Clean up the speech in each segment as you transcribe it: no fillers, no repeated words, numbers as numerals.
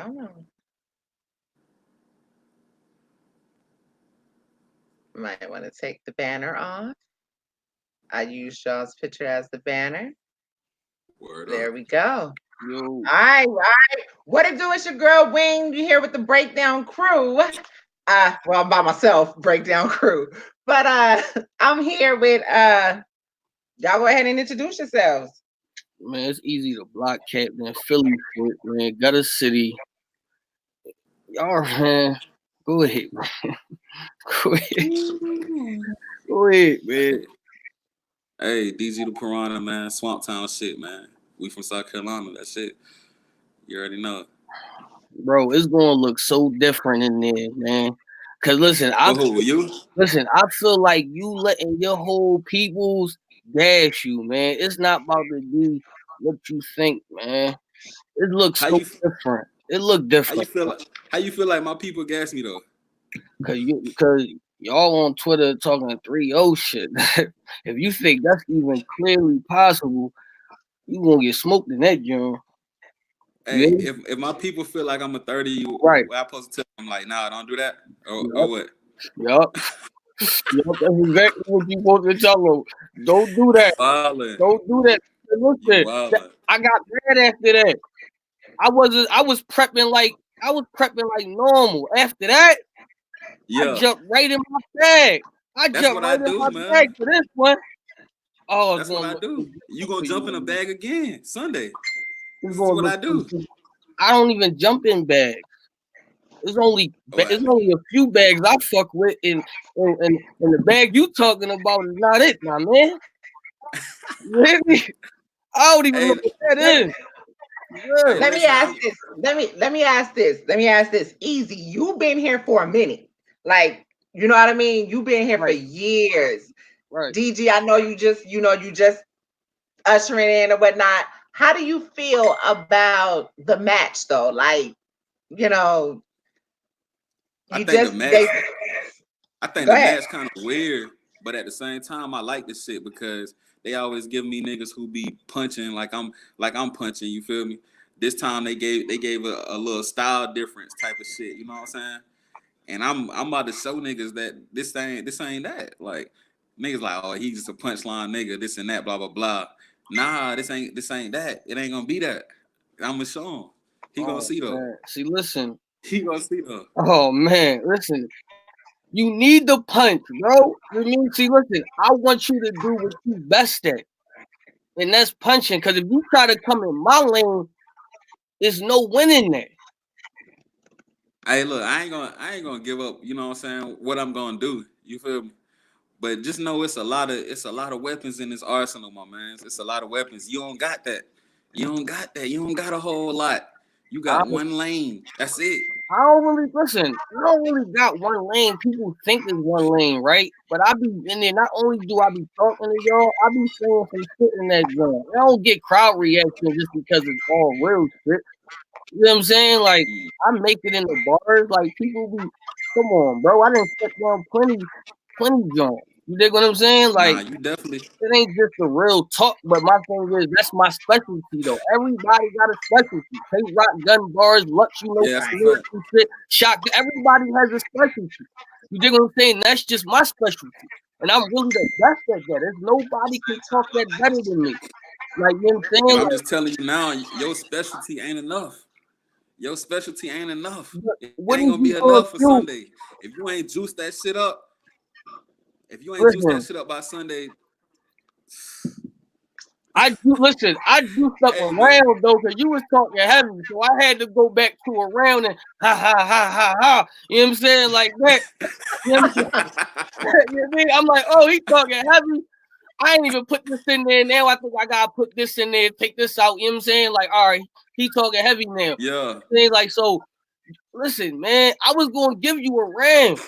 Oh, might want to take the banner off. I use y'all's picture as the banner. Word There up. we go. Yo, All right. What it do? It's your girl Wing. You here with the breakdown crew. Well, I'm by myself, breakdown crew. But I'm here with y'all go ahead and introduce yourselves. man, it's easy to block Captain Philly shit, man. Gutter City. Y'all, man. Go ahead, man. Go ahead. Go ahead, man. Hey, DG the Paronta, man. Swamp Town shit, man. We from South Carolina. That shit. You already know. Bro, it's gonna look so different in there, man. Cause listen, Who? You? I feel like you letting your whole peoples gas you, man. It's not about to be what you think, man. It looks How so you? different. It look How you different. feel? How you feel like my people gas me though? Cause y'all on Twitter talking 3-0 shit. If you think that's even clearly possible, you gonna get smoked in that joint. Hey, Yeah, if my people feel like I'm a 30, right. what I supposed to tell them? Like, nah, don't do that, or Yup. what? Yup. Yup. That's exactly what you supposed to tell them. Don't do that. Wildin'. Don't do that. You Listen, wildin'. I got mad after that. I was prepping like normal. After that, I Yeah, jumped right in my bag. I that's jumped what I right in do, my bag man. for this one. Oh, it's That's what gonna I look so do. You different gonna for jump you, in a man. bag again Sunday? It's This is gonna what look I so do. different. I don't even jump in bags. Oh, It's only a few bags I fuck with, and the bag you talking about is not it, my man. You hear me? I don't even know hey, what that Let, is. hey, Yeah. let me listen, ask this. Let me ask this. Let me ask this. Easy. You've been here for a minute. Like, you know what I mean? You've been here for Right, years. right. DG, I know you just ushering in or whatnot. How do you feel about the match though? Like, you know, I you think the just match. they I think go the ahead. match kind of weird, but at the same time, I like this shit because they always give me niggas who be punching like I'm punching. You feel me? This time they gave a little style difference type of shit. You know what I'm saying? And I'm about to show niggas that this ain't that. Like niggas like, oh, he's just a punchline nigga, this and that, blah blah blah. Nah, this ain't that. It ain't gonna be that. I'm gonna show him. He gonna Oh see though. man. See, listen. He gonna see though. Oh man, listen. You need the punch, bro. You mean? See, listen. I want you to do what you best at, and that's punching. Because if you try to come in my lane, there's no winning there. Hey, look, I ain't gonna give up. You know what I'm saying? What I'm gonna do? You feel me? But just know it's a lot of weapons in this arsenal, my man. It's a lot of weapons. You don't got that. You don't got that. You don't got a whole lot. You I got one lane. That's it. I don't really listen. I don't really got one lane. People think it's one lane, right? But I be in there. Not only do I be talking to y'all, I be saying some shit in that joint. I don't get crowd reaction just because it's all real shit. You know what I'm saying? Like Mm. I make it in the bars. Like people be, come on, bro. I didn't shut down plenty joints. You dig what I'm saying? Nah, Like you definitely. it ain't just the real talk, but my thing is that's my specialty though. Everybody got a specialty. Take rock, gun bars, Lux, Yeah, that's a Right. fact. shit, shot. Everybody has a specialty. You dig what I'm saying? That's just my specialty, and I'm really the best at that. There's nobody can talk that better than me. Like you know what I'm And saying? I'm Like just telling you now, your specialty ain't enough. Your specialty ain't enough. It ain't what gonna is be you enough gonna for do? Sunday. If you ain't juiced that shit up, if you ain't juiced that Listen, shit up by Sunday, I do stuff hey man. around though, cause you was talking heavy, so I had to go back to around and ha ha ha ha ha. You know what I'm saying? Like that. You know what I'm saying? You know what I mean? I'm like, oh, he talking heavy. I ain't even put this in there now. I think I gotta put this in there, take this out. You know what I'm saying? Like, all right, he talking heavy now. Yeah. Like, so listen, man, I was gonna give you a round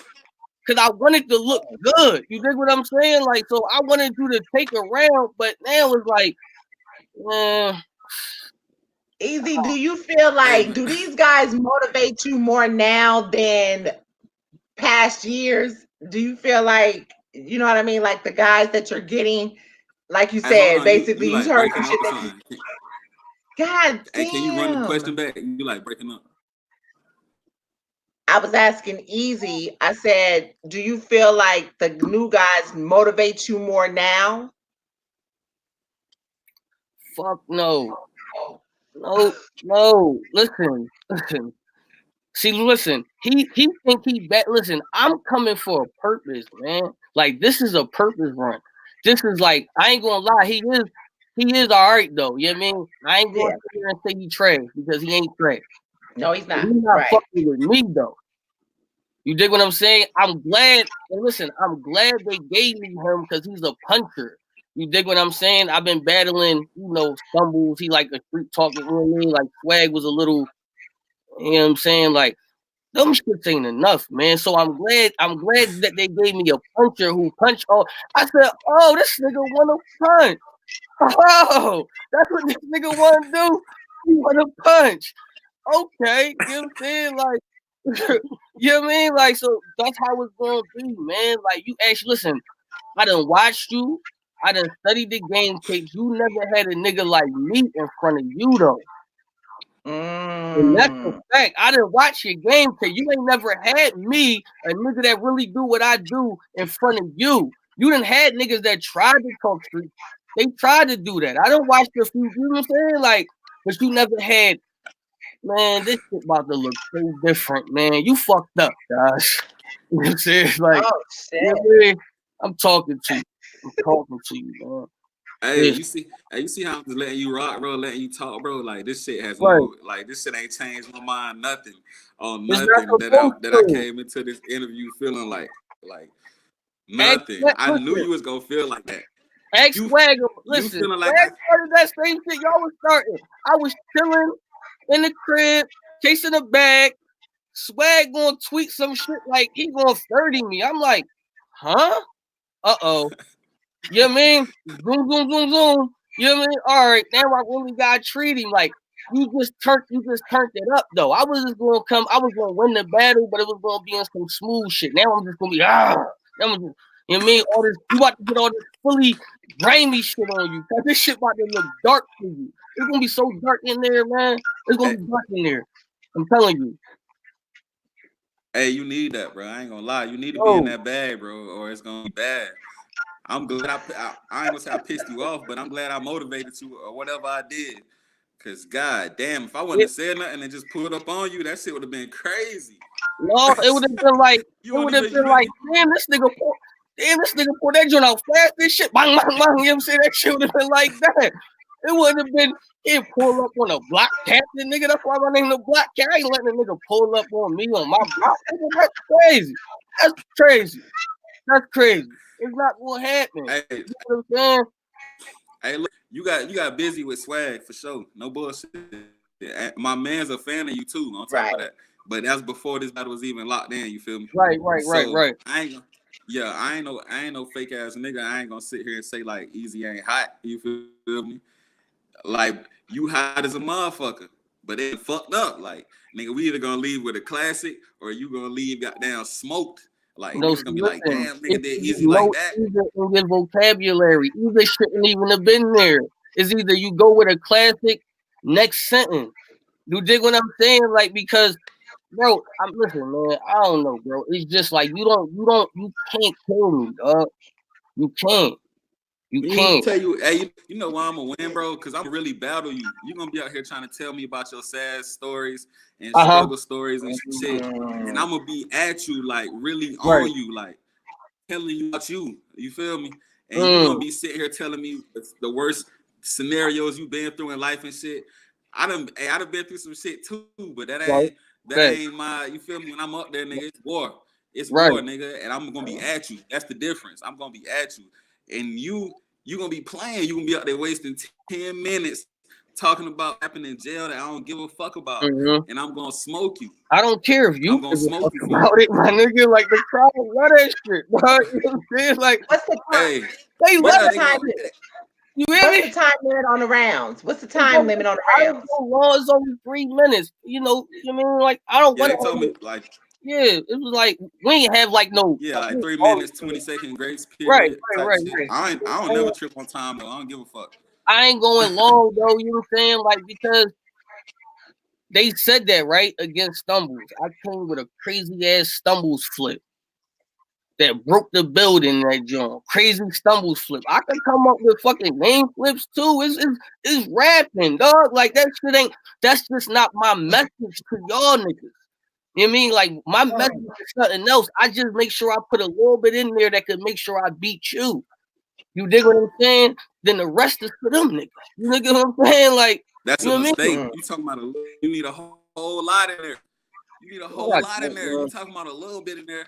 because I wanted to look good. You dig what I'm saying? Like, so I wanted you to take a round, but now it's like, man, Easy, do you feel Hey like man. do these guys motivate you more now than past years? Do you feel like you know what I mean? Like the guys that you're getting, like you Hey, hold said, on. You basically you like heard some breaking up shit or that you something? God Hey, can you run the question damn. back? You like breaking up? I was asking Easy. I said, "Do you feel like the new guys motivate you more now?" Fuck no. No, no. Listen. See, listen. He think he bet. Listen, I'm coming for a purpose, man. Like this is a purpose run. This is like I ain't gonna lie. He is all right though. You know what I mean? I ain't gonna Yeah. sit here and say he trash because he ain't trash. No, he's But not. he's not Right. fucking with me though. You dig what I'm saying? I'm glad. And listen, I'm glad they gave me him because he's a puncher. You dig what I'm saying? I've been battling, stumbles. He like a street talking, you know what I mean? Like swag was a little, you know what I'm saying? Like them shits ain't enough, man. So I'm glad that they gave me a puncher who punch. Oh, I said, oh, this nigga want to punch. Oh, that's what this nigga want to do. He want to punch. Okay, you know what I'm saying? Like, you know what I mean? Like, so that's how it's gonna be, man. Like, you actually listen. I done watched you. I done studied the game tapes. You never had a nigga like me in front of you though. And that's the Mm. fact. I didn't watch your game tape. You ain't never had me, a nigga that really do what I do in front of you. You done had niggas that tried to talk street. They tried to do that. I done watched a few, you know what I'm saying? Like, but you never had, man, this shit about to look so different, man. You fucked up, guys. You know what I'm saying? Like, Oh you know shit. what I mean? I'm talking to you. I'm talking to you, man. Hey, This, you see how I'm just letting you rock, bro, letting you talk, bro. Like this shit has right. no, like this shit ain't changed my mind, nothing, on It's not nothing that I supposed that I to. came into this interview feeling like Ask, nothing. I knew listen. you was gonna feel like that. Ex You Swag, you listen, feeling like Swag started that same shit y'all was starting. I was chilling in the crib, chasing a bag. Swag gonna tweet some shit like he gonna 30 me. I'm like, huh? Uh-oh. You know what I mean? Zoom, zoom, zoom, zoom. You know what I mean? All right, now I really gotta treat him like you just turned it up though. I was just gonna come, I was gonna win the battle, but it was gonna be on some smooth shit. Now I'm just gonna be Now I'm just, you know what I mean? All this you about to get all this fully grimy shit on you. Cause this shit about to look dark for you. It's gonna be so dark in there, man. It's gonna hey, be dark in there. I'm telling you. hey, you need that, bro. I ain't gonna lie. You need to be in Yo, that bag, bro, or it's gonna be bad. I'm glad I ain't gonna say I pissed you off, but I'm glad I motivated you or whatever I did. Cause god damn, if I wouldn't have it, said nothing and just pulled up on you, that shit would have been crazy. no, it would have been like, You wouldn't even damn, this nigga pulled that joint out fast. This shit, bang, bang, bang. You know what I'm saying? That shit would have been like that. It wouldn't have been, he'd pull up on a block captain, nigga. That's why my name the block cat. I ain't letting a nigga pull up on me on my block. Nigga, that's crazy. That's crazy. That's crazy. It's not gonna happen. hey, You know what I'm saying? hey, look, you got busy with swag for sure. No bullshit. My man's a fan of you too, on top of Right. that. But that's before this battle was even locked in, you feel me? Right, right, right, So right. I ain't no fake ass nigga. I ain't gonna sit here and say like Easy ain't hot. You feel me? Like you hot as a motherfucker, but it fucked up. Like nigga, we either gonna leave with a classic or you gonna leave goddamn smoked. Like No, niggas see, gonna be like, listen, damn, nigga it's did Easy like no that. either in your vocabulary. Either shouldn't even have been there. It's either you go with a classic next sentence. You dig what I'm saying? Like because, bro, I'm listen, man. I don't know, bro. It's just like you can't kill me, dog. You can't, you Me can't. tell you, hey, you know why I'm gonna win, bro? Because I'm really battle you. You're gonna be out here trying to tell me about your sad stories and Uh huh. struggle stories and shit, and Mm. I'm gonna be at you, like really Right. on you, like telling you about you. You feel me? And you gonna Mm. be sitting here telling me the worst scenarios you've been through in life and shit. I done been through some shit too, but that Right. ain't that Right. ain't my. You feel me? When I'm up there, nigga, it's war. It's Right. war, nigga, and I'm gonna be at you. That's the difference. I'm gonna be at you, and you gonna be playing. You gonna be out there wasting 10 minutes talking about happening in jail that I don't give a fuck about, Mm-hmm. and I'm gonna smoke you. I don't care if I'm you gonna give a smoke fuck you for it. about it, my nigga. Like the crowd love that shit, dog. You know what I'm saying? Like What's the time? Hey, they What's love the bruh, they it. time? gonna You hear What's me? the time limit on the rounds? What's the It's time only, limit on I the don't rounds? go long. It's only 3 minutes. You know what I mean? Like I don't yeah, want they told to. me like Yeah, it was like we ain't have like no. yeah, Like, like we 3 minutes, always, 20-second grace right, period right, type right, shit. right. I don't never trip on time though. I don't give a fuck. I ain't going long though. You know what I'm saying? Like because they said that right against Stumbles. I came with a crazy ass Stumbles flip that broke the building. That joint, crazy Stumbles flip. I could come up with fucking name flips too. It's rapping, dog. Like that shit ain't. That's just not my message to y'all niggas. You know what I mean? Like my message is something else. I just make sure I put a little bit in there that could make sure I beat you. You dig what I'm saying? Then the rest is for them niggas. You dig what I'm saying? Like That's you a know what I mistake. mean? You talking about you need a whole lot in there. You need a whole lot in there. You talking about a little bit in there.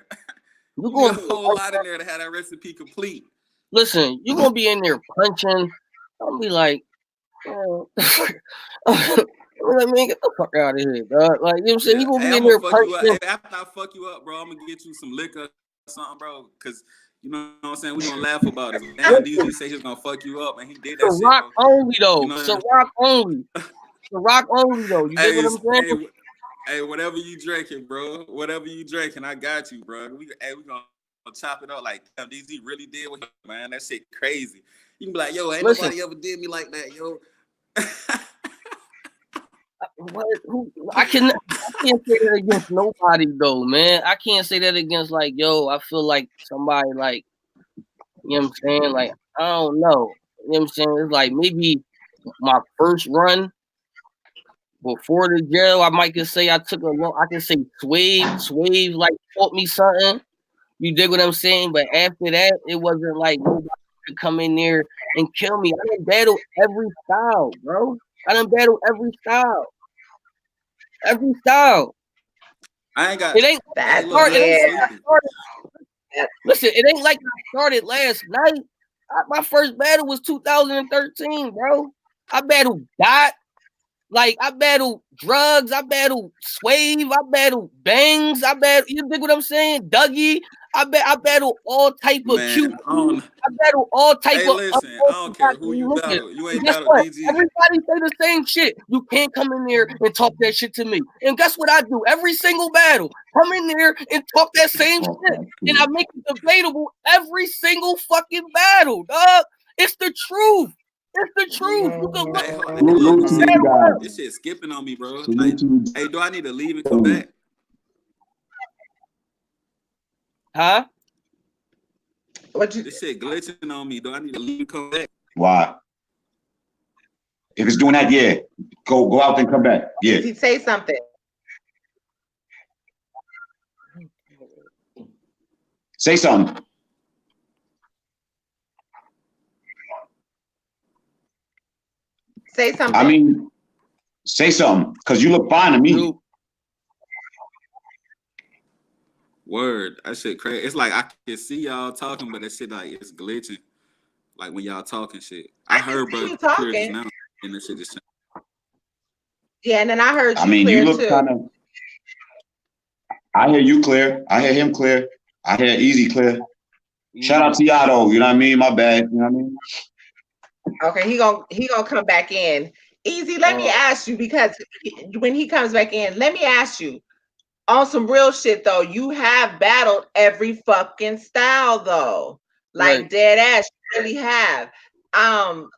You need a whole lot in there to have that recipe complete. Listen, you gonna be in there punching. I'll be like, oh, let me get the fuck out of here, dog. Like you know what I'm saying? Yeah, you gonna hey, be in I'm there gonna fuck you up. punching. Hey, after I fuck you up, bro, I'm gonna get you some liquor or something, bro. Cause you know what I'm saying? We gonna laugh about it. Damn, DZ say he's gonna fuck you up, and he did that So shit, rock bro. only though. You know So rock only. So rock only though. You dig what I'm saying? Hey, whatever you drinking, bro. Whatever you drinking, I got you, bro. We gonna chop it up like damn, DZ really did what man. That shit crazy. You can be like, yo, ain't nobody ever did me like that, yo. I can't say that against nobody though, man. I can't say that against like, yo, I feel like somebody like, you know what I'm saying? Like, I don't know. You know what I'm saying? It's like maybe my first run before the jail, I might can say I took a long, I can say Swave like taught me something. You dig what I'm saying? But after that, it wasn't like nobody could come in there and kill me. I done battle every style, bro. I done battle every style. Every style. I ain't got It ain't that. hard. It ain't like I sleeping. started. Listen, it ain't like I started last night. My first battle was 2013, bro. I battled Dot. Like I battled drugs, I battled Swave, I battled Bangs, I battled, you dig what I'm saying? Dougie, I battled all type of Man, cute. I battle all type hey, of listen, I don't care who you niggas. battle. You ain't Guess battle what? DG. Everybody say the same shit. You can't come in there and talk that shit to me. And guess what I do? Every single battle, come in there and talk that same shit. And I make it debatable every single fucking battle, dog. It's the truth. It's the truth. You can look. Hey, look, this shit skipping on me, bro. Like, hey, do I need to leave and come back? Huh? This shit glitching on me. Do I need to leave and come back? Why? If it's doing that, yeah. Go out and come back. Yeah. If you say something. Say something. Say something. I mean, say something, because you look fine to me. Word, that shit crazy. It's like I can see y'all talking, but that shit like it's glitching. Like when y'all talking shit. I heard bro clear just now, and that shit just. Yeah, and then I heard you. I mean, clear you look too. kind of. I hear you clear. I hear him clear. I hear Eazy clear. Shout out to Yato. You know what I mean? My bad. You know what I mean? Okay, he gonna come back in. Eazy, let me ask you, because when he comes back in, let me ask you on some real shit though. You have battled every fucking style though, like dead ass. You really have.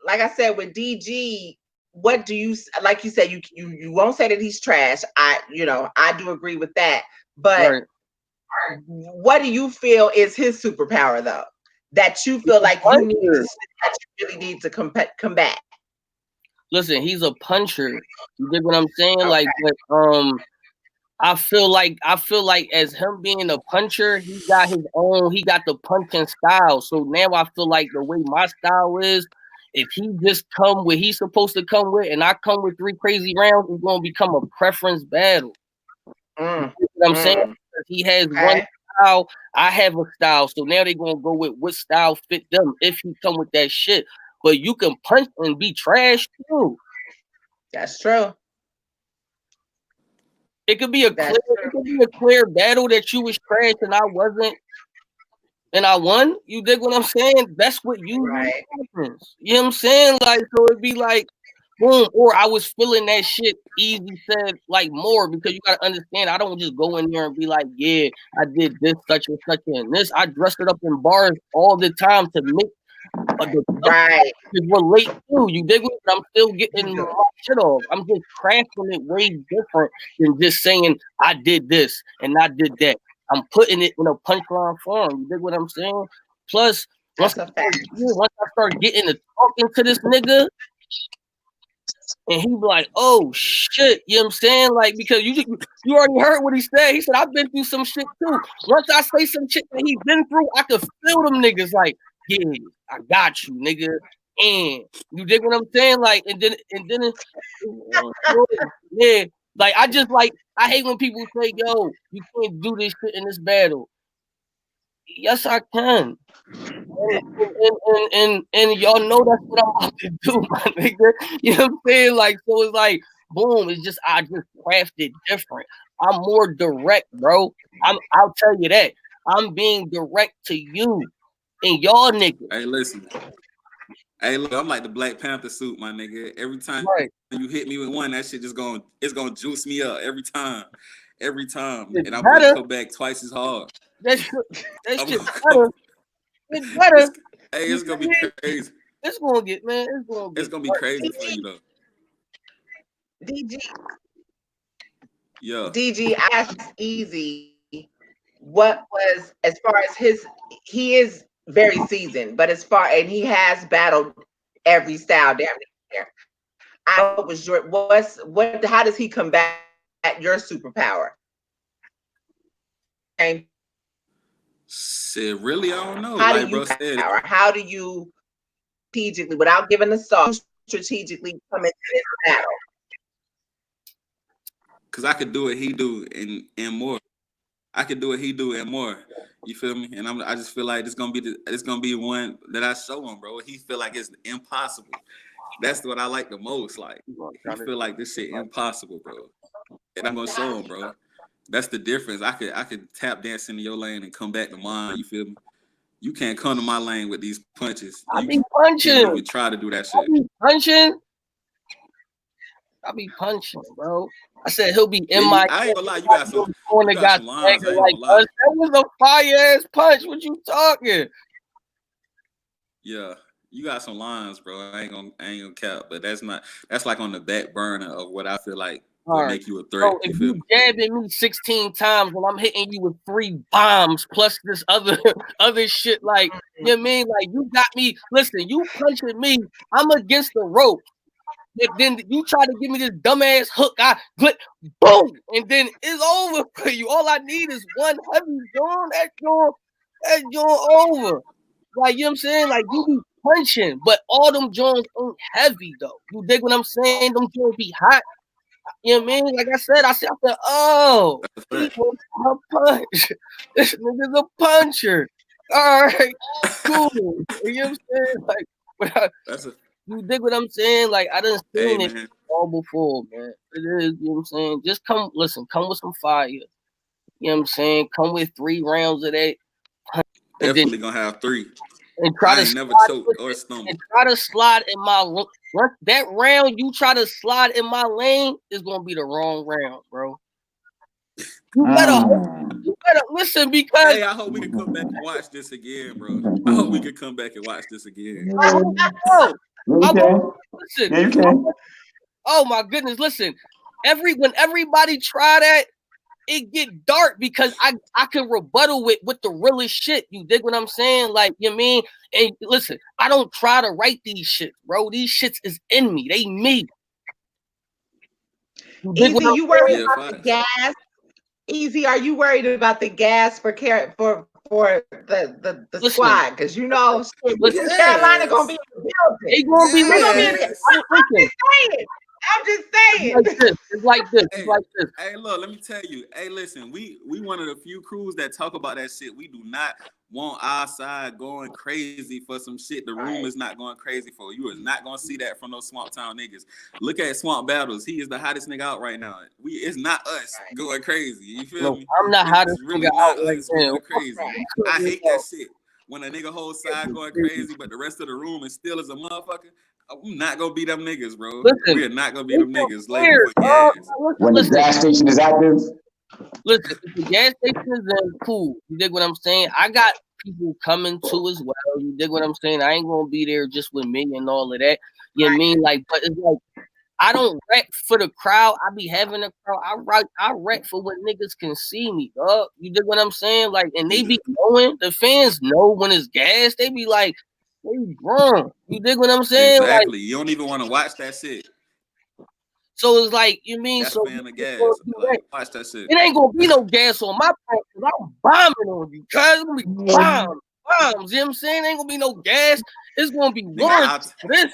Like I said with DG, what do you like? You said you won't say that he's trash. I do agree with that, but what do you feel is his superpower though? That you feel like you really need to combat. Listen, he's a puncher. You dig what I'm saying? Okay. Like, but I feel like as him being a puncher, he got the punching style. So now I feel like the way my style is, if he just come where he's supposed to come with, and I come with 3 crazy rounds, it's gonna become a preference battle. You know what I'm saying? He has one style, I have a style. So now they're gonna go with what style fit them if he come with that shit. But you can punch and be trash too. That's true. It could be a clear battle that you was trash and I wasn't, and I won. You dig what I'm saying? That's what happens. You know what I'm saying? Like, so it'd be like, boom, or I was feeling that shit. Eazy said like more, because you gotta understand, I don't just go in there and be like, yeah, I did this, such and such and this. I dressed it up in bars all the time to make Right. relate to. You dig what I'm still getting my shit off. I'm just crafting it way different than just saying I did this and I did that. I'm putting it in a punchline form. You dig what I'm saying? Plus, That's a fact. once I start getting to talking to this nigga, and he be like, "Oh shit," you know what I'm saying? Like, because you already heard what he said. He said, "I've been through some shit too." Once I say some shit that he's been through, I can feel them niggas like, "Yeah, I got you, nigga." And you dig what I'm saying? Like, and then yeah, like I hate when people say, "Yo, you can't do this shit in this battle." Yes, I can. And y'all know that's what I'm about to do, my nigga. You know what I'm saying? Like, so it's like, boom, it's just I just crafted different. I'm more direct, bro. I'll tell you that. I'm being direct to you and y'all niggas. Hey, listen. Hey, look, I'm like the Black Panther suit, my nigga. Every time you hit me with one, that shit it's gonna juice me up every time. Every time. It's and I'm better. gonna come back twice as hard. That shit better. It's better. Hey, it's gonna be crazy. It's gonna get, man. It's gonna be crazy for you though. DG. Yeah. DG, I asked Eazy what was, as far as he is very seasoned, but and he has battled every style damn near. What was how does he combat your superpower? Shit, really, I don't know. How like do you bro said, how do you strategically, without giving a song, strategically come into this battle? Cause I could do what he do and more. I could do what he do and more. You feel me? And I just feel like it's gonna be one that I show him, bro. He feel like it's impossible. That's what I like the most. Like he feel like this shit impossible, bro. And I'm gonna show him, bro. That's the difference. I could tap dance into your lane and come back to mine. You feel me? You can't come to my lane with these punches. I be punching. Can't even try to do that shit. I be punching, bro. I said he'll be in I ain't gonna lie. You got some lines. I ain't gonna lie. That was a fire ass punch. What you talking? Yeah, you got some lines, bro. I ain't gonna cap, but that's like on the back burner of what I feel like would make you a threat. So if you jabbing me 16 times and I'm hitting you with 3 bombs plus this other shit, like, you know what I mean? Like, you got me. Listen, you punching me. I'm against the rope. Then you try to give me this dumbass hook. Boom, and then it's over for you. All I need is one heavy joint. That's over. Like, you know what I'm saying? Like, you be punching, but all them joints ain't heavy though. You dig what I'm saying? Them joints be hot. You know what I mean? Like I said, oh, he wants a punch. This nigga's a puncher. All right, cool. You know what I'm saying? Like, you dig what I'm saying? Like, I done seen it all before, man. It is, you know what I'm saying? Just come with some fire. You know what I'm saying? Come with 3 rounds of that. Definitely gonna have 3. And try to never choked or stumbled. And try to slide in my that round. You try to slide in my lane is gonna be the wrong round, bro. You better listen, because I hope we can come back and watch this again, bro. I hope we can come back and watch this again. Listen, you can. Oh my goodness, listen. When everybody try that, it get dark because I can rebuttal with the realest shit. You dig what I'm saying? Like, you know what I mean? And listen, I don't try to write these shits, bro. These shits is in me. They me. Eazy, you worried about the gas? Eazy, are you worried about the gas for the squad? Because you know, Carolina gonna be in the building. They gonna be I'm just saying. It's like this. Hey, look, let me tell you. Hey, listen, we one of the few crews that talk about that shit. We do not want our side going crazy for some shit. The room is not going crazy for. You is not gonna see that from those Swamp Town niggas. Look at Swamp Battles. He is the hottest nigga out right now. It's not us going crazy. You feel me? I'm not hottest really nigga not out us going crazy. I hate that shit. When a nigga whole side going crazy, but the rest of the room is still as a motherfucker. I'm not gonna be them niggas, bro. We're not gonna be them niggas. When the gas station is active. Listen, if the gas station is in, cool. You dig what I'm saying? I got people coming to as well. You dig what I'm saying? I ain't gonna be there just with me and all of that. You know what I mean? Like, but it's like I don't rap for the crowd. I be having a crowd. I rap for when niggas can see me, dog. You dig what I'm saying? Like, and they be knowing, the fans know when it's gas. They be like, they grown. You dig what I'm saying? Exactly. Like, You don't even want to watch that shit. so it's like, you mean, That's so fan of gas. Like, watch that shit. it ain't gonna be no gas on my part because I'm bombing on you, cuz it's gonna be bombs. You know what I'm saying? Ain't gonna be no gas. It's gonna be warranty for this.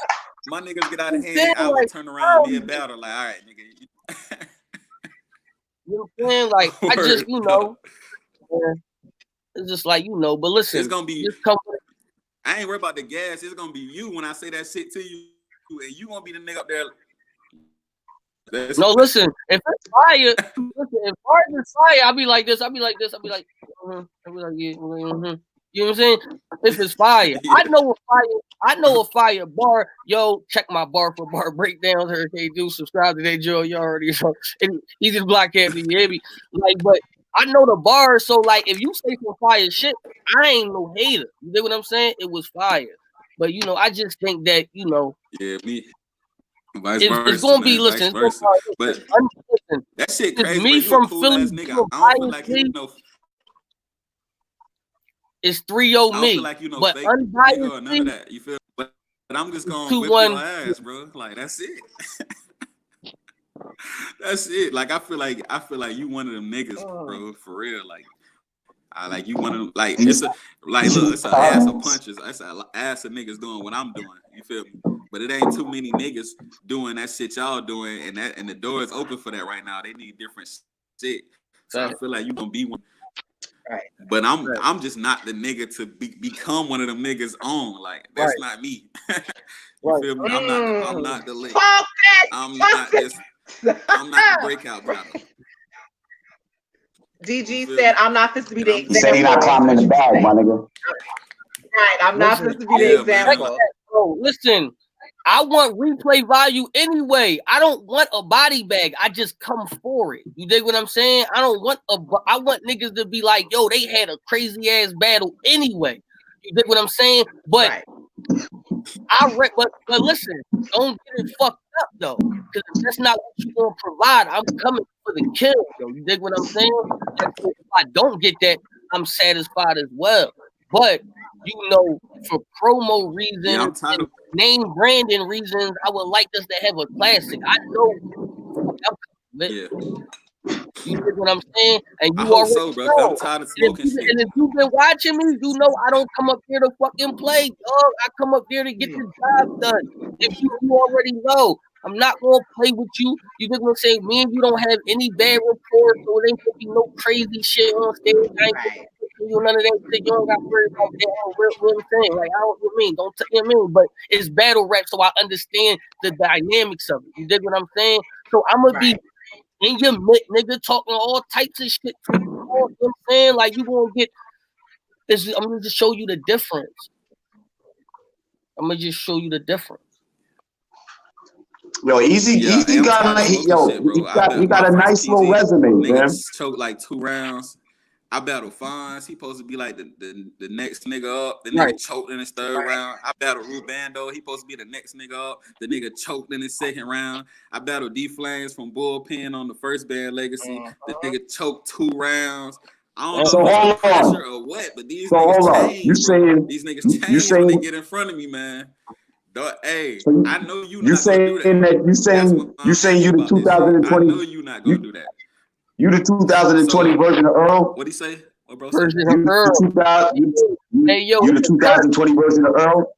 My niggas get out of hand. I would turn around mid battle like, all right, nigga. You know what I'm saying? Like, I just, you know, it's just like, you know. But listen, it's gonna be. Just come I ain't worried about the gas. It's gonna be you when I say that shit to you, and you gonna be the nigga up there. No, listen. If it's fire, listen. If fire is fire, I'll be like this. I'll be like, yeah. Mm-hmm. You know what I'm saying? If it's fire, yeah. I know a fire bar. Yo, check my bar for bar breakdowns. Or they do subscribe to that Joe. You already so Eazy Block Candy, you hear me? Like, but I know the bar. So like, if you say some fire shit, I ain't no hater. You know what I'm saying? It was fire. But you know, I just think that you know. Yeah, me. Vice versa, it's gonna be listen. But that shit it's crazy. me Bro, from cool Philly. Nigga. I don't feel like you know. It's 3-0 me. Feel like you know but fake unbiased nigga or none of that. You feel? But I'm just gonna whip 2-1. your ass, bro. Like that's it. That's it. Like I feel like you one of them niggas, bro. For real. Like I like you one of them. Like it's a like look, it's an ass of punches. It's an ass of niggas doing what I'm doing. You feel me? But it ain't too many niggas doing that shit y'all doing, and the door is open for that right now. They need different shit. So I feel like you gonna be one. Right. But I'm just not the nigga to become one of them niggas on. Like that's not me. You feel me? I'm not the link. I'm not the breakout battle. DG said, "I'm not supposed to be the example." He said he not climbing in the bag, my nigga. Right, I'm not supposed to be the example. Oh, listen, I want replay value anyway. I don't want a body bag. I just come for it. You dig what I'm saying? I want niggas to be like, yo, they had a crazy ass battle anyway. You dig what I'm saying? But right. but listen, don't get it fucked up though, because if that's not what you gonna provide, I'm coming for the kill. Though. You dig what I'm saying? And so if I don't get that, I'm satisfied as well. But you know, for promo reasons and name branding reasons, I would like us to have a classic. I know. Yeah. You get what I'm saying? And you I hope already so, bro. know. I'm tired of smoking shit. And if you've been watching me, you know I don't come up here to fucking play, dog. I come up here to get the job done. If you already know, I'm not gonna play with you. You just gonna say me and you don't have any bad reports, so it ain't gonna be no crazy shit on stage. I ain't gonna do none of that shit. You don't got to worry about that real thing. Like I don't you mean, don't you know what I mean? But it's battle rap, so I understand the dynamics of it. You dig what I'm saying? So I'm gonna be in your nigga talking all types of shit to you. You know what I'm saying? Like you gonna get this. I'm gonna just show you the difference. I'm gonna just show you the difference. Yo, Eazy got a nice little resume, man. Choked like 2 rounds. I battled Fonz. He supposed to be like the next nigga up. The nigga choked in his 3rd round. I battled Rubando. He supposed to be the next nigga up. The nigga choked in his 2nd round. I battled D Flames from Bullpen on the first band Legacy. The nigga choked 2 rounds. I don't know if it's the pressure or what, but these niggas change. These niggas change when they get in front of me, man. Hey, I know you not gonna do that. You saying you the 2020? I know you not gonna do that. You the 2020 version of Earl? What'd he say? What bro said? Hey yo, you the 2020 version of Earl?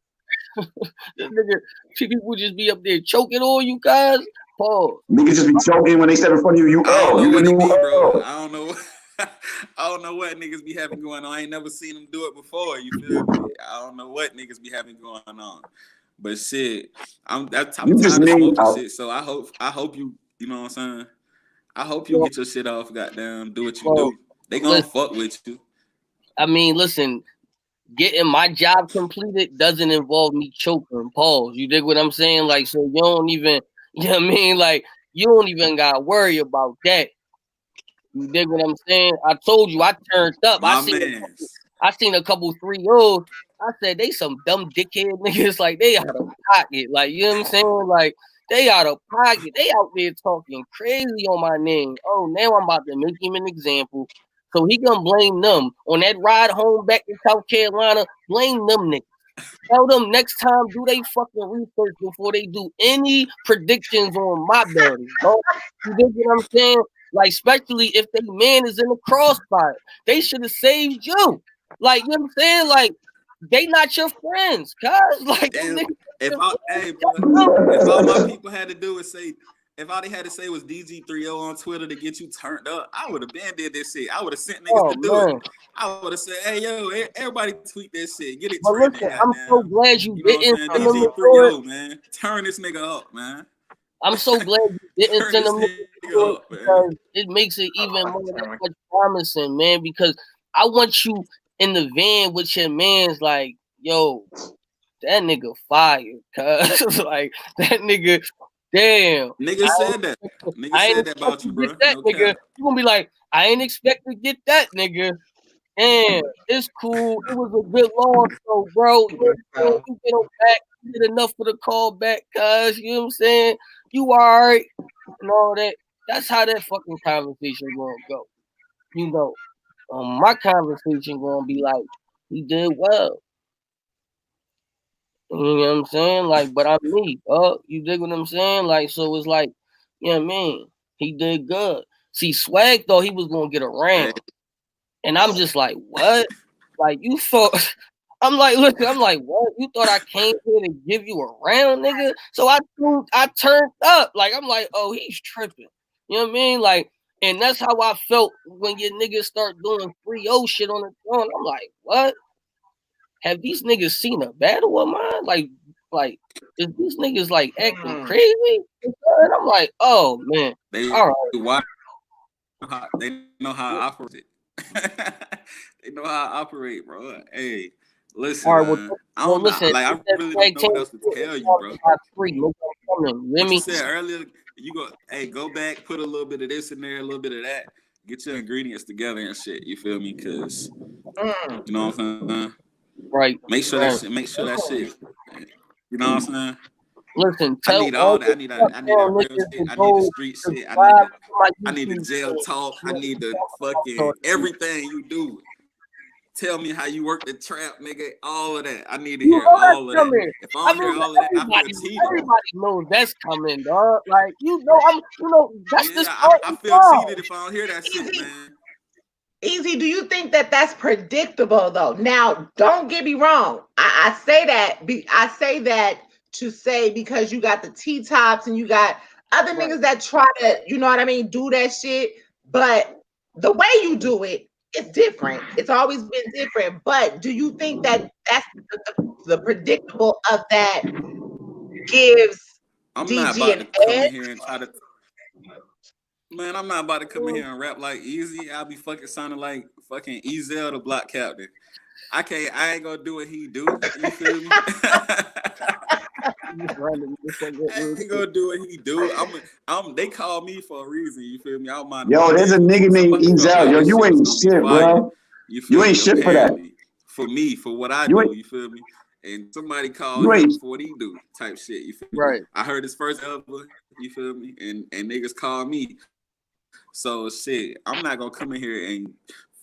This nigga, people just be up there choking on you guys. Pause. Niggas just be choking when they step in front of you. You Earl. You the new Earl. I don't know. I don't know what niggas be having going on. I ain't never seen them do it before. You feel me? I don't know what niggas be having going on. But shit, I'm tired of smoking shit. So I hope you know what I'm saying. I hope you get your shit off. Goddamn, do what you do. They gonna fuck with you. I mean, listen, getting my job completed doesn't involve me choking. Pause. You dig what I'm saying? Like, so you don't even, you know what I mean? Like, you don't even gotta worry about that. You dig what I'm saying? I told you I turned up. My man. I seen a couple 3-0s. I said they some dumb dickhead niggas. Like they out of pocket. Like you know what I'm saying? Like they out of pocket. They out there talking crazy on my name. Oh, now I'm about to make him an example. So he gonna blame them on that ride home back to South Carolina. Blame them niggas. Tell them next time do they fucking research before they do any predictions on my building, bro. You dig what I'm saying? Like, especially if they man is in the crossfire, they should have saved you. Like, you know what I'm saying? Like, they not your friends, cuz. Like, them Damn, niggas if your I, friends. hey, bro, if all my people had to do is say, if all they had to say was DG30 on Twitter to get you turned up, I would have been did this shit. I would have sent niggas Oh to do it. man. I would have said, hey, yo, everybody tweet that shit. Get it But trending, listen, I'm so goddamn. glad you You know what didn't I'm send saying? them to do it. DG30, man. Turn this nigga up, man. I'm so glad you didn't Turn send this them to nigga do it up, man. because it makes it even more that Oh, much promising, man. Because I want you in the van with your man's like, yo, that nigga fired, cuz like that nigga, damn. Nigga said that. Nigga I ain't said that expect about to you, get bro. that No nigga. cap. You gonna be like, I ain't expect to get that nigga. Damn, it's cool. It was a good loss, though, bro. You know what I'm saying? You get him back. You did enough for the call back, cuz. You know what I'm saying? You alright and all that. That's how that fucking conversation gonna go. You know, my conversation gonna be like, he did well. You know what I'm saying? Like, but I'm me, you dig what I'm saying? Like, so it's like, you know what I mean? He did good. See, Swag thought he was gonna get around. And I'm just like, what? Like, you thought I'm like, listen, I'm like, what? You thought I came here to give you a round, nigga? So I turned up. Like, I'm like, oh, he's tripping. You know what I mean? Like, and that's how I felt when your niggas start doing 3-0 shit on the phone. I'm like, what? Have these niggas seen a battle of mine? Like, is these niggas like acting crazy? And I'm like, oh man, They all right. watch they know how I operate. They know how I operate, bro. Hey, listen, All right, man. I well, don't know. listen. Like, I That really don't tag know team what else to tell you, bro. free. No coming. You hear What you me? said earlier, you go, hey, go back, put a little bit of this in there, a little bit of that. Get your ingredients together and shit. You feel me? Cause you know what I'm saying. Right. Make sure that Right. shit. Make sure that shit. You know what I'm saying. Listen, I tell need all all that. the I need that down real niggas shit. to I need the go street shit. subscribe to my I need the YouTube jail channel. talk. I need the So, fucking everything you do. Tell me how you work the trap, nigga. All of that. I need to you hear know that's all of that. coming. If I I don't hear mean, all of that, I feel cheated. everybody knows that's coming, dog. Like, that's the Yeah, I starting feel song. cheated if I don't hear that shit, Easy, man. Easy. Do you think that that's predictable though? Now, don't get me wrong. I say that. I say that to say because you got the T tops and you got other Right. niggas that try to, you know what I mean, do that shit. But the way you do it, it's different. It's always been different. But do you think that that's the predictable of that gives I'm not DG about an to come edge? in here and try to. Man, I'm not about to come in here and rap like Eazy. I'll be fucking sounding like fucking Eazy the block captain. I ain't gonna do what he do. You feel me? I ain't gonna do what he do. They call me for a reason. You feel me? I don't mind my Yo, there's a business. nigga If named somebody told me, Ezel. oh, Yo, this you shit was ain't gonna be shit, fire. bro. You You feel ain't me? shit for that. Apparently, for what I You do, ain't. you feel me? And somebody called You him ain't. for what he do, type shit. You feel me? Right. I heard his first ever. You feel me? And niggas call me. So shit, I'm not gonna come in here and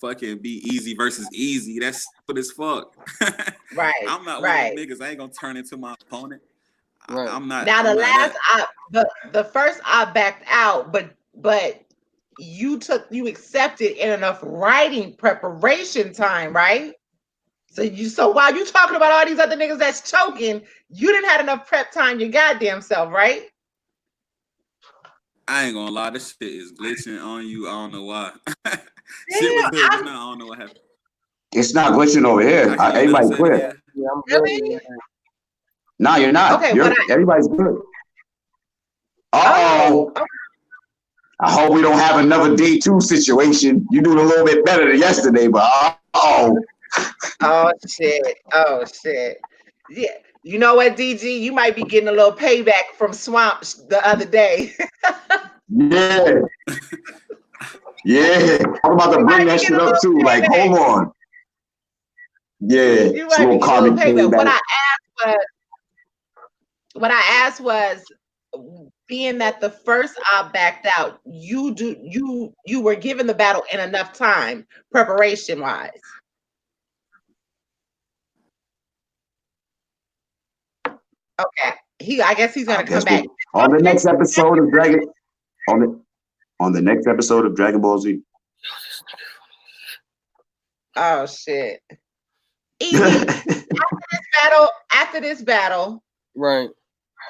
fucking be Easy versus Easy. That's stupid as fuck. Right, I'm not one of them right. niggas. I ain't gonna turn into my opponent. Right. I'm not. Now I'm the not last that. the first I backed out, but you accepted in enough writing preparation time, right? So while you talking about all these other niggas that's choking, you didn't have enough prep time your goddamn self, right? I ain't gonna lie. This shit is glitching on you. I don't know why. Shit was Damn, good just now. I don't know what happened. It's not glitching over here. Can you Everybody say it clear. again? Yeah, I'm really? good. Nah, you're not. Okay, what I Everybody's good. oh, Uh-oh. I hope we don't have another day two situation. You doing a little bit better than yesterday, but uh-oh. oh shit. Oh shit. Yeah. You know what, DG? You might be getting a little payback from Swamp the other day. Yeah. Yeah. I'm about to You bring might be that getting shit a up little too. Like, payback. hold on. Yeah, You it's a might be little getting a little carbon payback. payback. What I asked was, being that the first op backed out, you were given the battle in enough time, preparation wise. Okay. I guess he's I gonna come guess back. on the next episode of on the next episode of Dragon Ball Z. Oh shit. Eazy, after this battle, Right.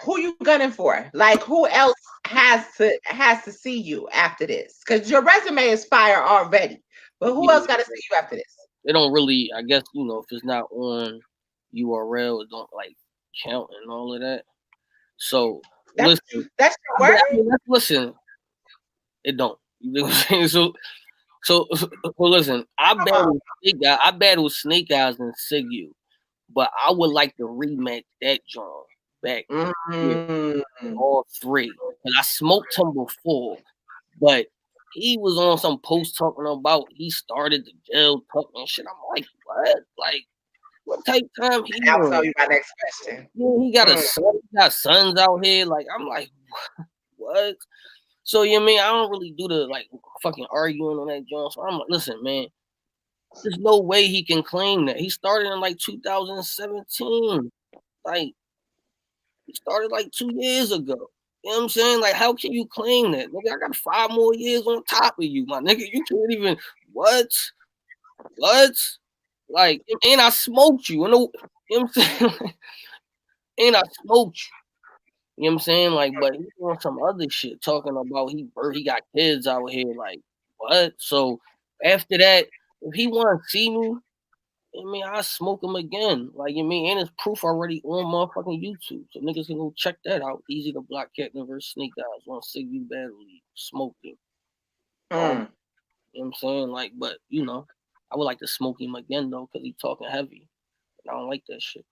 who you gunning for? Like, who else has to see you after this? Because your resume is fire already. But who else got to see you after this? They don't really, I guess, if it's not on URL, it don't like count and all of that. So That's listen, your word. listen, it don't. You know what I'm saying? So listen, I battled Snake Eyes and Sigu, but I would like to rematch that John back with all three. And I smoked him before, but he was on some post talking about he started the jail talking and shit. I'm like, what? Like, what type of time he I'll on? tell you my next question. Yeah, he got a son, he got sons out here. Like, I'm like, what? So you mean I don't really do the like fucking arguing on that joint. So I'm like, listen, man, there's no way he can claim that. He started in like 2017. Like, he started like 2 years ago. You know what I'm saying? Like, how can you claim that? Nigga, I got 5 more years on top of you, my nigga. You can't even what? What? Like, and I smoked you. You know what I'm saying? And I smoked you. You know what I'm saying? Like, but he doing some other shit talking about he got kids out here. Like, what? So after that, if he wanna see me, I smoke him again. Like, and it's proof already on motherfucking YouTube. So niggas can go check that out. Easy to block Captain versus Snake Eyes on Siggy Battle League. Smoking. You know what I'm saying? Like, but I would like to smoke him again though, because he talking heavy. And I don't like that shit.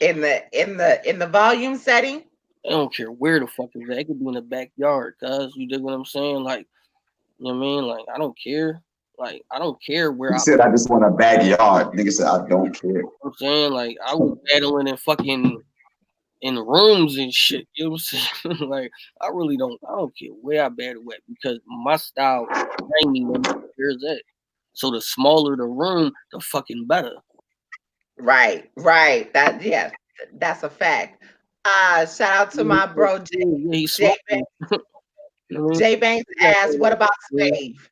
In the volume setting? I don't care where the fuck is that. It could be in the backyard, cuz you dig what I'm saying? Like, you know what I mean? Like, I don't care. Like, I don't care where He said, I just want a backyard. Nigga said, I don't care. You know what I'm saying? Like, I was battling in rooms and shit. You know what I'm saying? Like, I don't care where I battle at, because my style bring me where's that. So the smaller the room, the fucking better. Right. That's a fact. Shout out to my bro J Banks. J Banks asked, what about Slave?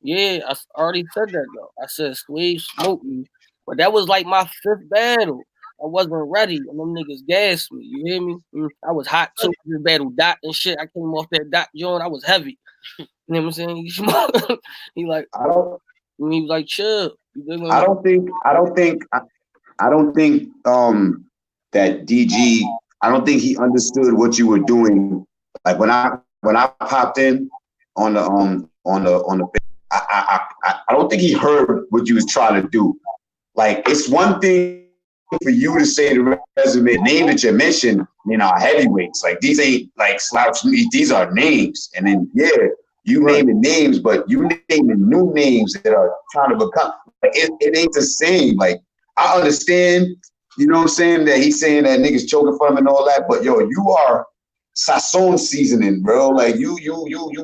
Yeah, I already said that though. I said Slave smoked me, but that was like my 5th battle. I wasn't ready, and them niggas gassed me. You hear me? I was hot too. This battle Dot and shit. I came off that Dot joint. I was heavy. You know what I'm saying? He like, I don't. he was like, chill. I don't think that DG. I don't think he understood what you were doing. Like when I popped in on the I don't think he heard what you was trying to do. Like, it's one thing for you to say the resume name that you mentioned, heavyweights. Like, these ain't like slouch. These are names. And then you naming names, but you naming new names that are trying to become. Like, it ain't the same. Like, I understand, you know what I'm saying, that he's saying that niggas choking for him and all that, but yo, you are Sasson seasoning, bro. Like, you've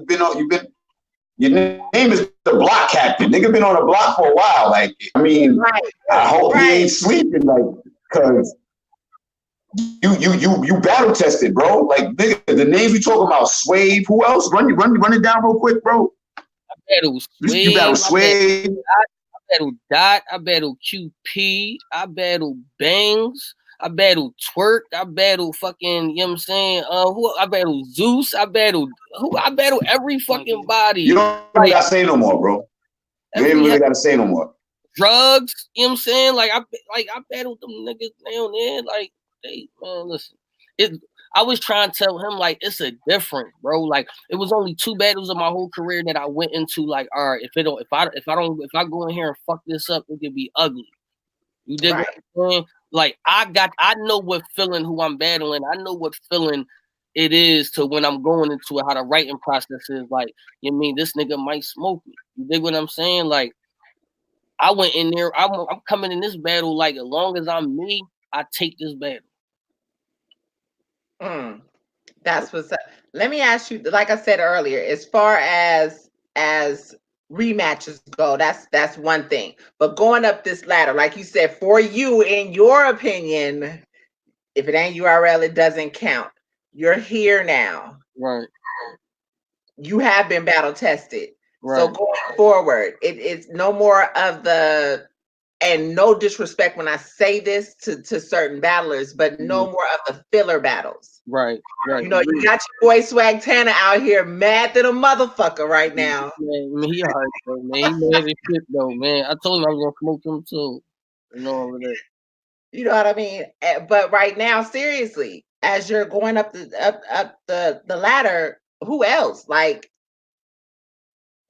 been. Your name is the block captain. Nigga been on the block for a while. Like, I hope he ain't sleeping. Like, cause you battle tested, bro. Like, nigga, the names you talking about, Swave. Who else? Run it down real quick, bro. I battled Swave. You battle Swave. I battled Dot. I battled QP. I battled Bangs. I battled Twerk. I battled fucking, you know what I'm saying? I battled Zeus. I battled every fucking body. You don't even gotta say no more, bro. You ain't really gotta say no more. Drugs, you know what I'm saying? Like I battled them niggas down there. Like, listen. I was trying to tell him, like, it's a difference, bro. Like, it was only 2 battles of my whole career that I went into, like, all right, if I go in here and fuck this up, it could be ugly. You dig what I'm saying? Like, I know what feeling who I'm battling. I know what feeling it is to when I'm going into it, how the writing process is. Like, you mean this nigga might smoke me. You dig what I'm saying? Like, I went in there. I'm coming in this battle like as long as I'm me, I take this battle. Mm, that's what's up. Let me ask you, like I said earlier, as far as rematches go, that's one thing. But going up this ladder, like you said, for you, in your opinion, if it ain't URL, it doesn't count. You're here now. Right. You have been battle tested. So Right. going forward, it's no more of the, and no disrespect when I say this to certain battlers, but no more of the filler battles. Right. Right. You know, you got your boy Swag Tanner out here mad than a motherfucker right now. Man, he hard though, man. He mad as shit though, man. I told him I was gonna smoke him too. You know all of that. You know what I mean? But right now, seriously, as you're going up the ladder, who else? Like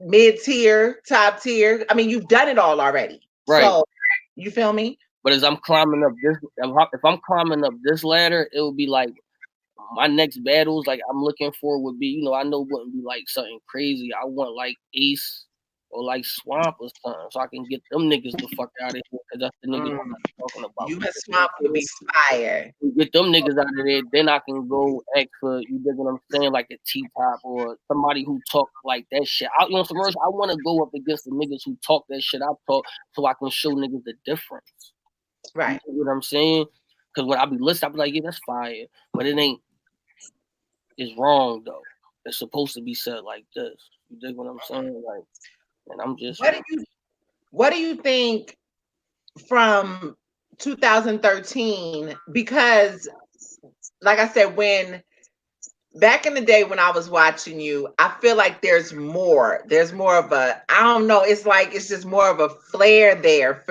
mid tier, top tier. I mean, you've done it all already. Right. So you feel me? But as I'm climbing up this, if I'm climbing up this ladder, it will be like my next battles. Like I'm looking for would be, you know, I know wouldn't be like something crazy. I want like Ace or like Swamp or something, so I can get them niggas the fuck out of here. Cause that's the niggas I'm talking about. You and Swamp would be fire. Get them niggas out of there, then I can go ask for, you dig what I'm saying, like a T-Top or somebody who talk like that shit. You know, some words, I want to go up against the niggas who talk that shit I talk, so I can show niggas the difference. Right. You know what I'm saying? Because when I be listening, I be like, yeah, that's fire, but it ain't. It's wrong though. It's supposed to be said like this. You dig what I'm saying? Like, and I'm just. What do you think from 2013? Because, like I said, when back in the day when I was watching you, I feel like there's more. There's more of a, I don't know. It's like it's just more of a flair there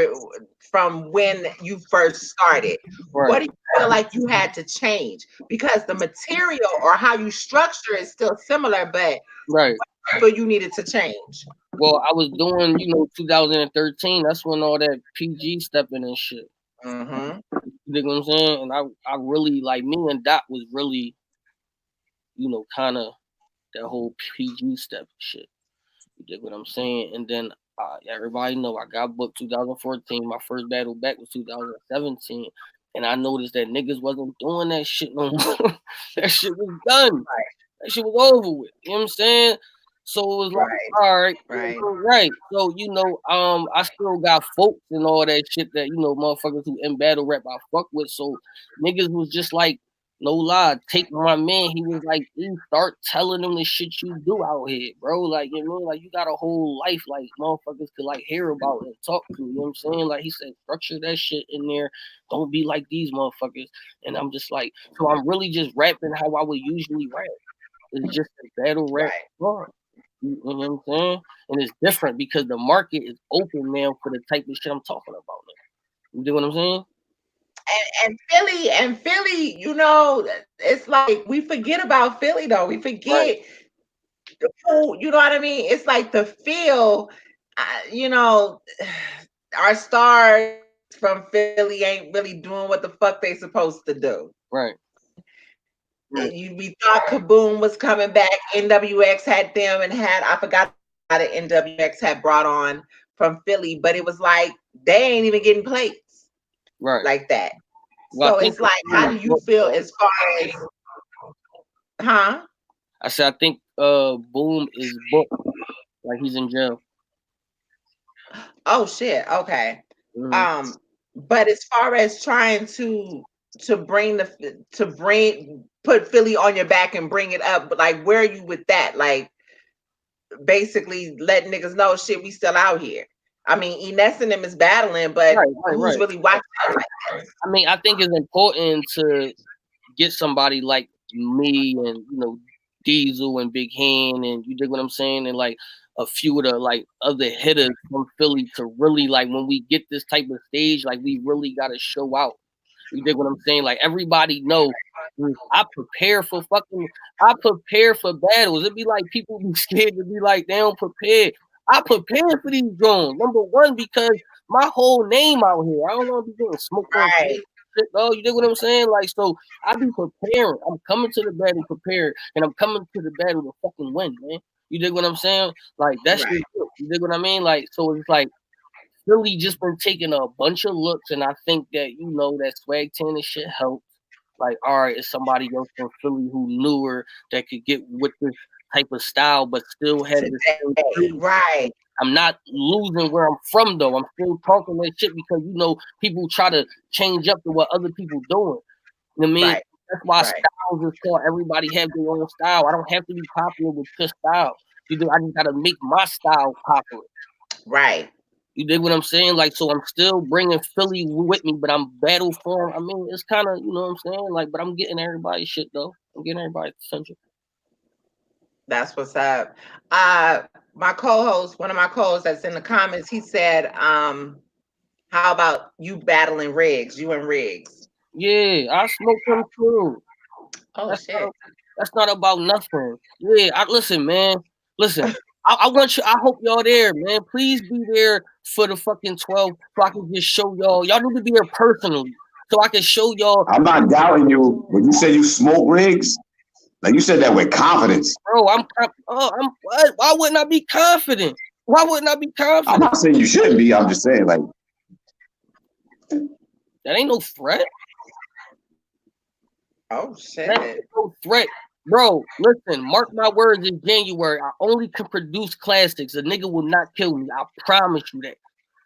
from when you first started. Right. What do you feel like you had to change? Because the material or how you structure is still similar, but right. What do you feel you needed to change? Well, I was doing, 2013. That's when all that PG stepping and shit. Mm-hmm. You dig what I'm saying? And I really like me and Dot was really, kind of that whole PG step shit. You dig what I'm saying? And then everybody know I got booked 2014. My first battle back was 2017, and I noticed that niggas wasn't doing that shit no more. That shit was done. That shit was over with. You know what I'm saying? So it was like, all right, right. So I still got folks and all that shit that motherfuckers who in battle rap I fuck with. So niggas was just like, no lie, take my man. He was like, you start telling them the shit you do out here, bro. Like, like you got a whole life, like motherfuckers could like hear about and talk to. You know what I'm saying? Like he said, structure that shit in there. Don't be like these motherfuckers. And I'm just like, so I'm really just rapping how I would usually rap. It's just a battle rap song. You know what I'm saying? And it's different because the market is open now for the type of shit I'm talking about now. You know what I'm saying? And Philly, it's like we forget about Philly though. We forget the food, you know what I mean? It's like the feel, our stars from Philly ain't really doing what the fuck they supposed to do. Right. We thought Kaboom was coming back. NWX had them and I forgot that NWX had brought on from Philly, but it was like they ain't even getting plates like that. Well, so it's like, how do you feel as far as, huh? I said I think Boom is booked, like he's in jail. Oh shit. Okay. But as far as trying to put Philly on your back and bring it up, like where are you with that? Like basically letting niggas know shit, we still out here. I mean, Ines and them is battling, but who's really watching us like that? I mean, I think it's important to get somebody like me and Diesel and Big Hand, and you dig what I'm saying, and like a few of the like other hitters from Philly to really like when we get this type of stage, like we really got to show out. You dig what I'm saying? Like everybody know I prepare for battles. It'd be like people be scared to be like they don't prepare. I prepare for these drones. Number one, because my whole name out here. I don't want to be getting smoked on shit. Oh, you dig what I'm saying? Like, so I be preparing. I'm coming to the battle prepared, and I'm coming to the battle to fucking win, man. You dig what I'm saying? Like that's you dig what I mean? Like, so it's like Philly just been taking a bunch of looks, and I think that that swag tan and shit helps. Like, all right, it's somebody else from Philly who newer that could get with this type of style, but still have the same Today, Philly. right, I'm not losing where I'm from though. I'm still talking that shit because people try to change up to what other people doing. You know what I mean? right, That's why right, styles is called. Everybody have their own style. I don't have to be popular with your style. I just gotta make my style popular. right. You dig what I'm saying? Like, so I'm still bringing Philly with me, but I'm battle form. I mean, it's kind of, what I'm saying? Like, but I'm getting everybody's shit, though. I'm getting everybody's attention. That's what's up. My co-host, one of my co-hosts that's in the comments, he said, how about you battling Riggs, you and Riggs? Yeah, I smoke them too. Oh That's shit. not, that's not about nothing. Yeah, listen, man. Listen, I want you. I hope y'all there, man. Please be there for the fucking 12, so I can just show y'all. Y'all need to be there personally, so I can show y'all. I'm not doubting you. When you say you smoke rigs, like you said that with confidence. Bro, what? Why wouldn't I be confident? Why wouldn't I be I'm confident? not saying you shouldn't be. I'm just saying, like, That ain't no threat. Oh That shit. ain't no threat. Bro, listen, mark my words in January. I only can produce classics. A nigga will not kill me. I promise you that.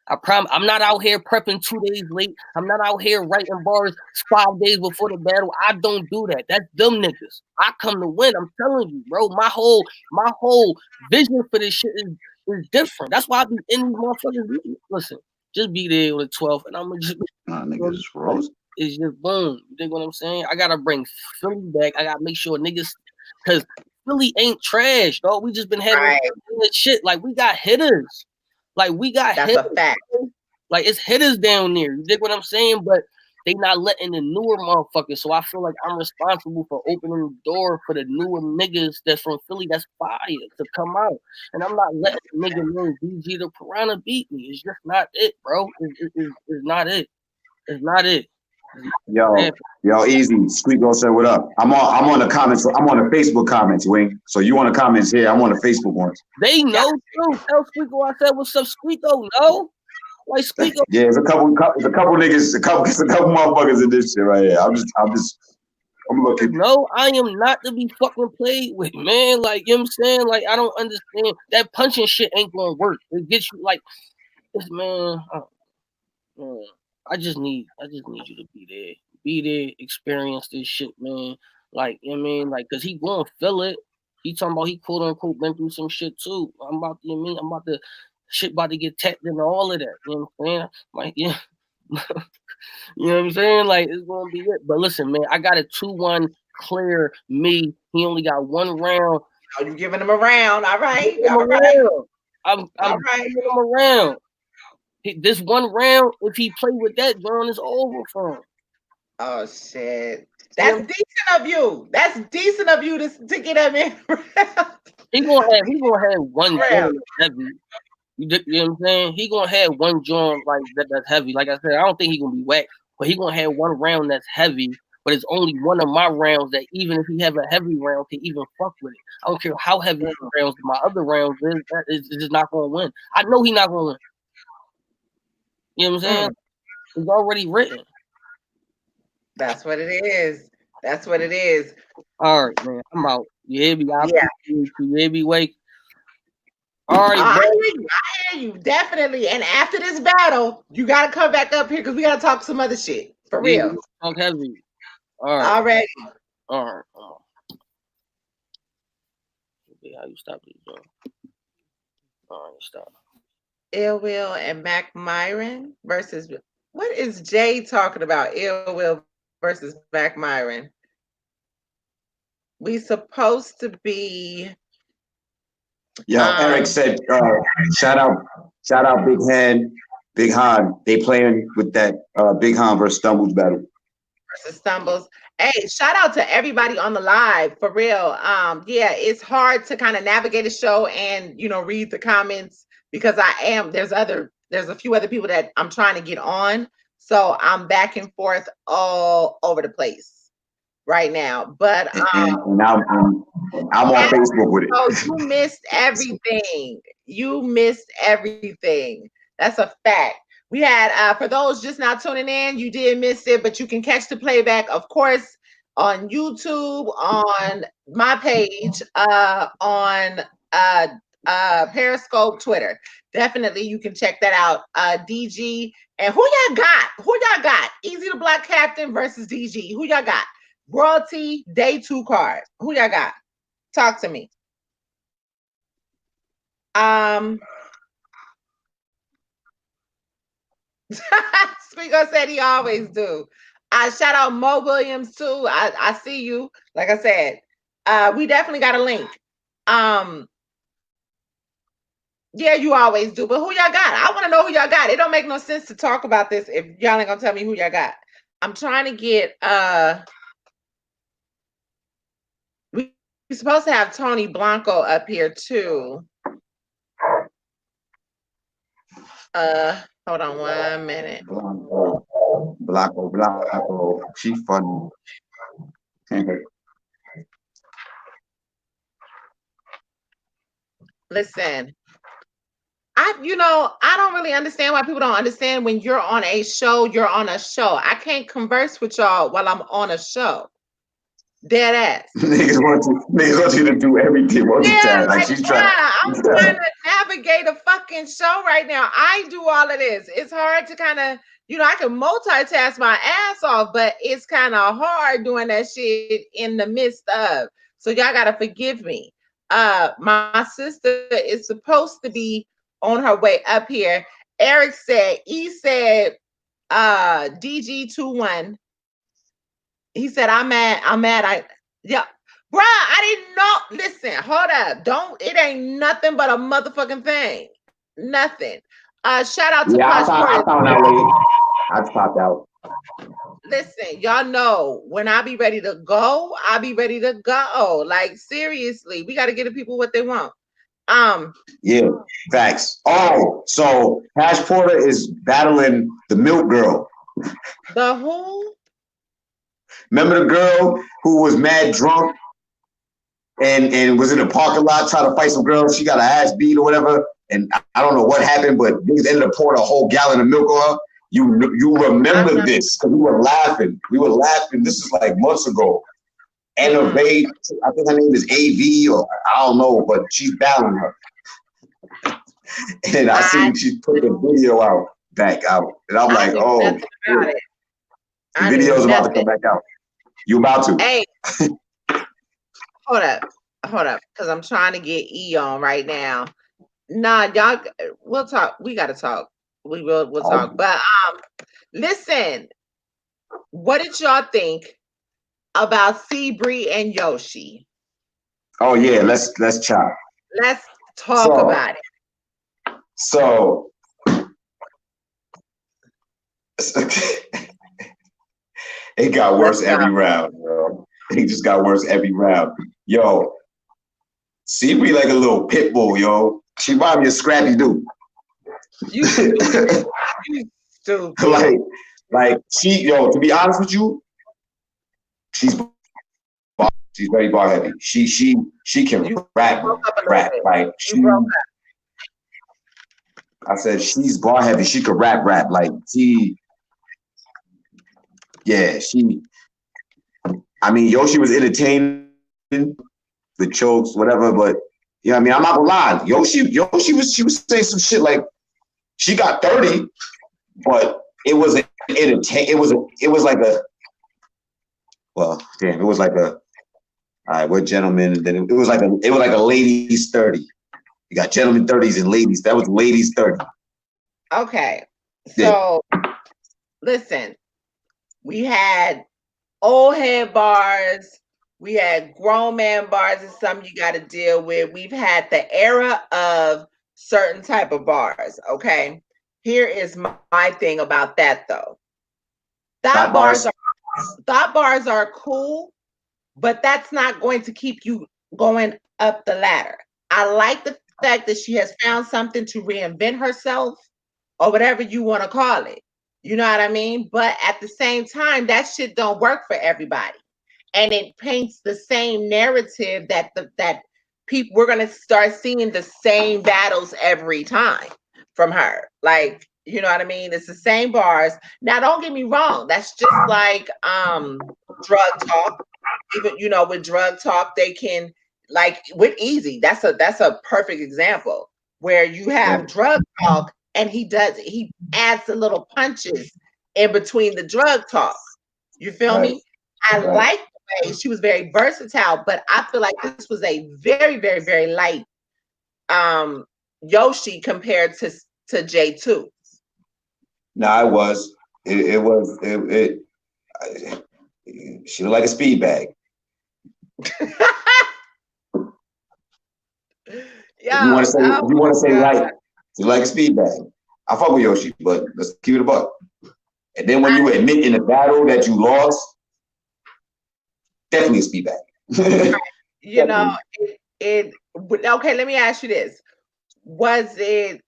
I promise. I'm not out here prepping 2 days late. I'm not out here writing bars 5 days before the battle. I don't do that. That's them niggas. I come to win. I'm telling you, bro. My whole vision for this shit is different. That's why I be in these motherfuckers. Listen, just be there on the 12th, and I'm gonna just nah, niggas froze. it's just boom. You dig what I'm saying? I gotta bring Philly back. I gotta make sure niggas, cause Philly ain't trash, dog. We just been having Right. shit. Like we got hitters. Like we got That's hitters. a fact. Like it's hitters down there. You dig what I'm saying? But they not letting the newer motherfuckers. So I feel like I'm responsible for opening the door for the newer niggas that's from Philly that's fire to come out. And I'm not letting the nigga named DG the Piranha beat me. It's just not it, bro. It's not it. It's not it. Yo, Easy. Squeako said, "What up?" I'm on the comments. I'm on the Facebook comments, Wing. So you on the comments here? I'm on the Facebook ones. They know too. Tell Squeako I said what's up, Squeako. No, like Squeako. Yeah, it's a couple niggas, a couple motherfuckers in this shit right here. I'm looking. No, I am not to be fucking played with, man. Like, you know what I'm saying? Like, I don't understand. That punching shit ain't gonna work. It gets you like this, man. Man, I just need you to be there. Be there, experience this shit, man. Like, you know what I mean? Like, cause he gonna feel it. He talking about he quote unquote been through some shit too. I'm about to, you know what I mean? I'm about to shit about to get tapped into all of that. You know what I'm saying? Like, yeah. You know what I'm saying? Like it's gonna be it. But listen, man, I got a 2-1 clear me. He only got 1 round. Oh, you giving him a round. All right. Him All right. around. I'm All right. giving him around. This 1 round, if he play with that, John is over for him. Oh shit. That's decent of you. That's decent of you to get him in. He gonna have 1 joint heavy. You know what I'm saying? He gonna have 1 joint like that's heavy. Like I said, I don't think he gonna be whack, but he gonna have 1 round that's heavy. But it's only one of my rounds that even if he have a heavy round, can even fuck with it. I don't care how heavy the rounds my other rounds is. It's just not gonna win. I know he's not gonna win. You know what I'm saying? It's already written. That's what it is. That's what it is. All right, man. I'm out. You hear me? You hear me? Wake. All right, I hear you, definitely. And after this battle, you gotta come back up here because we gotta talk some other shit. For real. Talk heavy. All right. Already. All right. How you stop this, John? All right, stop. Ill Will and Mac Myron versus what is Jay talking about? Ill Will versus Mac Myron. We supposed to be. Yeah, Eric said, shout out Big Hand, Big Han. They playing with that Big Han versus Stumbles battle. Versus Stumbles. Hey, shout out to everybody on the live for real. Yeah, it's hard to kind of navigate a show and read the comments because there's a few other people that I'm trying to get on. So I'm back and forth all over the place right now. But and I'm on Facebook with it. So you missed everything. You missed everything. That's a fact. We had for those just now tuning in, you did miss it, but you can catch the playback, of course, on YouTube, on my page, on uh Periscope, Twitter. Definitely you can check that out. DG. And who y'all got? Who y'all got? Easy the Black Captain versus DG. Who y'all got? Royalty Day 2 card. Who y'all got? Talk to me. Um Squeako said he always do. I shout out Mo Williams too. I see you. Like I said, we definitely got a link. Um, yeah, you always do. But who y'all got? I want to know who y'all got. It don't make no sense to talk about this if y'all ain't gonna tell me who y'all got. I'm trying to get we're supposed to have Tony Blanco up here too. Hold on 1 minute. Blanco. She funny. Listen, I don't really understand why people don't understand when you're on a show, you're on a show. I can't converse with y'all while I'm on a show. Dead ass. Niggas want you to do everything multitask. Like she's trying. I'm trying to navigate a fucking show right now. I do all of this. It's hard to kind of, I can multitask my ass off, but it's kind of hard doing that shit in the midst of. So y'all gotta forgive me. My sister is supposed to be on her way up here. Eric said, DG21. He said, I'm mad. Yeah. Bruh, I didn't know. Listen, hold up. It ain't nothing but a motherfucking thing. Nothing. Shout out to I found out later. I popped out. Listen, y'all know when I be ready to go, I be ready to go. Like, seriously, we got to get the people what they want. Yeah, facts. Oh, so Cash Porter is battling the Milk Girl. The who? Remember the girl who was mad drunk and was in the parking lot trying to fight some girl? She got her ass beat or whatever. And I don't know what happened, but niggas ended up pouring a whole gallon of milk on her. You remember this because we were laughing. This is like months ago. Anna Ray, I think her name is AV or I don't know, but she's battling her. And I see she put the video back out. And I'm like, oh, the video's about to come back out. You about to. Hey, hold up. Because I'm trying to get E on right now. Nah, y'all, we'll talk. We got to talk. We'll talk. But listen, what did y'all think about Seabree and Yoshi? Oh yeah, let's chat. Let's talk about it. So it got worse every round, bro. It just got worse every round. Yo, Seabree like a little pit bull, yo. She remind me of Scrappy Doo. You stupid. You stupid. Like she, to be honest with you, she's very bar heavy. She can rap. Like I said, she's bar heavy. She could rap. Like she. I mean, Yoshi was entertaining, the chokes, whatever, but I mean, I'm not gonna lie. Yoshi was saying some shit like she got 30, but it was it was like a all right, we're gentlemen, and then it was like a ladies 30. You got gentlemen 30s and ladies. That was ladies 30. Okay. So listen, we had old head bars, we had grown man bars, and something you got to deal with. We've had the era of certain type of bars. Okay, here is my thing about that though. Thought bars are cool, but that's not going to keep you going up the ladder. I like the fact that she has found something to reinvent herself, or whatever you want to call it. You know what I mean? But at the same time, that shit don't work for everybody. And it paints the same narrative that people, we're gonna start seeing the same battles every time. from her. Like, you know what I mean? It's the same bars. Now, don't get me wrong. That's just like drug talk. Even, you know, with drug talk, they can, like with Eazy, that's a perfect example where you have drug talk and he adds the little punches in between the drug talk. You feel Right. me? I like the way she was very versatile, but I feel like this was a very, very, very light Yoshi compared to J2. Nah, it was. It was. She looked like a speed bag. Yo, If you want to say light, she like a speed bag. I fuck with Yoshi, but let's keep it a buck. And then when you admit in a battle that you lost, definitely a speed bag. you know, okay, let me ask you this. Was it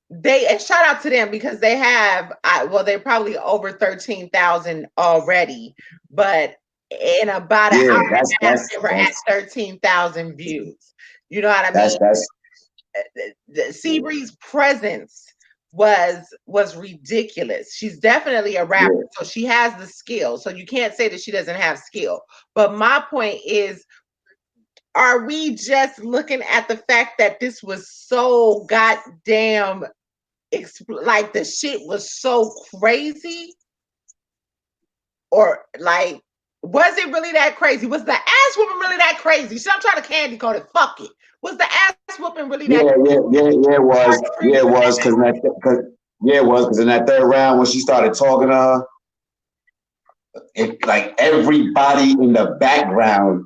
they, and shout out to them because they have well, they're probably over 13,000 already, but in about an hour and a half they were at 13,000 views. You know what I mean? That's Seabreeze's presence was ridiculous. She's definitely a rapper, so she has the skill. So you can't say that she doesn't have skill. But my point is, are we just looking at the fact that this was so goddamn like the shit was so crazy? Or like, was it really that crazy? Was the ass whooping really that crazy? So I'm trying to candy coat it. Fuck it. Was the ass whooping really that crazy? It was. Yeah, it was because in that third round when she started talking to her, like everybody in the background,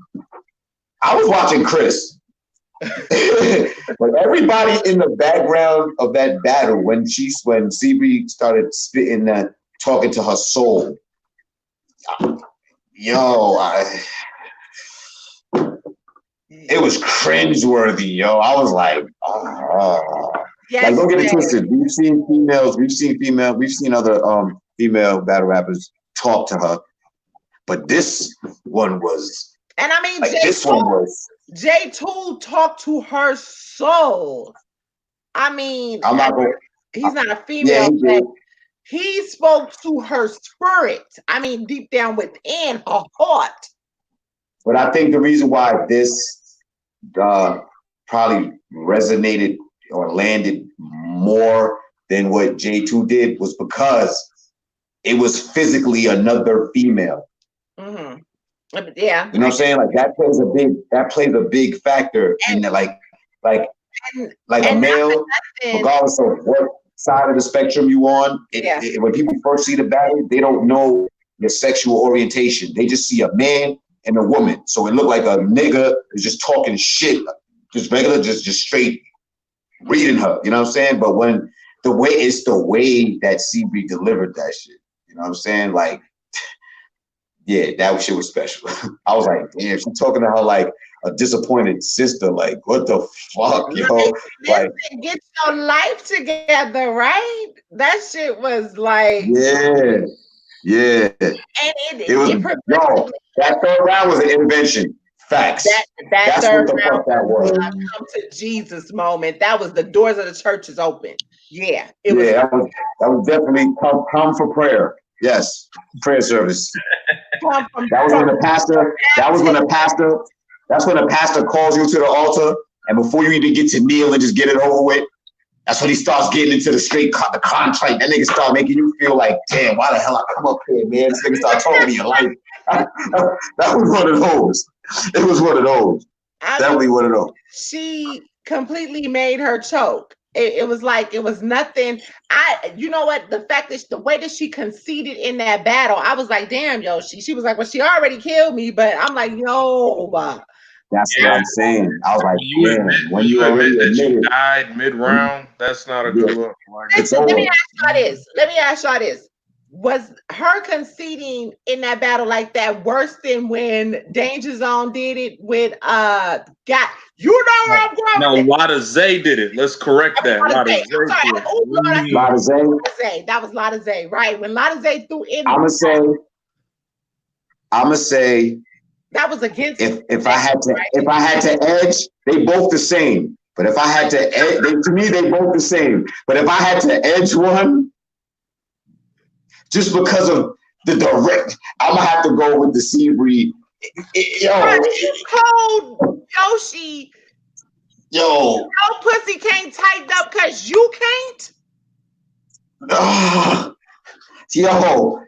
I was watching Chris. But everybody in the background of that battle, when CB started spitting that, talking to her soul, it was cringeworthy, yo. I was like, yes, like, don't get it twisted. We've seen other female battle rappers talk to her, but this one was, and I mean, like, this one was. J2 talked to her soul. I mean, he's not a female, but he spoke to her spirit. I mean, deep down within her heart. But I think the reason why this probably resonated or landed more than what J2 did was because it was physically another female. Mm-hmm. Yeah, you know what I'm saying? Like that plays a big factor in that, like a male, regardless of what side of the spectrum you on. When people first see the battle, they don't know your sexual orientation. They just see a man and a woman. So it looked like a nigga is just talking shit, just regular, just straight reading her. You know what I'm saying? But when the way that CB delivered that shit, you know what I'm saying? Like, yeah, that shit was special. I was like, damn, she's talking to her like a disappointed sister. Like, what the fuck, yo? Like, get your life together, right? That shit was like, yeah. And it was that third round was an intervention. Facts. That's third what the fuck that was. Come to Jesus moment. That was the doors of the churches open. Yeah, that was definitely come for prayer. Yes, prayer service. That was when the pastor. That's when the pastor calls you to the altar, and before you even get to kneel and just get it over with, that's when he starts getting into the contrite. That nigga start making you feel like, damn, why the hell I come up here, man? This nigga start talking to your life. That was one of those. It was one of those. Definitely one of those. She completely made her choke. It was like, it was nothing. You know what? The fact that the way that she conceded in that battle, I was like, damn, yo. She was like, well, she already killed me, but I'm like, yo. That's what I'm saying. I was like, when you admit that you died mid-round, that's not a good look. Listen, let me ask y'all this. Was her conceding in that battle like that worse than when Danger Zone did it with you know where I'm going? No, Lotta Zay did it. Let's correct that. Lotta Zay. That was Lotta Zay, right? When Lotta Zay threw in, I'ma say that was against. If I had to edge, they both the same. But if I had to edge, to me, they both the same. But if I had to edge one, just because of the direct, I'm gonna have to go with the Seabree. Yo, you told Yoshi, yo, your pussy can't tighten up because you can't. yo,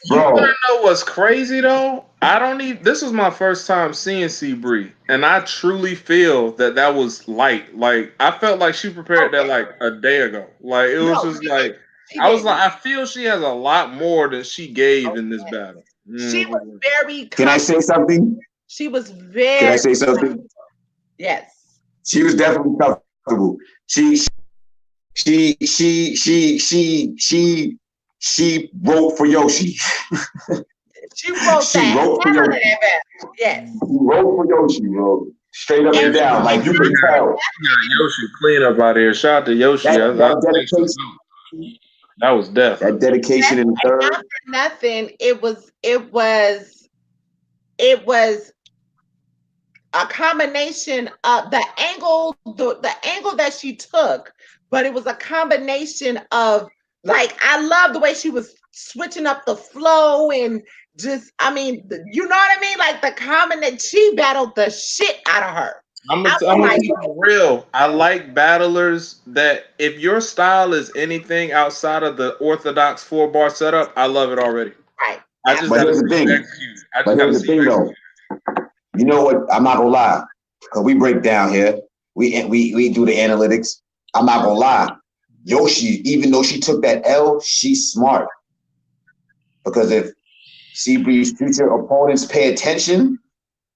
You wanna bro. know what's crazy though? I don't even. This was my first time seeing Seabree, and I truly feel that was light. Like I felt like she prepared that like a day ago. Like it was No, just like she I was didn't. like I feel she has a lot more than she gave in this Okay. battle. She was Mhm. very Can I say something? She was Can I very say something? yes. She was definitely comfortable. She wrote for Yoshi. She wrote She that wrote for hell out of Yoshi. that battle. Yes. She wrote for Yoshi, bro. Straight up Yeah, and she down. Like you could got, tell. she got Yoshi clean up out here. Shout out to Yoshi. I That think so. dedication, That was death. that dedication in the And third. not for nothing, it was a combination of the angle that she took, but it was a combination of like I love the way she was switching up the flow and just you know what I mean? Like the combination, she battled the shit out of her. I I'm was gonna like, keep it real. I like battlers that if your style is anything outside of the orthodox 4-bar setup, I love it already. right, I just But gotta here's see the you thing. execute. I But just gotta here's the see you thing, execute. though. You know what? I'm not gonna lie, because we break down here. We do the analytics. I'm not gonna lie. Yoshi, even though she took that L, she's smart. Because if Seabreeze's future opponents pay attention,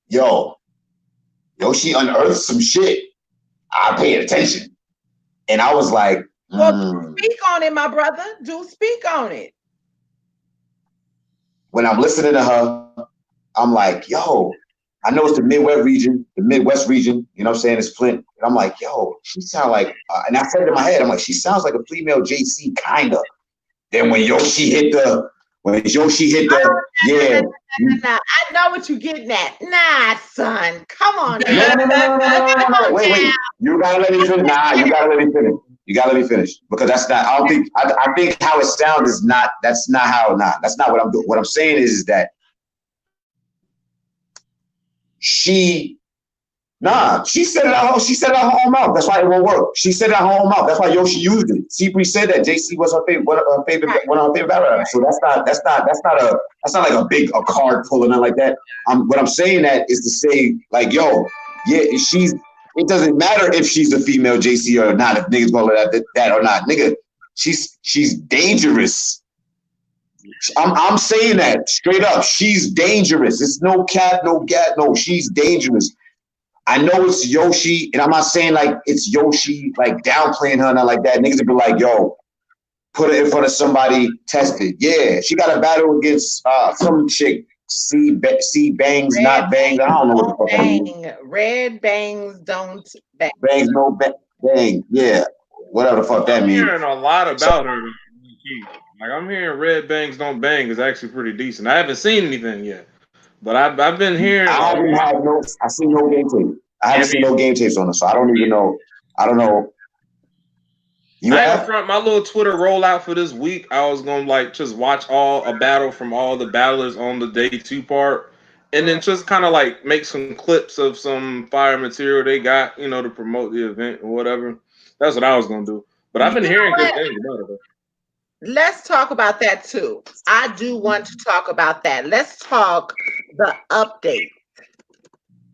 Yoshi unearthed some shit. I paid attention. And I was like, well, speak on it, my brother. Do speak on it. when I'm listening to her, I'm like, I know it's the Midwest region, you know what I'm saying? It's Flint. And I'm like, she sound like, and I said it in my head, I'm like, she sounds like a female JC, kind of. Then when Yoshi hit the, yeah. Nah, I know what you're getting at. Nah, son. Come on No, now. no, no, no, no, no, no, Come no, no. on Wait. now. You gotta let me finish. Nah, you gotta let me finish. You gotta let me finish. Because that's not, I think how it sounds is not, that's not what I'm doing. What I'm saying is that she said it out her own mouth. That's why it won't work. She said it out her own mouth. That's why Yoshi used it. Seabree said that JC was her favorite, one of her favorite battle. So that's not like a card pull or nothing like that. What I'm saying that is to say, like, it doesn't matter if she's a female JC or not, if niggas gonna let that or not. Nigga, she's dangerous. I'm saying that straight up. She's dangerous. It's no cap, no gat, no, she's dangerous. I know it's Yoshi, and I'm not saying like it's Yoshi, like downplaying her, not like that. Niggas would be like, put it in front of somebody, test it. Yeah, she got a battle against some chick, C bangs, not bangs. I don't know what the fuck that means. Red bangs don't bang. Bangs, no bang. Yeah, whatever the fuck that I'm means. hearing a lot So, about her. Like I'm hearing Red Bangs Don't Bang is actually pretty decent. I haven't seen anything yet, but I've been hearing. I seen no game tape. I haven't seen no game tapes on her, so I don't even know. I don't know. You I ain't have? gonna front my little Twitter rollout for this week. I was gonna like just watch a battle from all the battlers on the day 2 part, and then just kind of like make some clips of some fire material they got, to promote the event or whatever. That's what I was gonna do. But I've been hearing good things about it. Let's talk about that too. I do want to talk about that. Let's talk the update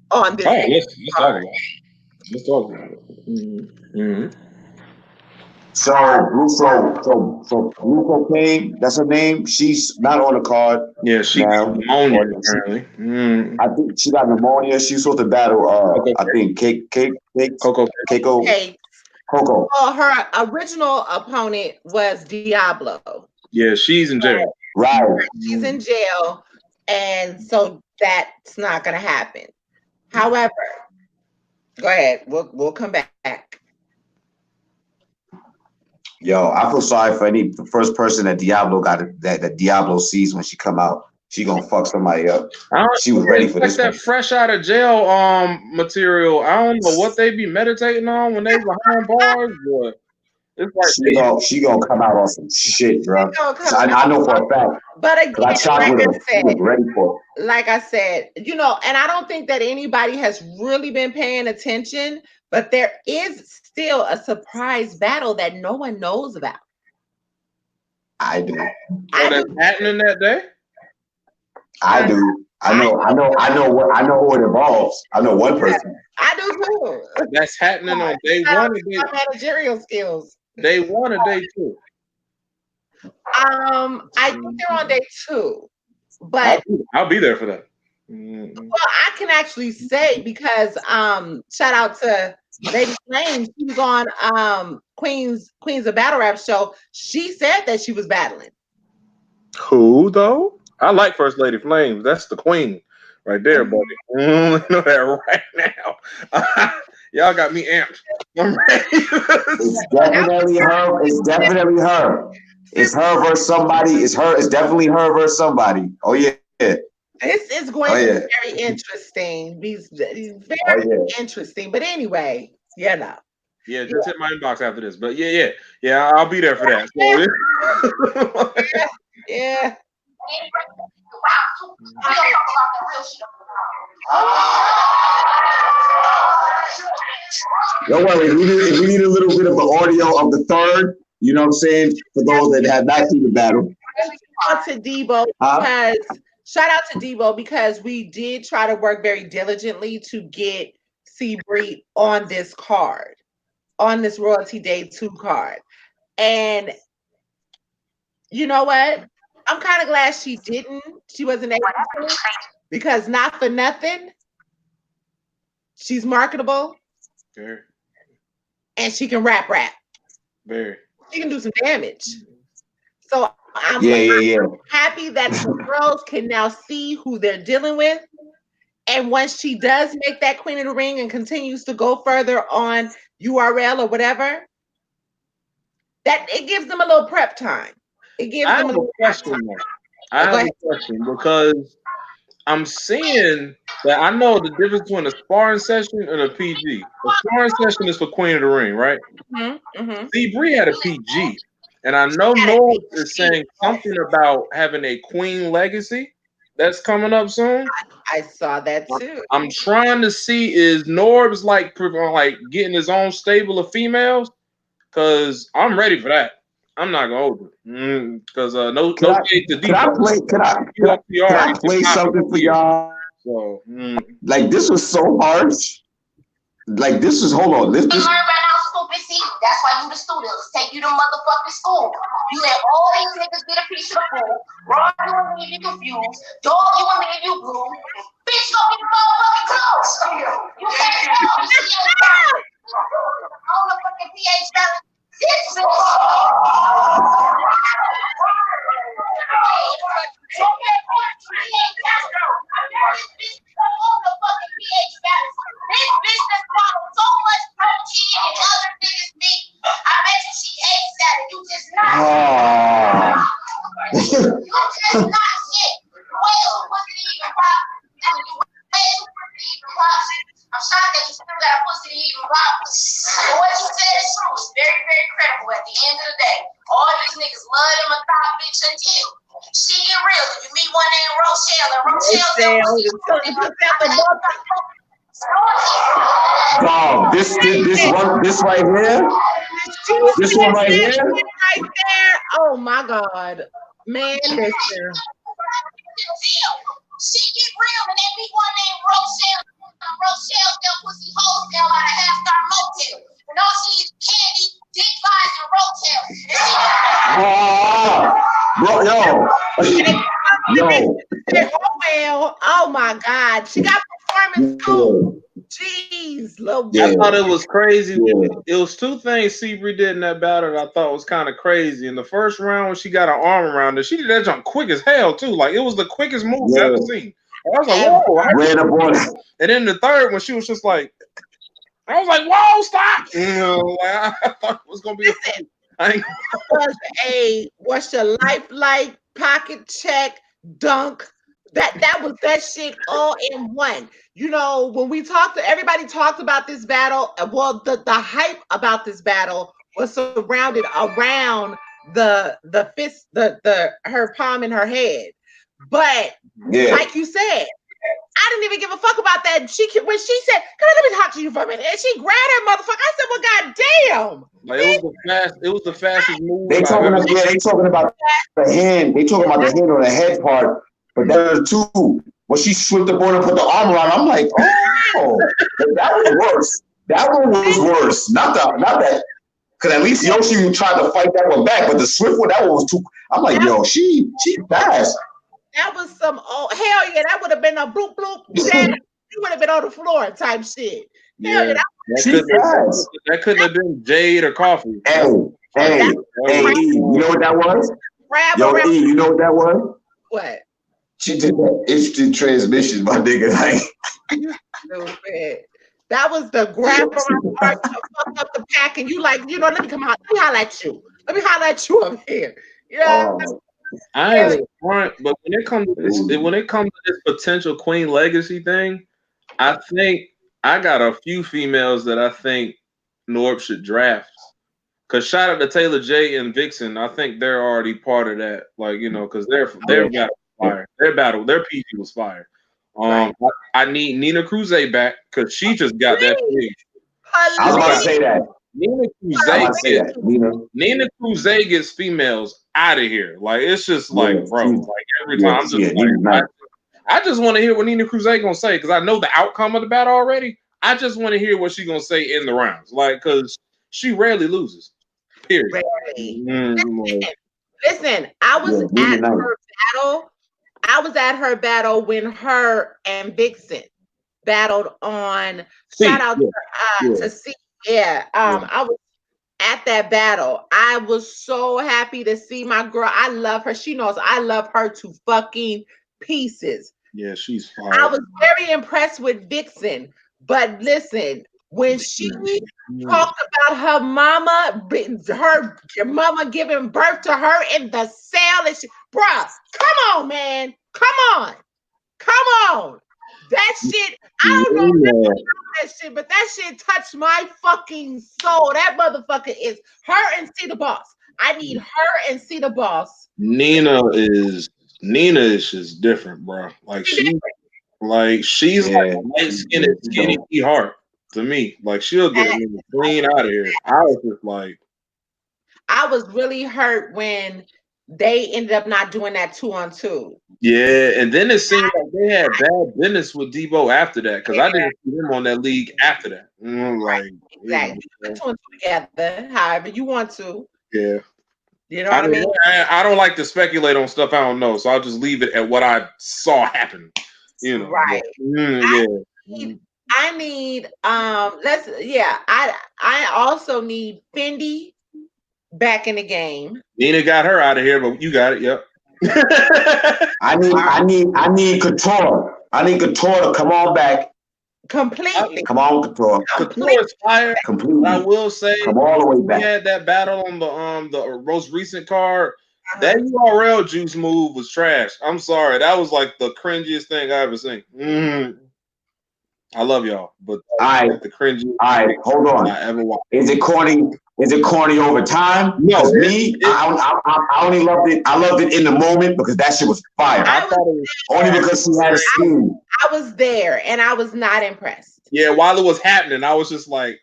on this. Oh, let's talk about it. Let's talk about it. Mm-hmm. So Blue Cocaine, that's her name. She's not on the card. Yeah, she got pneumonia apparently. I think she got pneumonia. She's supposed to battle. I think Coco. Coco. Well, her original opponent was Diablo. Yeah, she's in jail. Right. She's in jail, and so that's not going to happen. However, go ahead. We'll come back. Yo, I feel sorry for the first person that Diablo that Diablo sees when she come out. she gonna fuck somebody up. I don't She was know, ready it's for like this that one. fresh out of jail material. I don't know what they be meditating on when they behind bars, but it's like She gonna come out on some shit, bro. gonna come I know for a fact. But Cause I again, chopped with her. She was ready for it. like I said, and I don't think that anybody has really been paying attention, but there is still a surprise battle that no one knows about. I do. so that's happening that day. I do. I know who it involves. I know one person. I do too. That's happening on day one. My managerial skills. Day one or day two. I think they're on day 2, but I'll be there for that. well, I can actually say because shout out to Lady Flame. She was on Queens of Battle Rap show. She said that she was battling. Who though? I like First Lady Flames. That's the queen right there, buddy. I know that right now. Y'all got me amped. I'm ready. It's definitely her. It's definitely her. It's her versus somebody. It's definitely her versus somebody. Oh yeah. This is going to be very interesting. Very interesting. But anyway, Yeah, just hit my inbox after this. But yeah, I'll be there for that. Yeah. Don't worry. If we need a little bit of the audio of the third, you know what I'm saying? For those that have not seen the battle. Shout out to Debo because we did try to work very diligently to get Seabreed on this card, on this Royalty Day 2 card. And you know what? I'm kind of glad she wasn't able to, because not for nothing, she's marketable. Very. And she can rap. Very. She can do some damage. So I'm happy that the girls can now see who they're dealing with. And once she does make that Queen of the Ring and continues to go further on URL or whatever, that it gives them a little prep time. It gives them a little question. I have a question because I'm seeing that I know the difference between a sparring session and a PG. A sparring session is for Queen of the Ring, right? See, Bree had a PG. And I know Norb is saying something about having a Queen legacy that's coming up soon. I saw that too. I'm trying to see, is Norb's like getting his own stable of females? Because I'm ready for that. I'm not gonna hold it. Because can I play something for y'all? So like this was so harsh. Like this was hold on. This that's why you the students take you to motherfucking school. You let all these niggas get a piece of the food. Raw, you and me, you confused. Dog, you and me, you blue. Bitch, go get motherfucking clothes. You can't tell me she ain't got it. On the fucking PH balance. This bitch. This bitch that swallowed so much protein and other niggas meat. I bet you she hates that and you just not. You just not shit. Well, wasn't even pop. I'm shocked that you still got a pussy to even pop. But what you said is true. It's very, very credible at the end of the day. All these niggas love them a thought bitch until she get real. If you meet one named Rochelle and Dog, this right here. This one right here. Right there. Oh my God. Man, listen. She get real and they meet one named Rochelle. Rochelle sell pussy wholesale at a half-star motel. And all she eats candy, dick pies, and Rotel. Oh my God. She got performance too. Jeez, little I thought it was crazy. It was two things Seabree did in that battle that I thought was kind of crazy. In the first round, when she got her arm around her, she did that jump quick as hell too. Like it was the quickest move I've ever seen. I was like, whoa. Ran up on it. And then the third one, she was just like, I was like, whoa, stop. You know, like, I thought it was gonna be what's your life like? Pocket check, dunk, That was that shit all in one. You know, when we talked, everybody talked about this battle. Well, the hype about this battle was surrounded around the fist, the her palm in her head. But Yeah. like you said, I didn't even give a fuck about that. When she said, "Come on, let me talk to you for a minute," and she grabbed that motherfucker. I said, "Well, goddamn." Like it was the fastest move They I've talking ever about, seen. yeah, they talking about the hand. They talking about the hand on the head part, but there's two. When she slipped up on and put the arm around, I'm like, oh, that was worse. That one was worse. Not that. Because at least Yoshi tried to fight that one back, but the swift one, that one was too. I'm like, yo, she fast. That was some hell yeah, that would have been a bloop bloop jab. You would have been on the floor type shit. Hell Yeah, yeah, She fast. that couldn't have been Jade or Coffee. Hey, that E, you know what that was? grab Yo, around E, you know what that was? what? She did that instant transmission, my nigga. Like, Stupid. That was the grab around the arch to fuck up the pack, and you like, let me come out. Let me holler at you. Let me holler at you up here. Yeah. I ain't gonna front, but when it comes to this potential Queen Legacy thing, I think I got a few females that I think Norb should draft. Cause shout out to Taylor J and Vixen, I think they're already part of that. Like because their battle was fire. Their PG was fire. I need Nina Cruz back because she just got that thing. I was about to say that. Nina Cruz gets females out of here. Like it's just like, bro, like every time I'm just like, I just want to hear what Nina Cruz gonna say because I know the outcome of the battle already. I just want to hear what she's gonna say in the rounds, like because she rarely loses. Period. Rarely. Listen, I was at her battle. I was at her battle when her and Vixen battled on. Shout out to C. Yeah. I was at that battle. I was so happy to see my girl. I love her. She knows I love her to fucking pieces. Yeah, she's fine. I was very impressed with Vixen. But listen, when she talked about her mama giving birth to her in the cell, and bruh, come on, man. Come on. That shit, I don't know about that shit, but that shit touched my fucking soul. That motherfucker is her and See the Boss. I need her and See the Boss. Nina is just different, bro. Like she's like light skinned, skinny heart to me. Like she'll get a nigga clean out of here. I was just like, I was really hurt when they ended up not doing that 2-on-2. Yeah, and then it seemed like they had bad business with Debo after that because I didn't see him on that league after that. Like exactly, you put 2 and 2 together, however you want to. Yeah, you know what I mean. I don't like to speculate on stuff I don't know, so I'll just leave it at what I saw happen. Right. I need I also need Fendi back in the game. Nina got her out of here, but you got it. Yep. I need Couture. I need Couture to come on back. Completely. Come on, Couture. Couture is fire. Completely. I will say, come all the way back. We had that battle on the most recent card. That URL juice move was trash. I'm sorry. That was like the cringiest thing I ever seen. I love y'all, but the cringiest. All right, hold on. I ever watched. Is it corny? Is it corny over time? No, I only loved it. I loved it in the moment because that shit was fire. I thought it was only because she had a scheme. I was there and I was not impressed. Yeah, while it was happening, I was just like,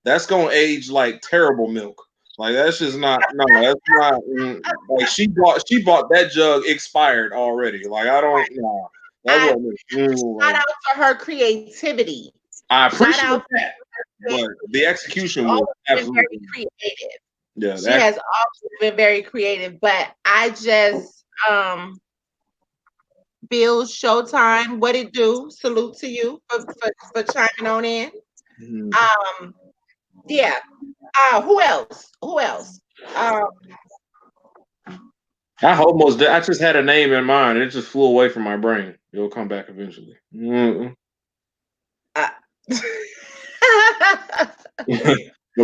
that's gonna age like terrible milk. Like that's just not. No, that's not. Like she bought that jug expired already. Like I don't. Nah, that wasn't. Shout out to her creativity. I appreciate that. But the execution was absolutely very creative. Yeah, she has also been very creative. But I just Bill Showtime, what it do? Salute to you for chiming on in. Yeah. Who else? I just had a name in mind. It just flew away from my brain. It'll come back eventually. Go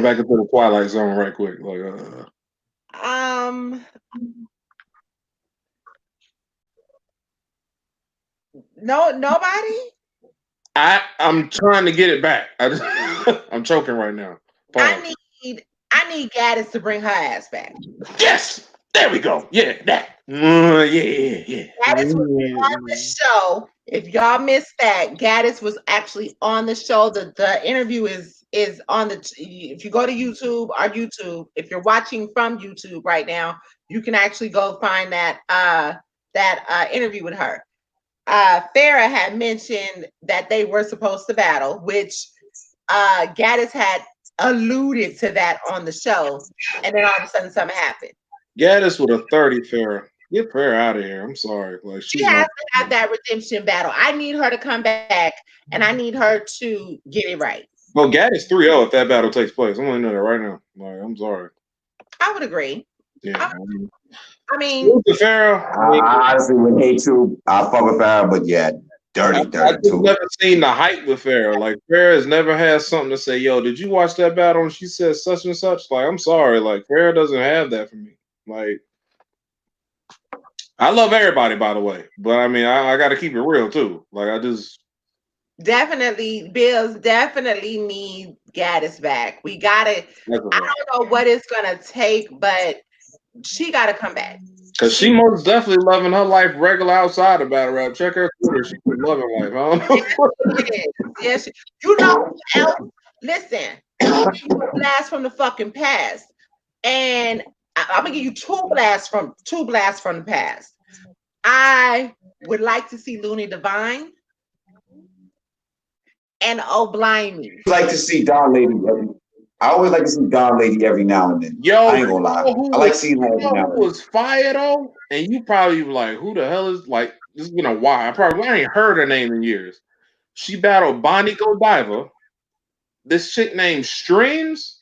back into the Twilight Zone right quick. Like No, nobody. I'm trying to get it back. I'm choking right now. Pause. I need Gaddis to bring her ass back. Yes, there we go. Yeah, that. Yeah. Gaddis was on the show. If y'all missed that, Gaddis was actually on the show. The interview is on the. If you go to YouTube, our YouTube, if you're watching from YouTube right now, you can actually go find that interview with her. Farrah had mentioned that they were supposed to battle, which Gaddis had alluded to that on the show, and then all of a sudden something happened. Gaddis with a 30 fair. Get Fair out of here. I'm sorry. Like She has to have that redemption battle. I need her to come back, and I need her to get it right. Well, Gaddis 3-0 if that battle takes place. I'm gonna know that right now. Like, I'm sorry. I would agree. Yeah. I mean, Honestly, with hate too, I fuck with Farrah, but yeah, dirty I just too. never seen the hype with Farrah. Like Farrah has never had something to say, yo, did you watch that battle? And she said such and such. Like, I'm sorry. Like, Farrah doesn't have that for me. Like, I love everybody, by the way. But I mean, I gotta keep it real too. Like I just definitely, Bills definitely need Gaddis back. We gotta. I don't know what it's gonna take, but she gotta come back. Because she most definitely loving her life regular outside of battle rap. Check her Twitter. She's loving life. I don't know. Yes, you know who else? Listen, I'm gonna give you a blast from the fucking past, and I'm gonna give you two blasts from the past. I would like to see Looney Divine and Oh Blimey. I like to see Don Lady. I always like to see Don Lady every now and then. Yo, I ain't gonna lie. I like seeing her every now and then. Was fire though, and you probably like, who the hell is like? This has been a while. I ain't heard her name in years. She battled Bonnie Godiva. This chick named Streams.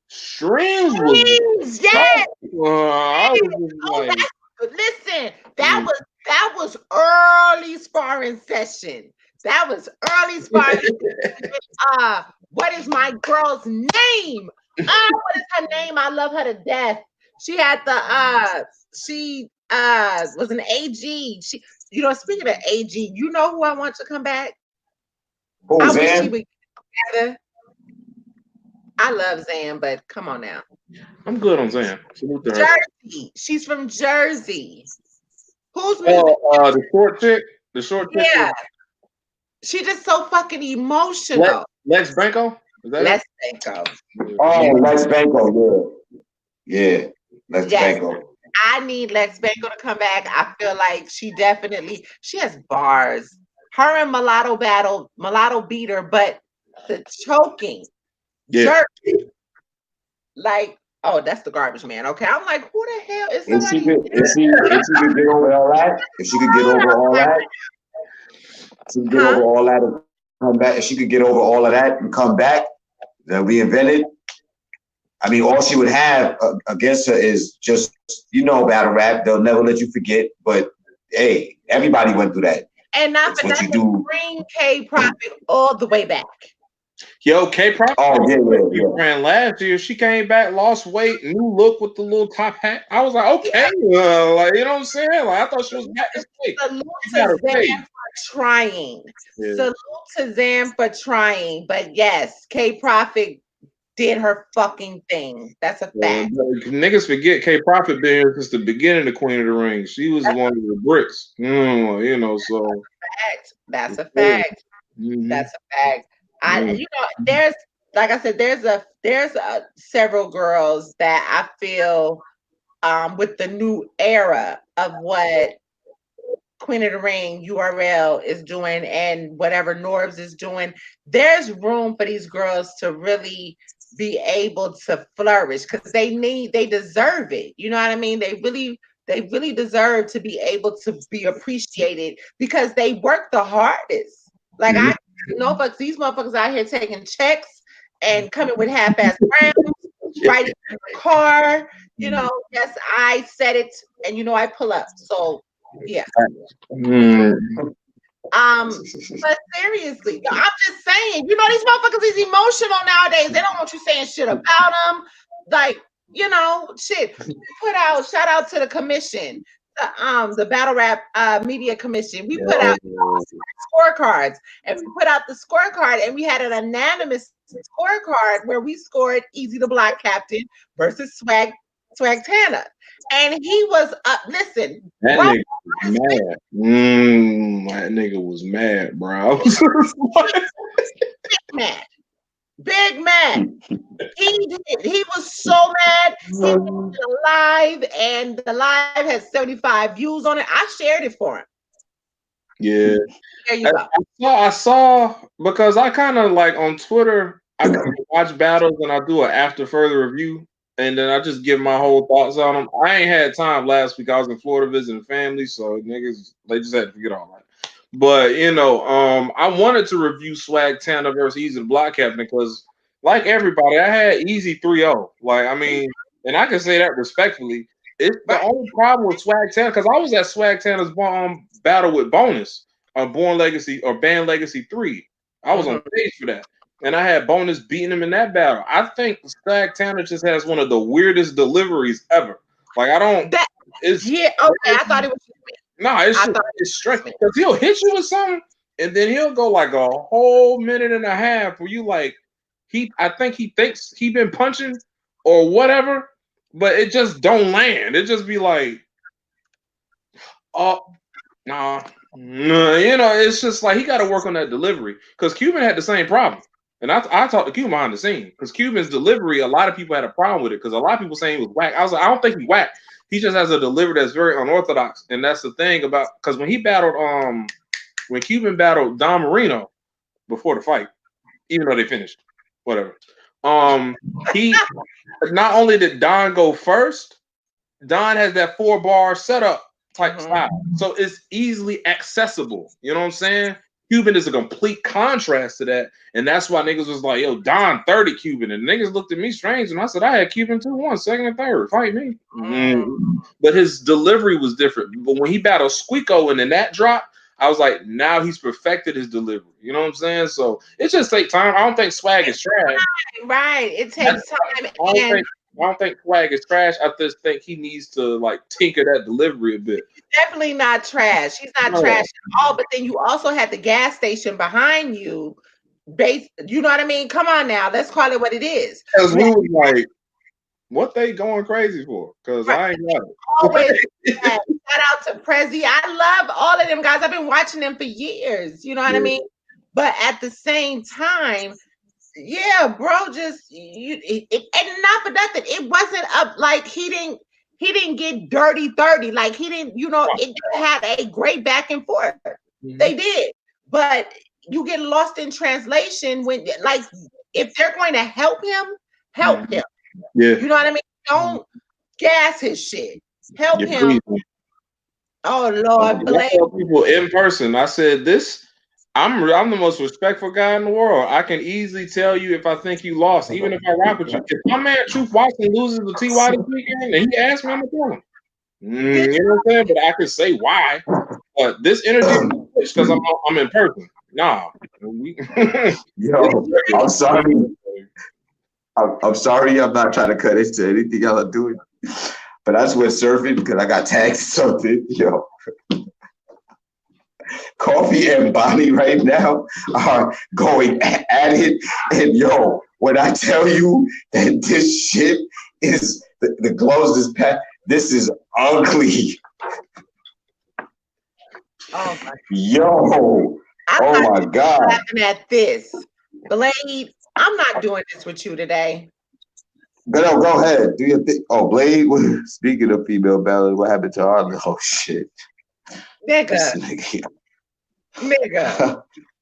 Streams was yes. I was like, listen, that was early sparring session. That was early sparring. What is my girl's name? What is her name? I love her to death. She had she was an AG. She, speaking of AG, you know who I want to come back? I wish she would get together. I love Zan, but come on now. I'm good on Zan. Jersey. She's from Jersey. Who's the short chick? The short chick? Yeah. She's just so fucking emotional. Lex Banco? Lex Banco. Oh, Lex Banco, yeah. Lex Banco. I need Lex Banco to come back. I feel like she has bars. Her and Mulatto beat her, but the choking. Yeah. Like, oh, that's the garbage man. Okay. I'm like, who the hell is somebody? If she could get over all that, she could get over all that and come back. If she could get over all of that and come back, then reinvent it. I mean, all she would have against her is just, battle rap. They'll never let you forget. But hey, everybody went through that. And not for nothing, bring K Profit all the way back. Yo, K Profit. Oh yeah. Ran last year. She came back, lost weight, new look with the little top hat. I was like, okay, like you know what I'm saying? Like I thought she was back. Salute to Zan for trying. Yeah. Salute to Zan for trying. But yes, K Profit did her fucking thing. That's a fact. Niggas forget K Profit been here since the beginning of Queen of the Ring. She was one of the bricks. So that's a fact. Mm-hmm. That's a fact. There's like I said, there's several girls that I feel with the new era of what Queen of the Ring URL is doing and whatever Norbs is doing, there's room for these girls to really be able to flourish because they deserve it. You know what I mean? They really deserve to be able to be appreciated because they work the hardest. Like these motherfuckers out here taking checks and coming with half-ass rounds, riding in the car. Yes, I said it, and I pull up. So yeah. But seriously, I'm just saying, these motherfuckers is emotional nowadays. They don't want you saying shit about them. Like, shit. Shout out to the commission. the Battle Rap Media Commission. We put out Yo. scorecards, and we put out the scorecard, and we had an anonymous scorecard where we scored Easy the Block Captain versus Swag Tanner, and he was listen, That bro, nigga was mad. That nigga was mad, bro. mad, big mad. He did. He was so mad. He did it live, and the live had 75 views on it. I shared it for him. Yeah. There you go. I saw because I kind of like on Twitter, I kind of watch battles and I do an after further review, and then I just give my whole thoughts on them. I ain't had time last week. I was in Florida visiting family, so niggas they just had to forget all that. But I wanted to review Swag Tanner versus Eazy the Block Captain because, like everybody, I had Eazy 3-0. Like I mean, and I can say that respectfully. It's the only problem with Swag Tanner because I was at Swag Tanner's battle with Bonus on Born Legacy or Band Legacy 3. I was on stage for that. And I had Bonus beating him in that battle. I think Swag Tanner just has one of the weirdest deliveries ever. Like I don't it's yeah, okay. I thought it was it's straight because he'll hit you with something and then he'll go like a whole minute and a half where you like I think he thinks he been punching or whatever, but it just don't land. It just be like, oh, nah. It's just like he got to work on that delivery because Cuban had the same problem. And I talked to Cuban behind the scene because Cuban's delivery, a lot of people had a problem with it because a lot of people saying he was whack. I was like, I don't think he whack. He just has a delivery that's very unorthodox. And that's the thing about because when he battled, when Cuban battled Don Marino before the fight, even though they finished, whatever. He not only did Don go first, Don has that 4-bar setup type style. So it's easily accessible. You know what I'm saying? Cuban is a complete contrast to that. And that's why niggas was like, yo, Don 30 Cuban. And niggas looked at me strange. And I said, I had Cuban 2-1, second and third. Fight me. But his delivery was different. But when he battled Squeako and then that drop, I was like, now he's perfected his delivery. You know what I'm saying? So it just takes time. I don't think Swag is trash. Right. It takes time. I don't think Swag is trash. I just think he needs to like tinker that delivery a bit. Definitely not trash. He's not trash at all. But then you also had the gas station behind you. You know what I mean? Come on now. Let's call it what it is. Because we was like, what they going crazy for? Because I ain't got it. Always shout out to Prezi. I love all of them guys. I've been watching them for years. You know what I mean? But at the same time, yeah, bro, just and not for nothing. It wasn't up like he didn't get dirty 30. Like he didn't, it had a great back and forth. They did. But you get lost in translation when like if they're going to help him, help him. Yeah. You know what I mean? Don't gas his shit. Help him. Please. Oh Lord, I tell people in person. I said this. I'm the most respectful guy in the world. I can easily tell you if I think you lost, even if I rock with you. If my man Truth Watson loses to TY this weekend and he asks me, I'm gonna tell him. You know what I'm saying? But I can say why. But this energy because I'm in person. Nah. Yo, I'm sorry. I'm sorry. I'm not trying to cut into anything y'all are doing, but I just went surfing because I got tagged something. Yo, Coffee and Bonnie right now are going at it, and yo, when I tell you that this shit is the gloves this pack, this is ugly. Oh my Yo, oh my God. Laughing at this. Blade, I'm not doing this with you today. Go ahead. Do your thing. Oh, Blade, speaking of female ballad, what happened to our oh shit. Nigga. And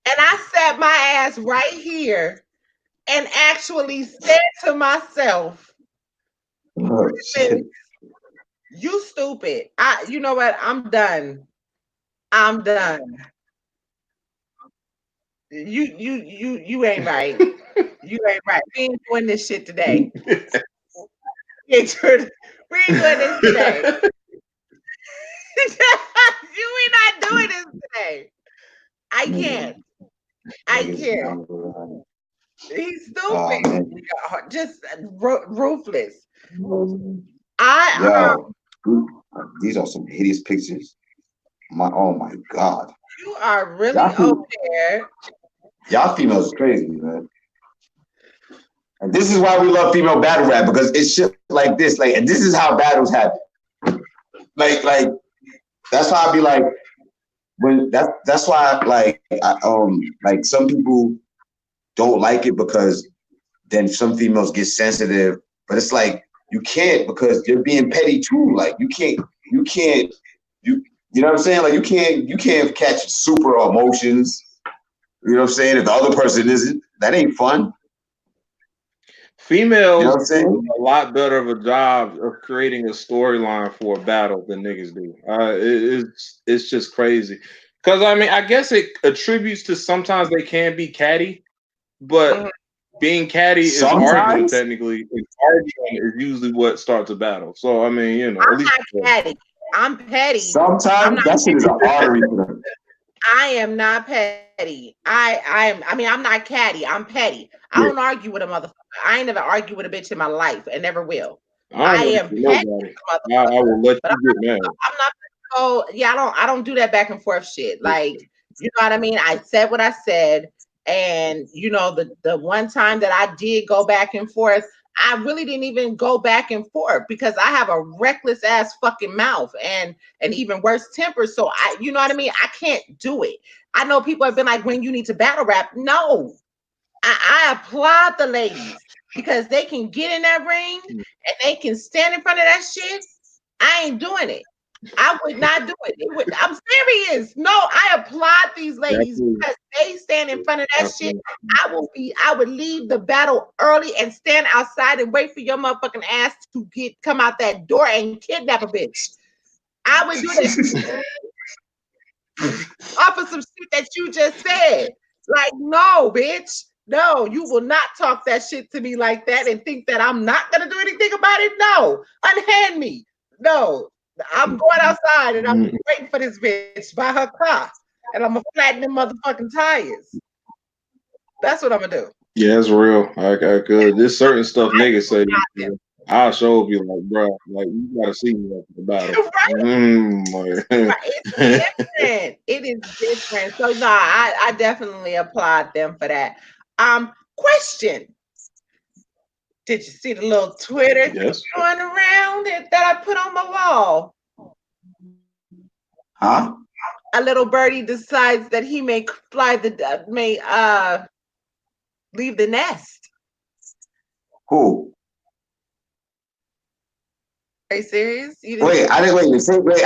I sat my ass right here and actually said to myself, oh, you stupid. You know what? I'm done. I'm done. You ain't right. You ain't right. We ain't doing this shit today. We ain't doing this today. We not doing this today. I can't. He's stupid. Just ruthless. These are some hideous pictures. Oh my God. You are really Y'all, over there. y'all females crazy, man. And this is why we love female battle rap, because it's shit like this. Like, and this is how battles happen. Like that's why I be like, that's why like some people don't like it, because then some females get sensitive. But it's like you can't, because you're being petty too. Like you know what I'm saying? Like you can't catch super emotions. You know what I'm saying? If the other person isn't, that ain't fun. You know Females what I'm saying? do a lot better of a job of creating a storyline for a battle than niggas do. It's just crazy. Because I mean, I guess it attributes to sometimes they can be catty, but being catty is arguing Sometimes. technically. And arguing is usually what starts a battle. So I mean, you know, at I'm least not petty. I'm petty. I'm Sometimes not that shit is an artery for them. I am not petty. I mean, I'm not catty. I'm petty. I Yeah. don't argue with a motherfucker. I ain't never argued with a bitch in my life and never will. I I don't am know petty, nobody. I motherfucker. will let But you get mad. I'm not oh yeah, I don't do that back and forth shit. Like, you know what I mean? I said what I said. And you know, the one time that I did go back and forth, I really didn't even go back and forth because I have a reckless ass fucking mouth and even worse temper. So you know what I mean? I can't do it. I know people have been like, when you need to battle rap. No, I applaud the ladies because they can get in that ring and they can stand in front of that shit. I ain't doing it. I would not do it. I'm serious. No, I applaud these ladies because they stand in front of that shit. I would leave the battle early and stand outside and wait for your motherfucking ass to come out that door and kidnap a bitch. I would do that off of some shit that you just said. Like, no, bitch. No, you will not talk that shit to me like that and think that I'm not gonna do anything about it. No, unhand me. No, I'm going outside and I'm waiting for this bitch by her car, and I'm gonna flatten them motherfucking tires. That's what I'm gonna do. Yeah, it's real. I could. There's certain stuff niggas say. I'll show you like, bro, like you gotta see me after the battle. Right. It's different. It is different. So no, I definitely applaud them for that. Question. Did you see the little Twitter going around that I put on my wall? Huh? A little birdie decides that he may leave the nest. Who? Are you serious? You didn't wait, I didn't I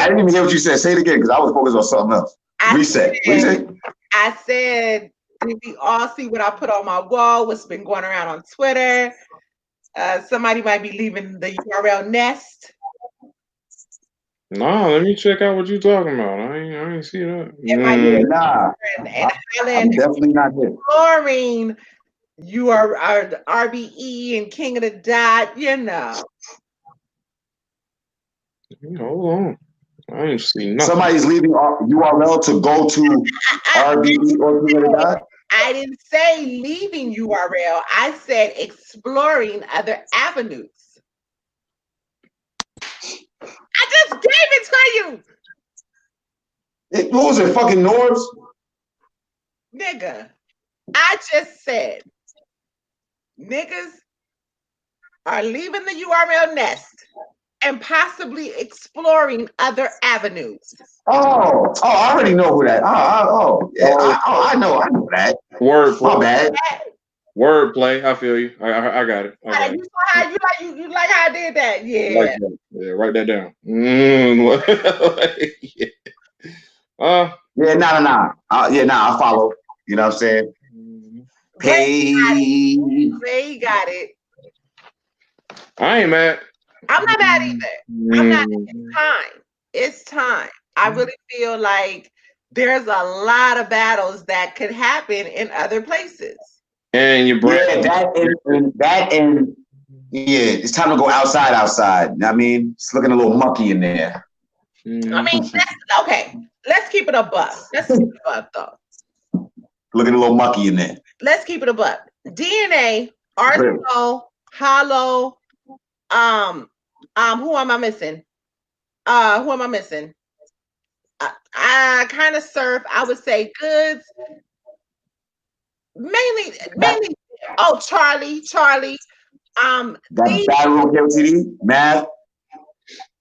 didn't even hear what you said. Say it again, because I was focused on something else. Reset. What you say? I said, did we all see what I put on my wall? What's been going around on Twitter? Somebody might be leaving the URL nest. No, let me check out what you're talking about. I ain't see that. Nah, I'm definitely not there. Exploring you are RBE and King of the Dot, you know. Hold on. I ain't seen nothing. Somebody's leaving URL to go to RBE or King of the Dot? I didn't say leaving URL. I said exploring other avenues. I just gave it to you. What was it? Fucking Norbs? Nigga, I just said niggas are leaving the URL nest and possibly exploring other avenues. Oh, I already know who that. I know that. Wordplay. My bad. Wordplay. I feel you. I got it. You saw how you like how I did that? Yeah. Like that. Yeah, write that down. Yeah, nah. I follow. You know what I'm saying? They got it. I ain't mad. I'm not mad either. I'm not. It's time. It's time. I really feel like there's a lot of battles that could happen in other places. And you bring it's time to go outside. I mean, it's looking a little mucky in there. I mean, okay. Let's keep it a buck. Let's keep it a buck, though. Looking a little mucky in there. Let's keep it a buck. DNA, Arsenal, Hollow, who am I missing? Who am I missing? I kind of surf. I would say goods, That mainly. Oh, Charlie. that These battle on KOTD, math.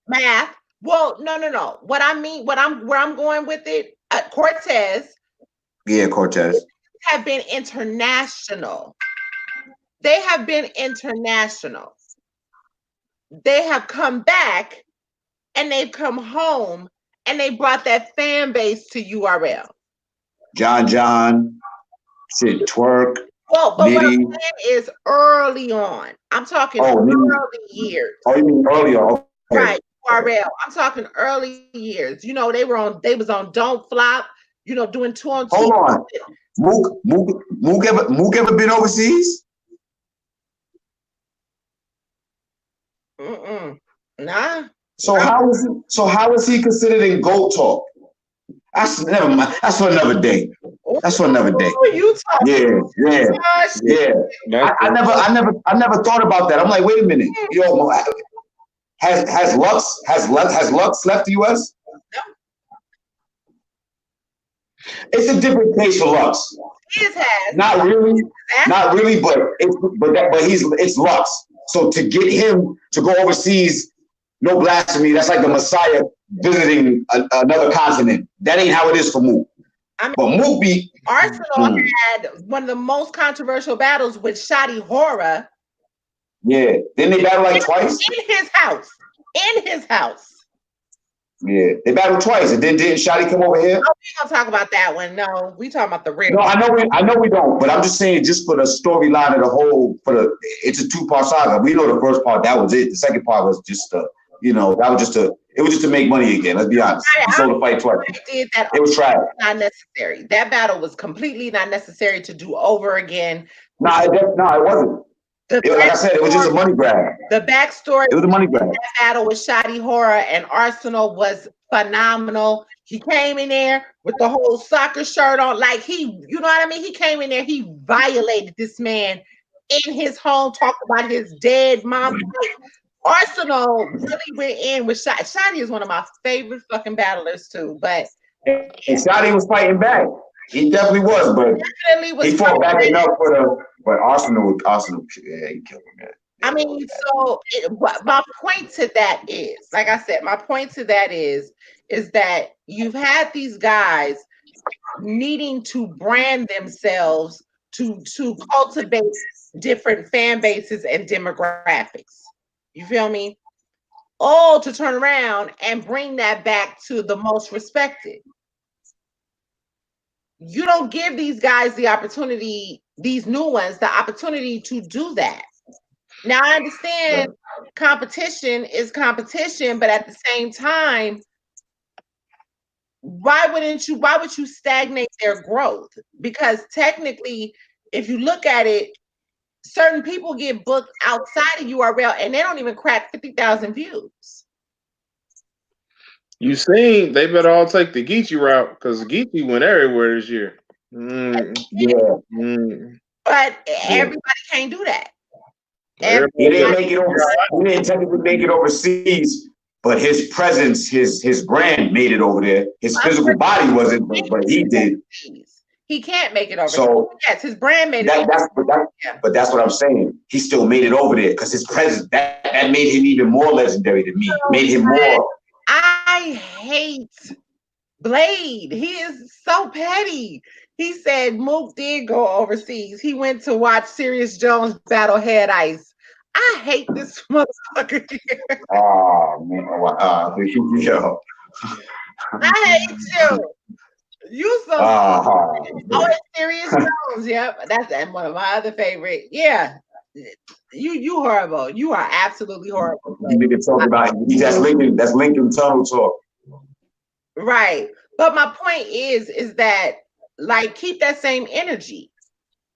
math. Well, no. What I mean, where I'm going with it, Cortez Yeah, Cortez. have been international. They have been international. They have come back and they've come home and they brought that fan base to URL. John, shit, twerk, Well, but what I'm Nitty. saying is early on. I'm talking Oh, Nitty. early years. Oh, you mean earlier? Okay. Right, URL. I'm talking early years. You know, they was on Don't Flop, doing 2 on 2. Hold on. Mook ever been overseas? Nah. So how is he considered in GOAT talk? That's never mind. That's for another day. That's for another day. You talking? Yeah. I never thought about that. I'm like, wait a minute. Yo, has Lux left the US? It's a different case for Lux. His has. Not really, but it's Lux. So to get him to go overseas, no blasphemy. That's like the Messiah visiting another continent. That ain't how it is for Mook. I mean, but Mook be Arsenal had one of the most controversial battles with Shotty Horror. Yeah, didn't they battle like twice? In his house. Yeah, they battled twice, and then didn't Shotty come over here? No, we gonna talk about that one. No, we talking about the real. No, I know we don't, but I'm just saying, just for the storyline of the whole, it's a 2-part saga. We know the first part, that was it. The second part was just it was just to make money again. Let's be honest. He sold the fight twice. It was trash. Not necessary. That battle was completely not necessary to do over again. No, it wasn't. Like I said, it was just a money grab. The backstory. It was a money grab. That battle with Shotty Horror and Arsenal was phenomenal. He came in there with the whole soccer shirt on, like you know what I mean? He came in there, he violated this man in his home, talked about his dead mom. Arsenal really went in with Shotty. Shotty is one of my favorite fucking battlers too, but and Shotty was fighting back. He definitely was, but he fought back enough for the. But Arsenal, yeah, he killed him, man. I mean, so my point to that is, like I said, my point to that is that you've had these guys needing to brand themselves to cultivate different fan bases and demographics. You feel me? All to turn around and bring that back to the most respected. You don't give these guys the opportunity, these new ones, the opportunity to do that. Now I understand competition is competition, but at the same time, why would you stagnate their growth? Because technically, if you look at it, certain people get booked outside of URL and they don't even crack 50,000 views. You seen they better all take the Geechee route because Geechee went everywhere this year. But everybody can't do that. He didn't technically make it overseas, but his presence, his brand made it over there. His physical body wasn't, but he did. He can't make it over. So yes, his brand made it. But that's what I'm saying. He still made it over there because his presence that made him even more legendary to me. Made him more. I hate Blade. He is so petty. He said Mook did go overseas. He went to watch Sirius Jones battle Head Ice. I hate this motherfucker here. Oh man, yo. I hate you. You so oh, it's Sirius Jones. Yep, that's one of my other favorite. Yeah. You horrible. You are absolutely horrible. You need to talk about that's Lincoln Tunnel talk. Right. But my point is that like keep that same energy.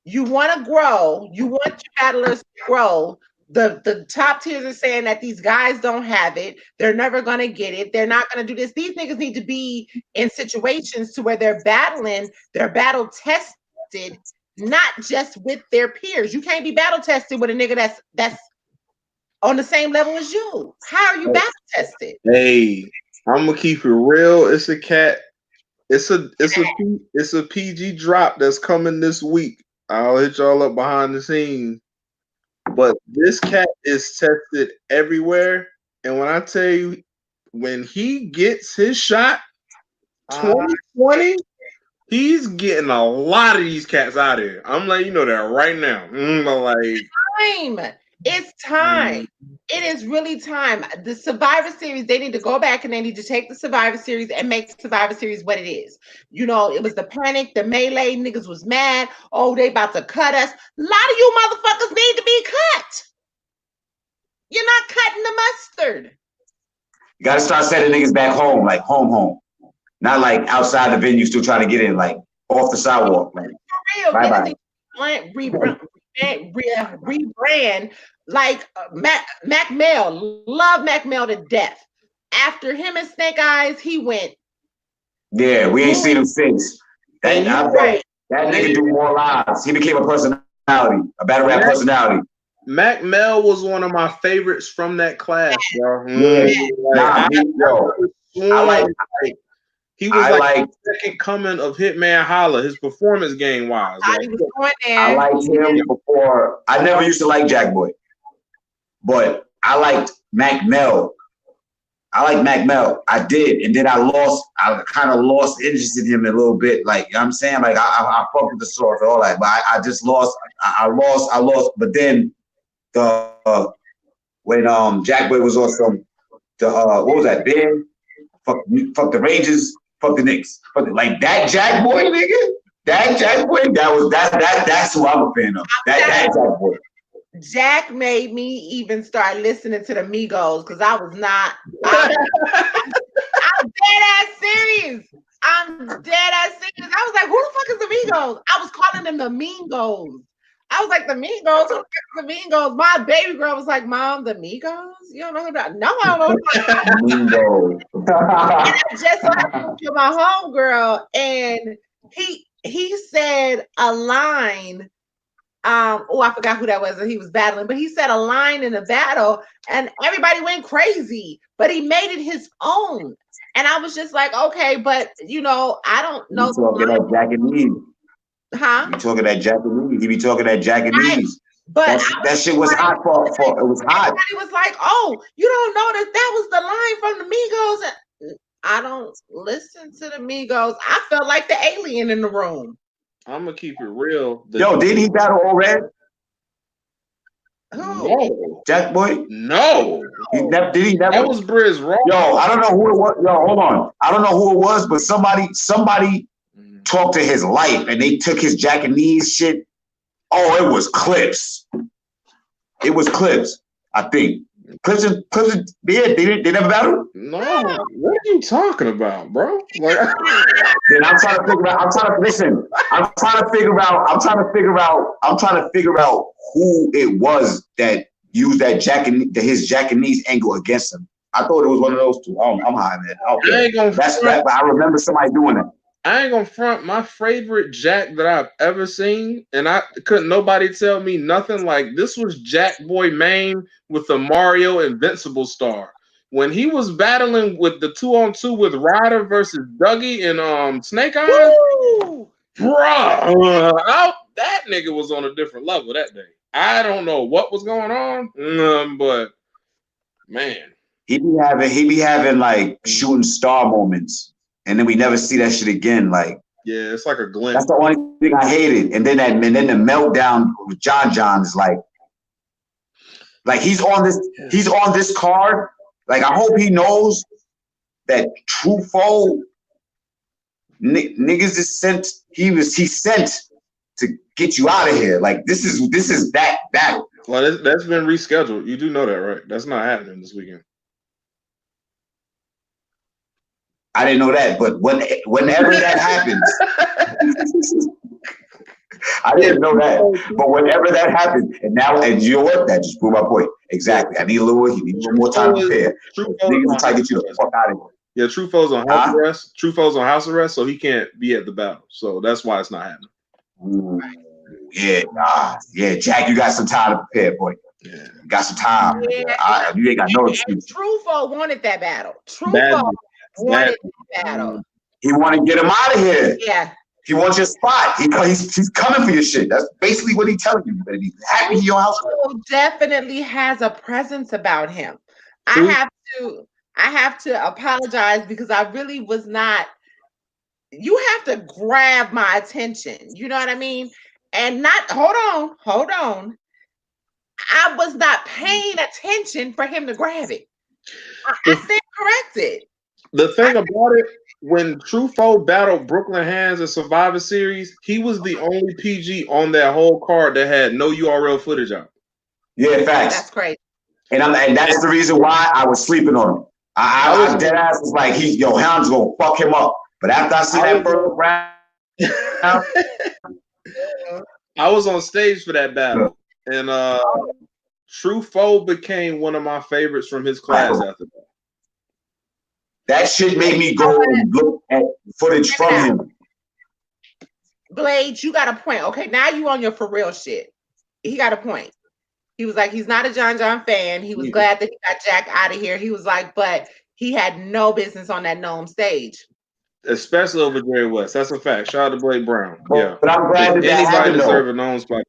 You want to grow, you want your battlers to grow. The top tiers are saying that these guys don't have it, they're never gonna get it, they're not gonna do this. These niggas need to be in situations to where they're battle tested, not just with their peers. You can't be battle tested with a nigga that's on the same level as you. How are you battle tested? Hey, I'm gonna keep it real. It's a cat. It's a PG drop that's coming this week. I'll hit y'all up behind the scenes. But this cat is tested everywhere. And when I tell you, when he gets his shot, 2020, he's getting a lot of these cats out of here. I'm letting you know that right now. Time. It's time. It is really time. The Survivor Series, they need to go back and they need to take the Survivor Series and make Survivor Series what it is. You know, it was the panic, the melee, niggas was mad. Oh, they about to cut us. A lot of you motherfuckers need to be cut. You're not cutting the mustard. You gotta start sending niggas back home, like home. Not like outside the venue still trying to get in, like off the sidewalk. Like, for real. Rebrand like Mac Mel. Love Mac Mel to death. After him and Snake Eyes, he went. Yeah, we ain't seen him since. That nigga do more lives. He became a personality, a battle rap personality. Mac Mel was one of my favorites from that class, bro. He was like the second coming of Hitman Holla, his performance game wise. I liked him before. I never used to like Jack Boy, but I liked Mac Mel. I did, and then I kind of lost interest in him a little bit. Like, you know what I'm saying, like I fucked with the source and all that, but I just lost. I lost. But then when Jack Boy was on what was that? Ben, fuck the Rangers, fuck the Knicks, like that Jack Boy nigga. That Jack Boy, that's who I'm a fan of. That Jack Boy. Jack made me even start listening to the Migos because I was not. I'm dead ass serious. I was like, who the fuck is the Migos? I was calling them the Mingos. I was like, the Migos? Who the fuck is the Migos? My baby girl was like, Mom, the Migos? You don't know who that? No, I don't know. Migos. And I just talked to my homegirl, and he said a line. I forgot who that was that he was battling, but he said a line in a battle, and everybody went crazy. But he made it his own, and I was just like, okay, but I don't know. You talking that Japanese? Huh? You talking that Japanese? He be talking that Japanese. But that shit was hot for it was hot. Everybody was like, oh, you don't know that was the line from the Migos. I don't listen to the Migos. I felt like the alien in the room. I'm gonna keep it real. Did he battle Red? Who? No. Jack Boy? No. Did he never? That was Briz Raw. Yo, I don't know who it was. Yo, hold on. I don't know who it was, but somebody talked to his life and they took his Japanese shit. Oh, it was Clips. I think. Clips, yeah, they never battled? No, what are you talking about, bro? Like, then I'm trying to figure out who it was that used that his Japanese angle against him. I thought it was one of those two. I'm high, man. Okay. But I remember somebody doing that. I ain't gonna front. My favorite Jack that I've ever seen, and I couldn't nobody tell me nothing like this was Jack Boy Maine with the Mario Invincible star. When he was battling with the 2-on-2 with Ryder versus Dougie and Snake Eyes, bruh, that nigga was on a different level that day. I don't know what was going on, but man, he be having like shooting star moments. And then we never see that shit again. Like, yeah, it's like a glimpse. That's the only thing I hated. And then the meltdown with John is like he's on this card. Like, I hope he knows that True Foe niggas is sent. He's sent to get you out of here. Like, this is that battle. Well, that's been rescheduled. You do know that, right? That's not happening this weekend. I didn't know that, but whenever that happens, I didn't know that. But whenever that happens, and you know what? That just proved my point. Exactly. He need a little more time to prepare. Niggas will try to get you the fuck out of here. Yeah, True Foe's on house arrest. True Foe's on house arrest, so he can't be at the battle. So that's why it's not happening. Yeah, Jack, you got some time to prepare, boy. Yeah. Got some time. Yeah, You ain't got no and excuse. Truffaut wanted that battle. Truffaut Badly. wanted that battle. He want to get him out of here. Yeah. He wants your spot. He's coming for your shit. That's basically what he's telling you. But he's happy he your house. Truffaut definitely has a presence about him. True. I have to apologize because I really was not. You have to grab my attention. You know what I mean? And not hold on. I was not paying attention for him to grab it. I stand corrected. The thing about it, when Truffaut battled Brooklyn Hands in Survivor Series, he was the only PG on that whole card that had no URL footage out. Yeah, facts. That's crazy. And that's the reason why I was sleeping on him. I was dead ass was like, Hound's gonna fuck him up. But after I seen that first round, I was on stage for that battle, and Truffaut became one of my favorites from his class after that. That shit made me go and look at footage from him. Blade, you got a point. Okay, now you on your for real shit. He got a point. He was like, he's not a John fan. He was glad that he got Jack out of here. He was like, but he had no business on that gnome stage. Especially over Jerry West. That's a fact. Shout out to Blake Brown. Yeah. But I'm glad that anybody happened, deserve a gnome spot.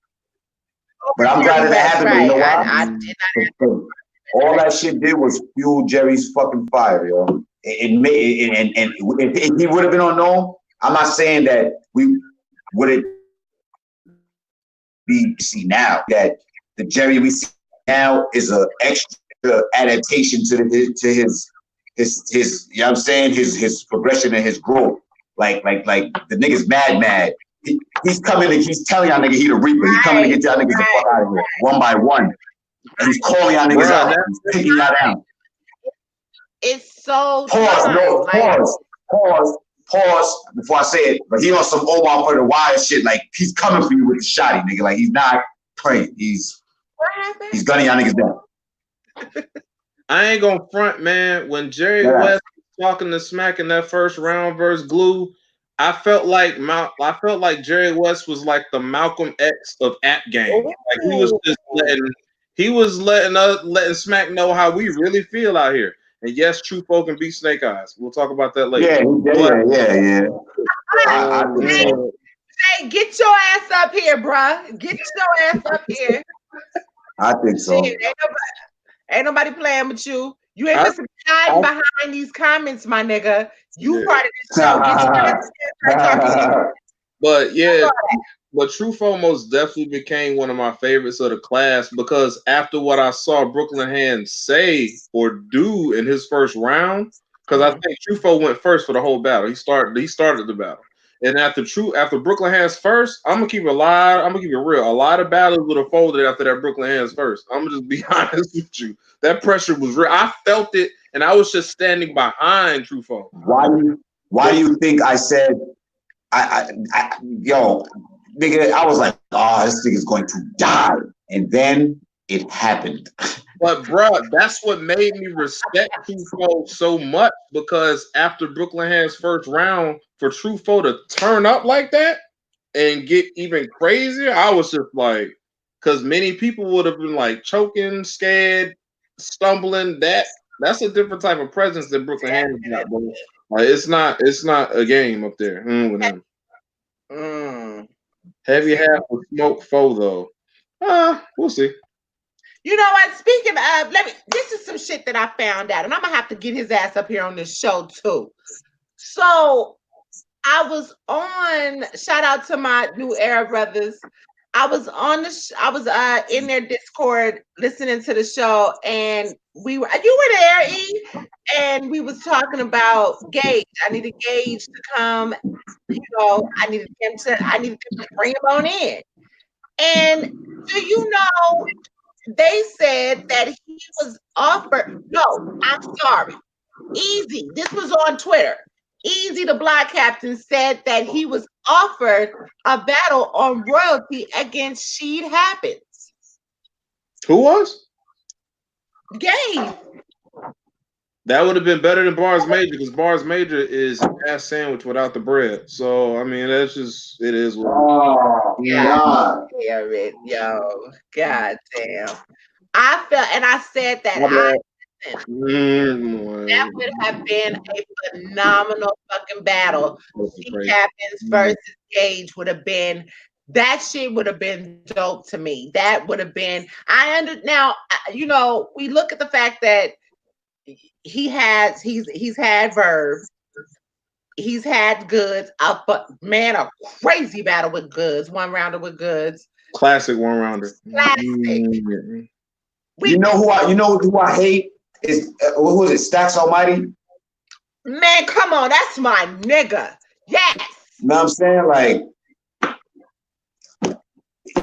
But I'm glad that happened. Right. You know why? I did not. All that shit did was fuel Jerry's fucking fire, yo. And if he would have been on gnome, I'm not saying that we would it be see now that the Jerry we see now is an extra adaptation to his you know what I'm saying, his progression and his growth. Like the nigga's mad. He's coming and he's telling y'all nigga he the reaper. He's coming to get y'all niggas the fuck out of here one by one. And he's calling y'all niggas out. He's picking y'all down. It's so pause before I say it. But he on some Omar for the wire shit. Like he's coming for you with the shotty, nigga. Like he's not playing. He's gunning y'all niggas down. I ain't gonna front, man. When Jerry West was talking to Smack in that first round versus Glue, I felt like Jerry West was like the Malcolm X of App Game. Like he was letting Smack know how we really feel out here. And yes, Truffaut can beat Snake Eyes. We'll talk about that later. Yeah. I think so. Hey, get your ass up here, bruh. Get your ass up here. I think so. Shit, ain't nobody playing with you. You ain't just hiding behind these comments, my nigga. You part of this show. Get your ass here, talking. But yeah, but Truffaut most definitely became one of my favorites of the class because after what I saw Brooklyn Hands say or do in his first round, because I think Truffaut went first for the whole battle. He started the battle. And after Brooklyn Hands first, I'm gonna keep it real. A lot of battles would have folded after that Brooklyn Hands first. I'm gonna just be honest with you. That pressure was real. I felt it, and I was just standing behind Truffaut. Why do you think I said yo, nigga, I was like, oh, this nigga's going to die. And then it happened. But bro, that's what made me respect Truffaut so much because after Brooklyn Hands first round, for Truffaut to turn up like that and get even crazier, I was just like, because many people would have been like choking, scared, stumbling. That's a different type of presence that Brooklyn Hands got, bro. Like it's not a game up there with him. Heavy half with smoke foe though. We'll see. You know what? Speaking of, this is some shit that I found out, and I'm gonna have to get his ass up here on this show too. So I was on. Shout out to my New Era brothers. I was in their Discord listening to the show, and you were there, E, and we was talking about Gage. I needed Gage to come. You know, I needed him to bring him on in. And do you know? They said that he was offered. No, I'm sorry. Eazy. This was on Twitter. Eazy, the Block Captain, said that he was offered a battle on royalty against Sheed Happens. Who was? Gabe. That would have been better than Bars Major because Bars Major is an ass sandwich without the bread. So I mean, that's just it is. Oh God damn it, yo! God damn. I felt, and I said that My bad. that would have been a phenomenal fucking battle. Sea Captains versus Gage would have been that shit would have been dope to me. That would have been now you know, we look at the fact that he's had Verb, he's had Goods, but man, a crazy battle with Goods, one rounder with Goods. Classic one rounder. Classic. You know who I hate is who is it? Stacks Almighty. Man, come on, that's my nigga. Yes. You know what I'm saying? Like,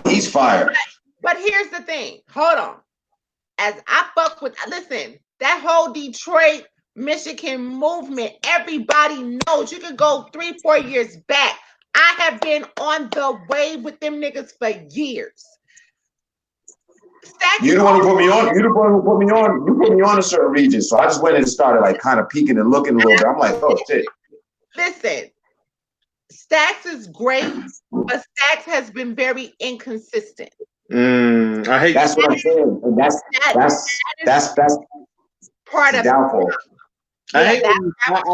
he's fire. But here's the thing. Hold on. As I fuck with, listen, that whole Detroit, Michigan movement, everybody knows. You can go 3-4 years back. I have been on the way with them niggas for years. You the one who put me on. You the one who put me on. You put me on a certain region, so I just went and started like kind of peeking and looking a little bit. I'm like, oh shit. Listen, Stacks is great, but Stacks has been very inconsistent. I hate. That's what I'm saying. And that's part of downfall. I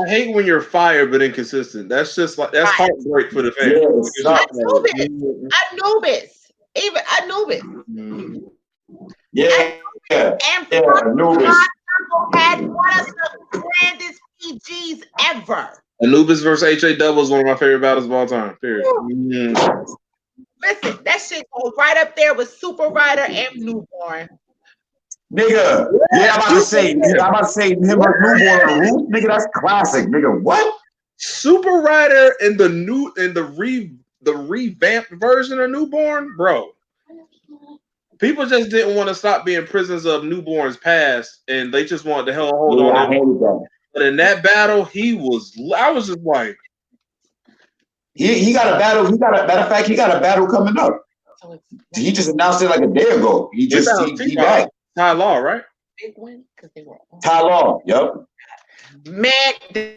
hate when you're fired but inconsistent. That's just like that's heartbreak for the fans. Anubis. Even Anubis. Yeah. And Anubis had one of the grandest PGs ever. Anubis versus HA Double is one of my favorite battles of all time. Period. Listen, that shit goes right up there with Super Rider and Newborn. Nigga, yeah, I'm about to say him versus Newborn on the roof. Nigga, that's classic. Nigga, what? Super Rider and the revamped version of Newborn, bro. People just didn't want to stop being prisoners of Newborn's past, and they just wanted to hold on. I hated that. But in that battle, I was just like, he got a battle. Matter of fact, he got a battle coming up. He just announced it like a day ago. He back. Ty Law, right? Big win because they were Ty Law, yep. Man,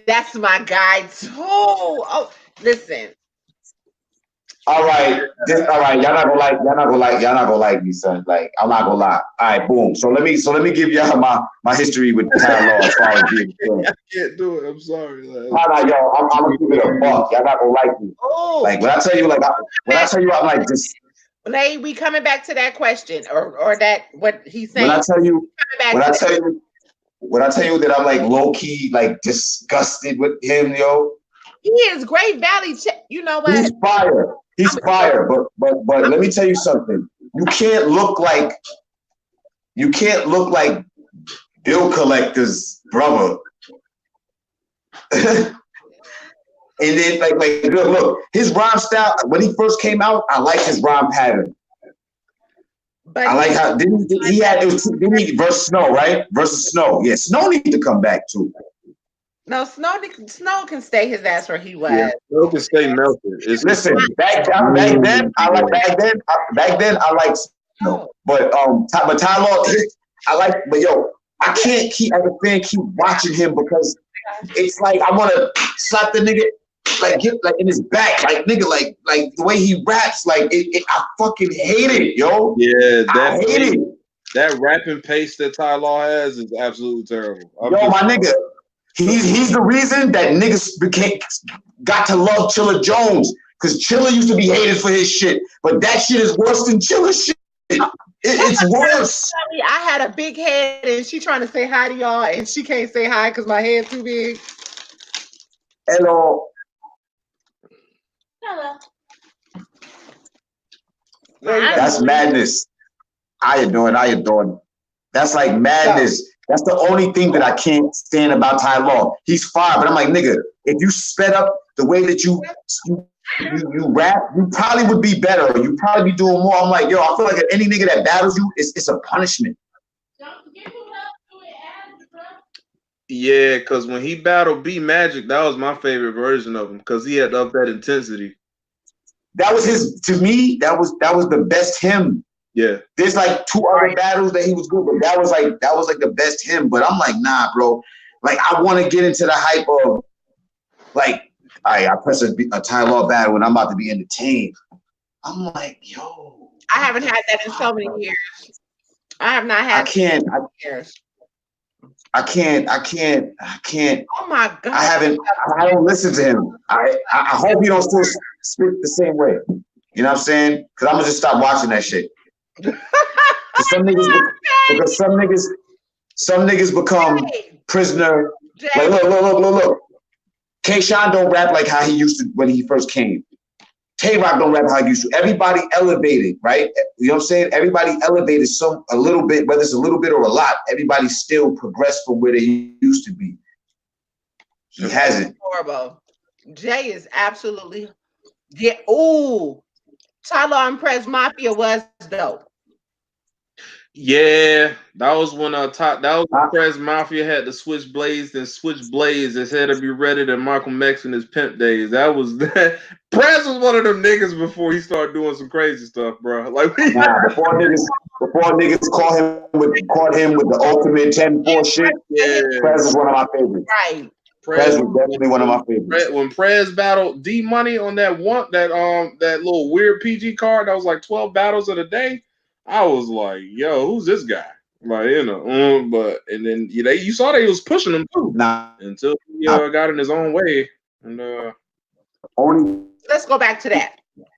that's my guy too. Oh, listen. All right. Y'all not gonna like me, son. Like, I'm not gonna lie. All right, boom. So let me give y'all my history with Ty Law as far as being I can't do it. I'm sorry. Yo, I'm gonna keep it a buck. Y'all not gonna like me. Oh, like when I tell you, I'm like just. We coming back to that question or that what he's saying. When I tell you that I'm like low key like disgusted with him, yo. He is Great Valley. You know what? He's fire. He's fire. But let me tell you something. You can't look like bill collector's brother. And then like look, his rhyme style, when he first came out, I liked his rhyme pattern. But I like how didn't he versus Snow, right? Versus Snow. Yeah, Snow needs to come back too. No, Snow can stay his ass where he was. Yeah, Snow can stay melted. Listen, back then I liked Snow. But Ty Law, I like, but yo, I can't keep as a fan keep watching him because it's like I want to slap the nigga like get like in his back, like nigga, like the way he raps, like I fucking hate it, yo. Yeah, I hate it. That rapping pace that Ty Law has is absolutely terrible. My nigga, he's the reason that niggas got to love Chilla Jones, because Chilla used to be hated for his shit, but that shit is worse than Chilla shit. It's worse. I had a big head and she trying to say hi to y'all and she can't say hi because my head's too big. Hello. That's madness. How you doing? That's like madness. That's the only thing that I can't stand about Ty Law. He's fire, but I'm like, nigga, if you sped up the way that you rap, you probably would be better. You probably be doing more. I'm like, yo, I feel like any nigga that battles you, it's a punishment. Yeah, because when he battled B Magic, that was my favorite version of him because he had up that intensity. That was to me, that was the best him. Yeah. There's like 2 other battles that he was good, but that was like the best him. But I'm like, nah, bro. Like, I want to get into the hype of like, I press a Ty Law battle and I'm about to be entertained. I'm like, yo. I haven't had that in so many years. I have not I had can't. years. I can't. Oh my God. I haven't. I don't listen to him. I hope he don't still speak the same way. You know what I'm saying? Because I'm gonna just stop watching that shit. Because some niggas become prisoner. Jay, Like look. K. Sean don't rap like how he used to when he first came. Tay Rock don't rap how he used to. Everybody elevated, right? You know what I'm saying? Everybody elevated a little bit, whether it's a little bit or a lot. Everybody still progressed from where they used to be. He hasn't. horrible. Jay is absolutely ooh. Tyler and Press Mafia was dope. Yeah, that was when that was when Prez Mafia had to switch blades and switch blades. It had to be ready to Malcolm X in his pimp days. That was that. Prez was one of them niggas before he started doing some crazy stuff, bro. Like before niggas caught him with the ultimate 10-4 shit. Yeah, Prez was one of my favorites. Right. Prez was definitely one of my favorites. When Prez battled D Money on that little weird PG card that was like 12 battles in a day, I was like, yo, who's this guy? Like, but and then you saw that he was pushing him too. Until he got in his own way. And let's go back to that.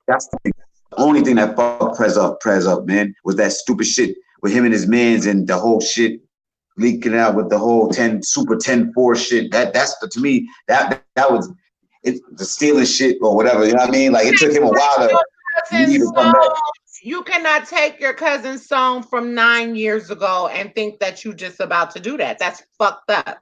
That's the only thing that fucked Prez up, man, was that stupid shit with him and his mans and the whole shit leaking out with the whole Super 10-4 shit. That's to me that was it, the stealing shit or whatever. You know what I mean? Like it took him a while to come back. You cannot take your cousin's song from 9 years ago and think that you just about to do that. That's fucked up.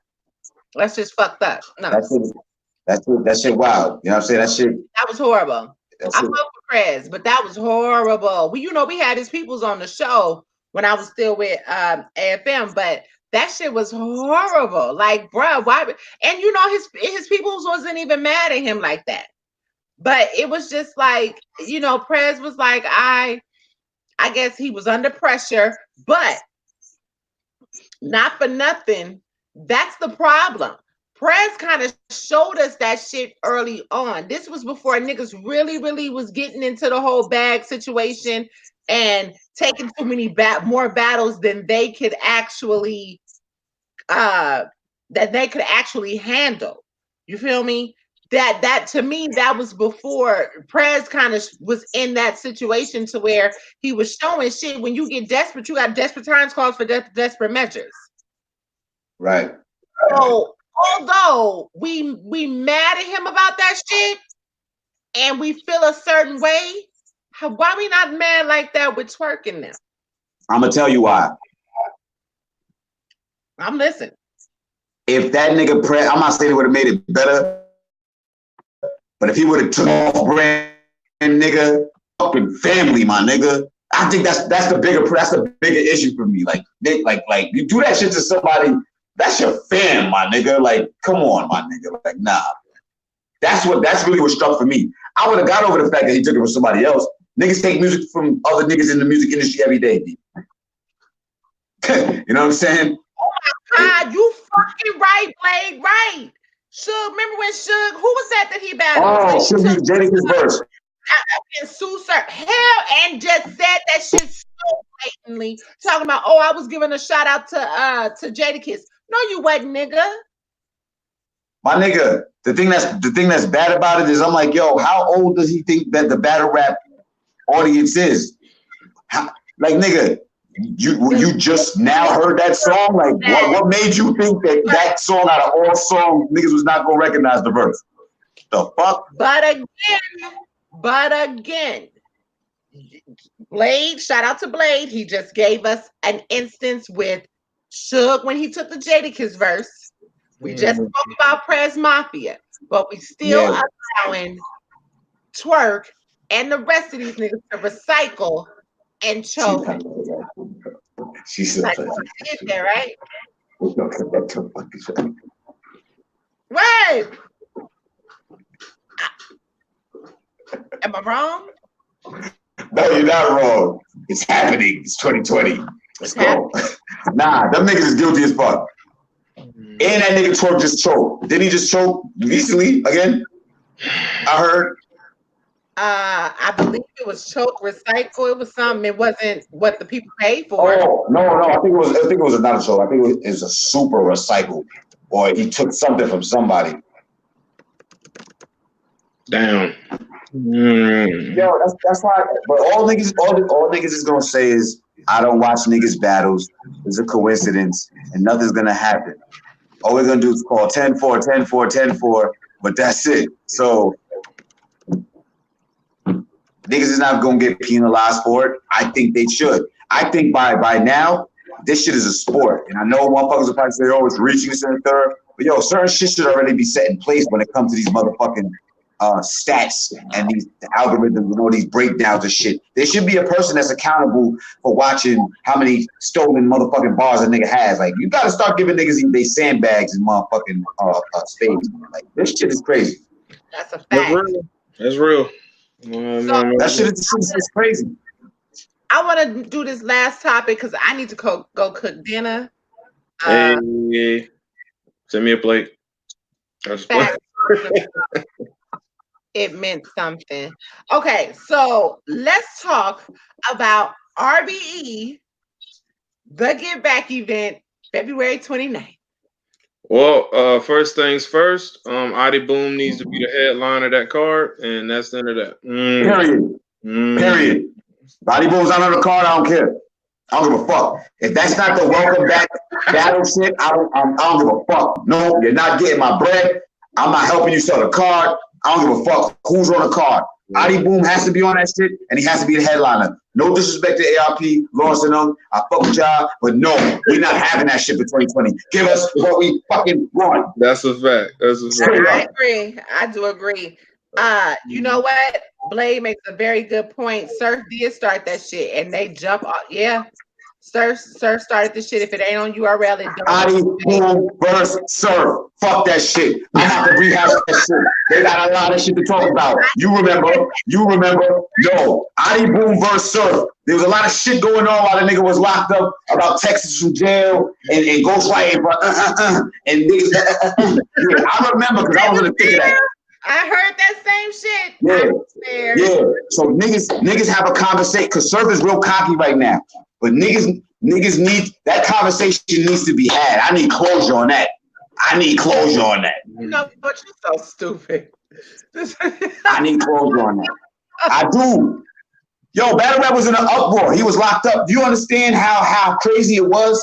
That's just fucked up. No. That shit wild. You know what I'm saying? That was horrible. I fuck with Prez, but that was horrible. We had his peoples on the show when I was still with AFM, but that shit was horrible. Like, bruh, why? And his peoples wasn't even mad at him like that. But it was just like, Prez was like, I guess he was under pressure, but not for nothing. That's the problem. Prez kind of showed us that shit early on. This was before niggas really, really was getting into the whole bag situation and taking too many more battles than they could actually handle. You feel me? That to me, that was before Prez kind of was in that situation to where he was showing shit. When you get desperate, you got desperate times calls for desperate measures. Right. So although we mad at him about that shit and we feel a certain way, why we not mad like that with twerking now? I'm gonna tell you why. I'm listening. If that nigga Prez, I'm not saying it would have made it better. But if he would have took off brand nigga, fucking family, my nigga, I think that's the bigger issue for me. Like you do that shit to somebody, that's your fam, my nigga. Like, come on, my nigga. Like, nah. That's really what struck for me. I would have got over the fact that he took it from somebody else. Niggas take music from other niggas in the music industry every day. You know what I'm saying? Oh my God, you fucking right, Blade, right. Suge, remember when Suge, who was that he battled? Oh, Suge used Jadakiss verse. And Sue Sir, hell, and just said that shit so blatantly, talking about, I was giving a shout out to Jadakiss. No, you wasn't, nigga. My nigga, the thing that's bad about it is I'm like, yo, how old does he think that the battle rap audience is? Like, nigga, you just now heard that song? Like, what made you think that song out of all songs, niggas was not gonna recognize the verse? The fuck? But again, Blade, shout out to Blade. He just gave us an instance with Suge when he took the Jadakiss verse. We just spoke about Prez Mafia, but we still allowing Twerk and the rest of these niggas to recycle and choke. She's so get there, right? What? Am I wrong? No, you're not wrong. It's happening. It's 2020. Let's go. Nah, them niggas is guilty as fuck. And that nigga Twerk just choked. Didn't he just choke recently again? I heard. I believe it was choke recycle. It was something. It wasn't what the people paid for. Oh no, I think it was not a show. I think it was a super recycle, or he took something from somebody. Damn. Yo, that's why. But all niggas is gonna say is, I don't watch niggas battles. It's a coincidence, and nothing's gonna happen. All we're gonna do is call 10-4, 10-4, 10-4, but that's it. So niggas is not gonna get penalized for it. I think they should. I think by now, this shit is a sport. And I know motherfuckers will probably say, oh, it's reaching this and the third. But yo, certain shit should already be set in place when it comes to these motherfucking stats and these algorithms and all these breakdowns of shit. There should be a person that's accountable for watching how many stolen motherfucking bars a nigga has. Like, you gotta start giving niggas they sandbags and motherfucking spades. Like, this shit is crazy. That's a fact. That's real. That shit is crazy. I want to do this last topic because I need to go cook dinner. Hey, send me a plate. It meant something. Okay, so let's talk about RBE, the Give Back event, February 29th. Well, first things first, Adi Boom needs to be the headline of that card, and that's the end of that. Period. Adi Boom's not on the card, I don't care. I don't give a fuck. If that's not the welcome back battle shit, I don't give a fuck. No, you're not getting my bread. I'm not helping you sell the card. I don't give a fuck who's on the card. Adi Boom has to be on that shit, and he has to be the headliner. No disrespect to ARP, Lawrence and them. I fuck with y'all, but no, we're not having that shit for 2020. Give us what we fucking want. That's a fact. I agree. I do agree. You know what? Blade makes a very good point. Surf did start that shit, and they jump off. Yeah, Surf started the shit. If it ain't on URL, it don't. Adi Boom versus Surf. Fuck that shit. I'm about to rehash that shit. They got a lot of shit to talk about. You remember? No. Adi Boom versus Surf. There was a lot of shit going on while the nigga was locked up about Texas from jail and ghostwriting, and niggas. Yeah, I remember because I was in the thick of that. I heard that same shit. Yeah. So niggas have a conversation because Surf is real cocky right now. But niggas need that conversation needs to be had. I need closure on that. You know, but you're so stupid. I need closure on that. I do. Yo, Battle Rap was in an uproar. He was locked up. Do you understand how crazy it was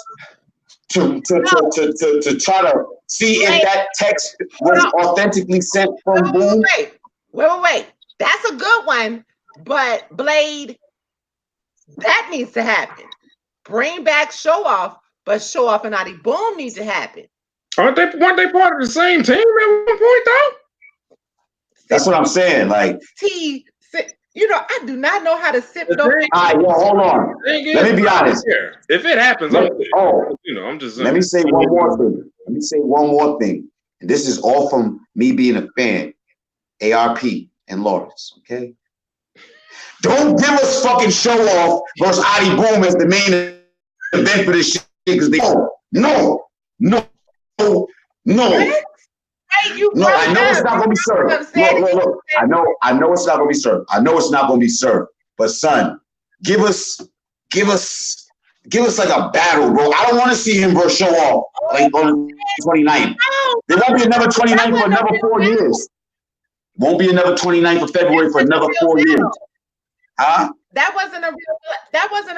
to try to see if that text was authentically sent from Boom? Wait. That's a good one. But Blade, that needs to happen. Bring back Show Off, but Show Off and Adi Boom need to happen. Weren't they part of the same team at one point though? That's what I'm saying. Like, you know, I do not know how to sip. All right, well, hold on. Let me be honest. If it happens, I'm just saying. Let me say one more thing. And this is all from me being a fan. ARP and Lawrence, okay? Don't give us fucking Show Off versus Adi Boom as the main event for this shit because no. No, I know it's not gonna be served. Look. I know it's not gonna be served. But son, give us like a battle, bro. I don't want to see him versus Show Off like on the 29th. There won't be another 29th for another 4 years. Won't be another 29th of February for another 4 years. Huh? That wasn't a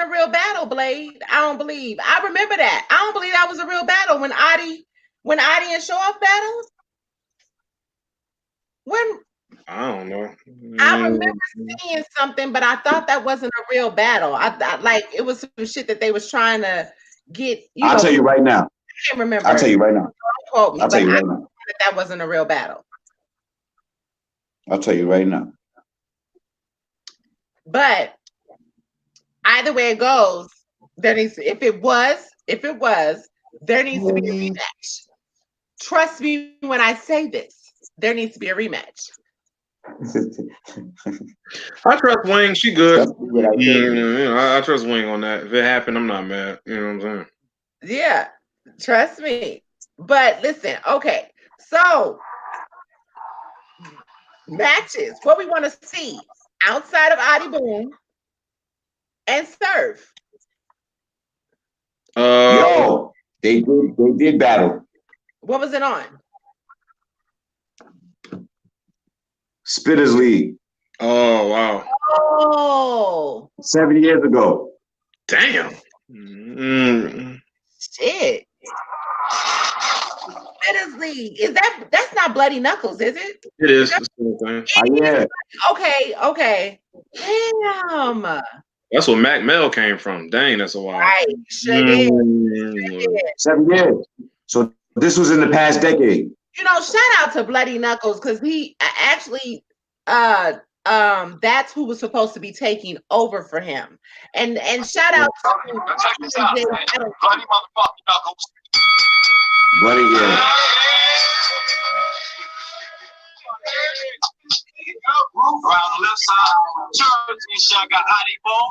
real battle, Blade. I don't believe. I remember that. I don't believe that was a real battle when Adi and Show Off battled. I don't know. I remember seeing something, but I thought that wasn't a real battle. I like it was some shit that they was trying to get. I'll tell you right now. I can't remember. I'll tell you right now. Quote me, I'll tell you right now. That wasn't a real battle. I'll tell you right now. But either way it goes, there needs to, if it was, there needs to be a rematch. Trust me when I say this. There needs to be a rematch. I trust Wing. She good. I trust Wing on that. If it happened, I'm not mad. You know what I'm saying? Yeah, trust me. But listen, okay. So matches. What we want to see. outside of Adi Boom and Surf? Yo, they did battle. What was it on? Spitters League. Oh wow. Oh 7 years ago. Damn. shit! Spitters League. That's not Bloody Knuckles, is it? It is the same thing. Yeah. Okay. Damn. That's where Mac Mel came from. Dang, that's a while. Right. Sure did. 7 years. So this was in the past decade. You know, shout out to Bloody Knuckles because he actually that's who was supposed to be taking over for him. And shout out to Bloody motherfucking Knuckles. Bloody, yeah. Around the left side, Jersey shot got Adi Boom.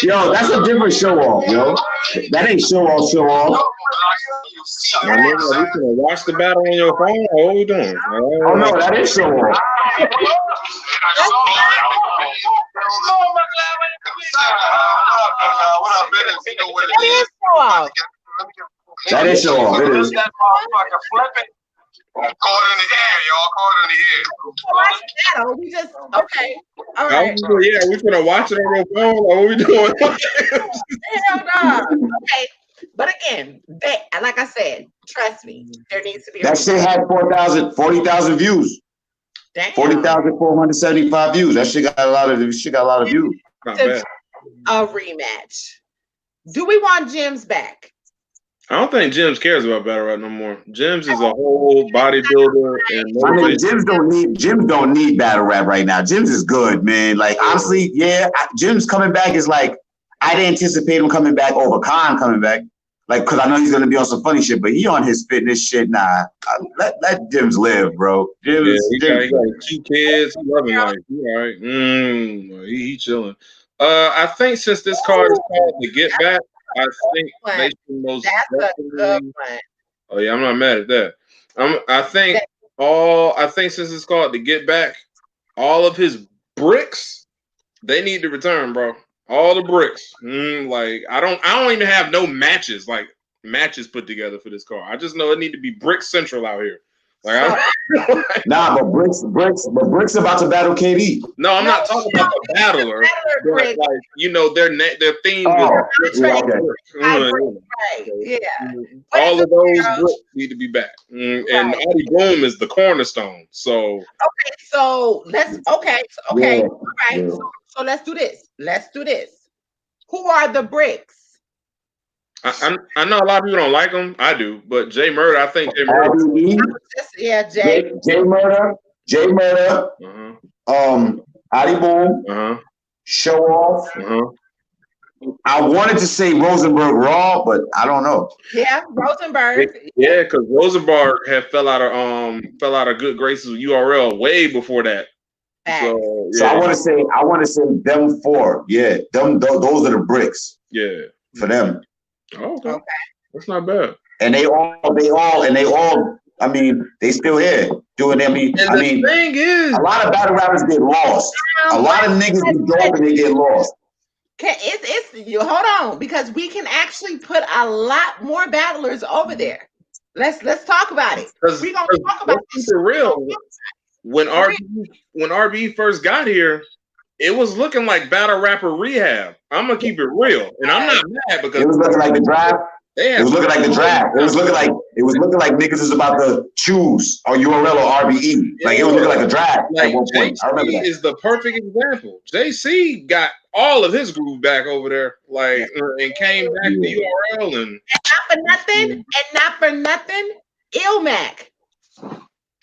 Yo, that's a different show off, yo. That ain't show off. I mean, we can watch the battle on your phone. What are we doing? Oh no, that is show off. That is show off. It is. Caught in the air, y'all. Caught in the air. we just okay. All right. Yeah, we gonna watch it on your phone. Like, what we doing? Hell no. Okay. But again, like I said, trust me, there needs to be That shit had 40,000 views. Damn. 40,475 views. That shit got a lot of views. Not bad. A rematch. Do we want Jim's back? I don't think Jims cares about battle rap no more. Jims is a whole bodybuilder, and I mean, Jims don't need battle rap right now. Jims is good, man. Like honestly, yeah, Jims coming back is like I'd anticipate him coming back over Khan coming back. Like, cause I know he's gonna be on some funny shit, but he on his fitness shit. Nah, let Jims live, bro. Jims, he got 2 kids. He loving life. He all right. He chilling. I think since this card is called the Get Back, I think makes the most. That's a good one. Oh yeah, I'm not mad at that. I think since it's called the Get Back, all of his bricks, they need to return, bro. All the bricks. Like I don't even have no matches put together for this car. I just know it need to be Brick Central out here. Like nah, but Brick's about to battle KD. No, I'm not talking about the battler. Like, you know, their theme is all of those bricks need to be back. And Adi Boom is the cornerstone. So let's all right. So let's do this. Who are the bricks? I know a lot of people don't like him. I do, but Jay Murder, I think Jay Murder. Jay Murder. Adi Boom. Show Off. I wanted to say Rosenberg Raw, but I don't know. Yeah, Rosenberg. Yeah, because Rosenberg had fell out of good graces with URL way before that. So I want to say them 4. Yeah, those are the bricks. Yeah, for them. Oh, okay. That's not bad. And they all. I mean, they still here doing them. The thing is, a lot of battle rappers get lost. A lot of niggas be dope and they get lost. Hold on, because we can actually put a lot more battlers over there. Let's talk about it. We're gonna talk about this. For real. When RB first got here, it was looking like battle rapper rehab. I'm gonna keep it real, and I'm not mad because it was looking like the draft. It was looking like the draft. It was looking like niggas is about to choose or URL or RBE. Like it was looking like a draft at one point. I remember that. Is the perfect example. JC got all of his groove back over there, and came back to URL and not for nothing, Ilmac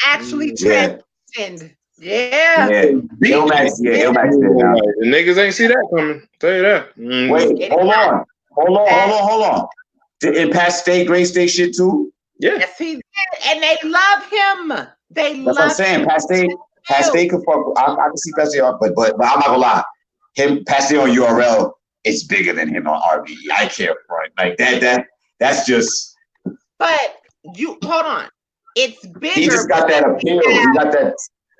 actually transitioned. Yeah. Ilmac did now. The niggas ain't see that coming. Tell you that. Wait, hold on. In Pat State, Great State shit too? Yeah. Yes, he did. And they love him. That's what I'm saying. Pat State can fuck. I can see Pat State, but I'm not gonna lie. him passing on URL, it's bigger than him on RBE. I can't front like that's just. But you hold on, it's bigger. He just got that appeal. He got that.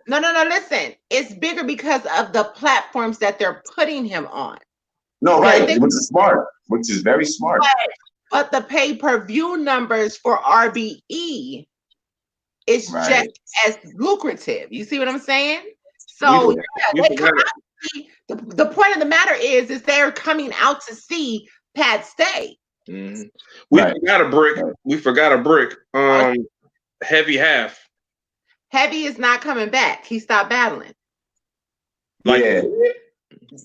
No. Listen, it's bigger because of the platforms that they're putting him on. No, right, which is smart, which is very smart. But the pay-per-view numbers for RBE is just as lucrative. You see what I'm saying? So they come out to see, the point of the matter is they're coming out to see Pat Stay. Mm-hmm. We forgot a brick. We forgot a brick. Heavy half. Heavy is not coming back. He stopped battling.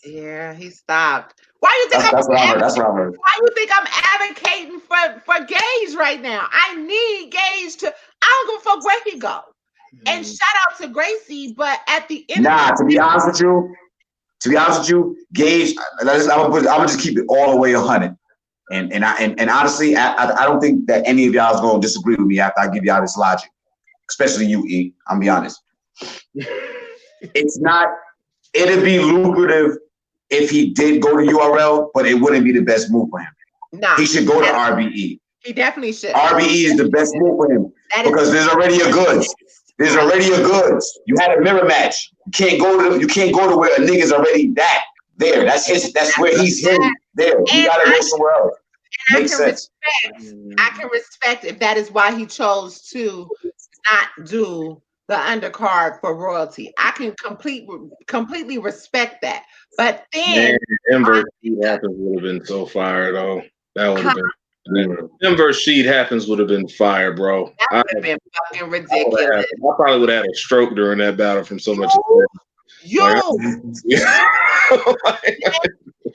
Yeah, he stopped. Why you think that's what I heard. Why you think I'm advocating for Gage right now? I need Gage to. I don't give a fuck where he go. And shout out to Gracie, but at the end to be honest with you, Gage, I'm gonna just keep it all the way 100. And honestly, I don't think that any of y'all is gonna disagree with me after I give y'all this logic, especially you, E. I'm be honest. It'd be lucrative if he did go to URL, but it wouldn't be the best move for him. No, he should go to RBE. He definitely should. RBE is the best move for him because there's already a goods. There's already a goods. You had a mirror match. You can't go to where a nigga's already there. That's where he's hidden. There. You gotta go somewhere else. Makes sense. I can respect if that is why he chose to not do the undercard for royalty. I can completely respect that. But then Inverse Sheet Happens would have been so fire though. That would have been Inverse Sheet Happens would have been fire, bro. That would have been fucking ridiculous. I probably would have had a stroke during that battle from so much.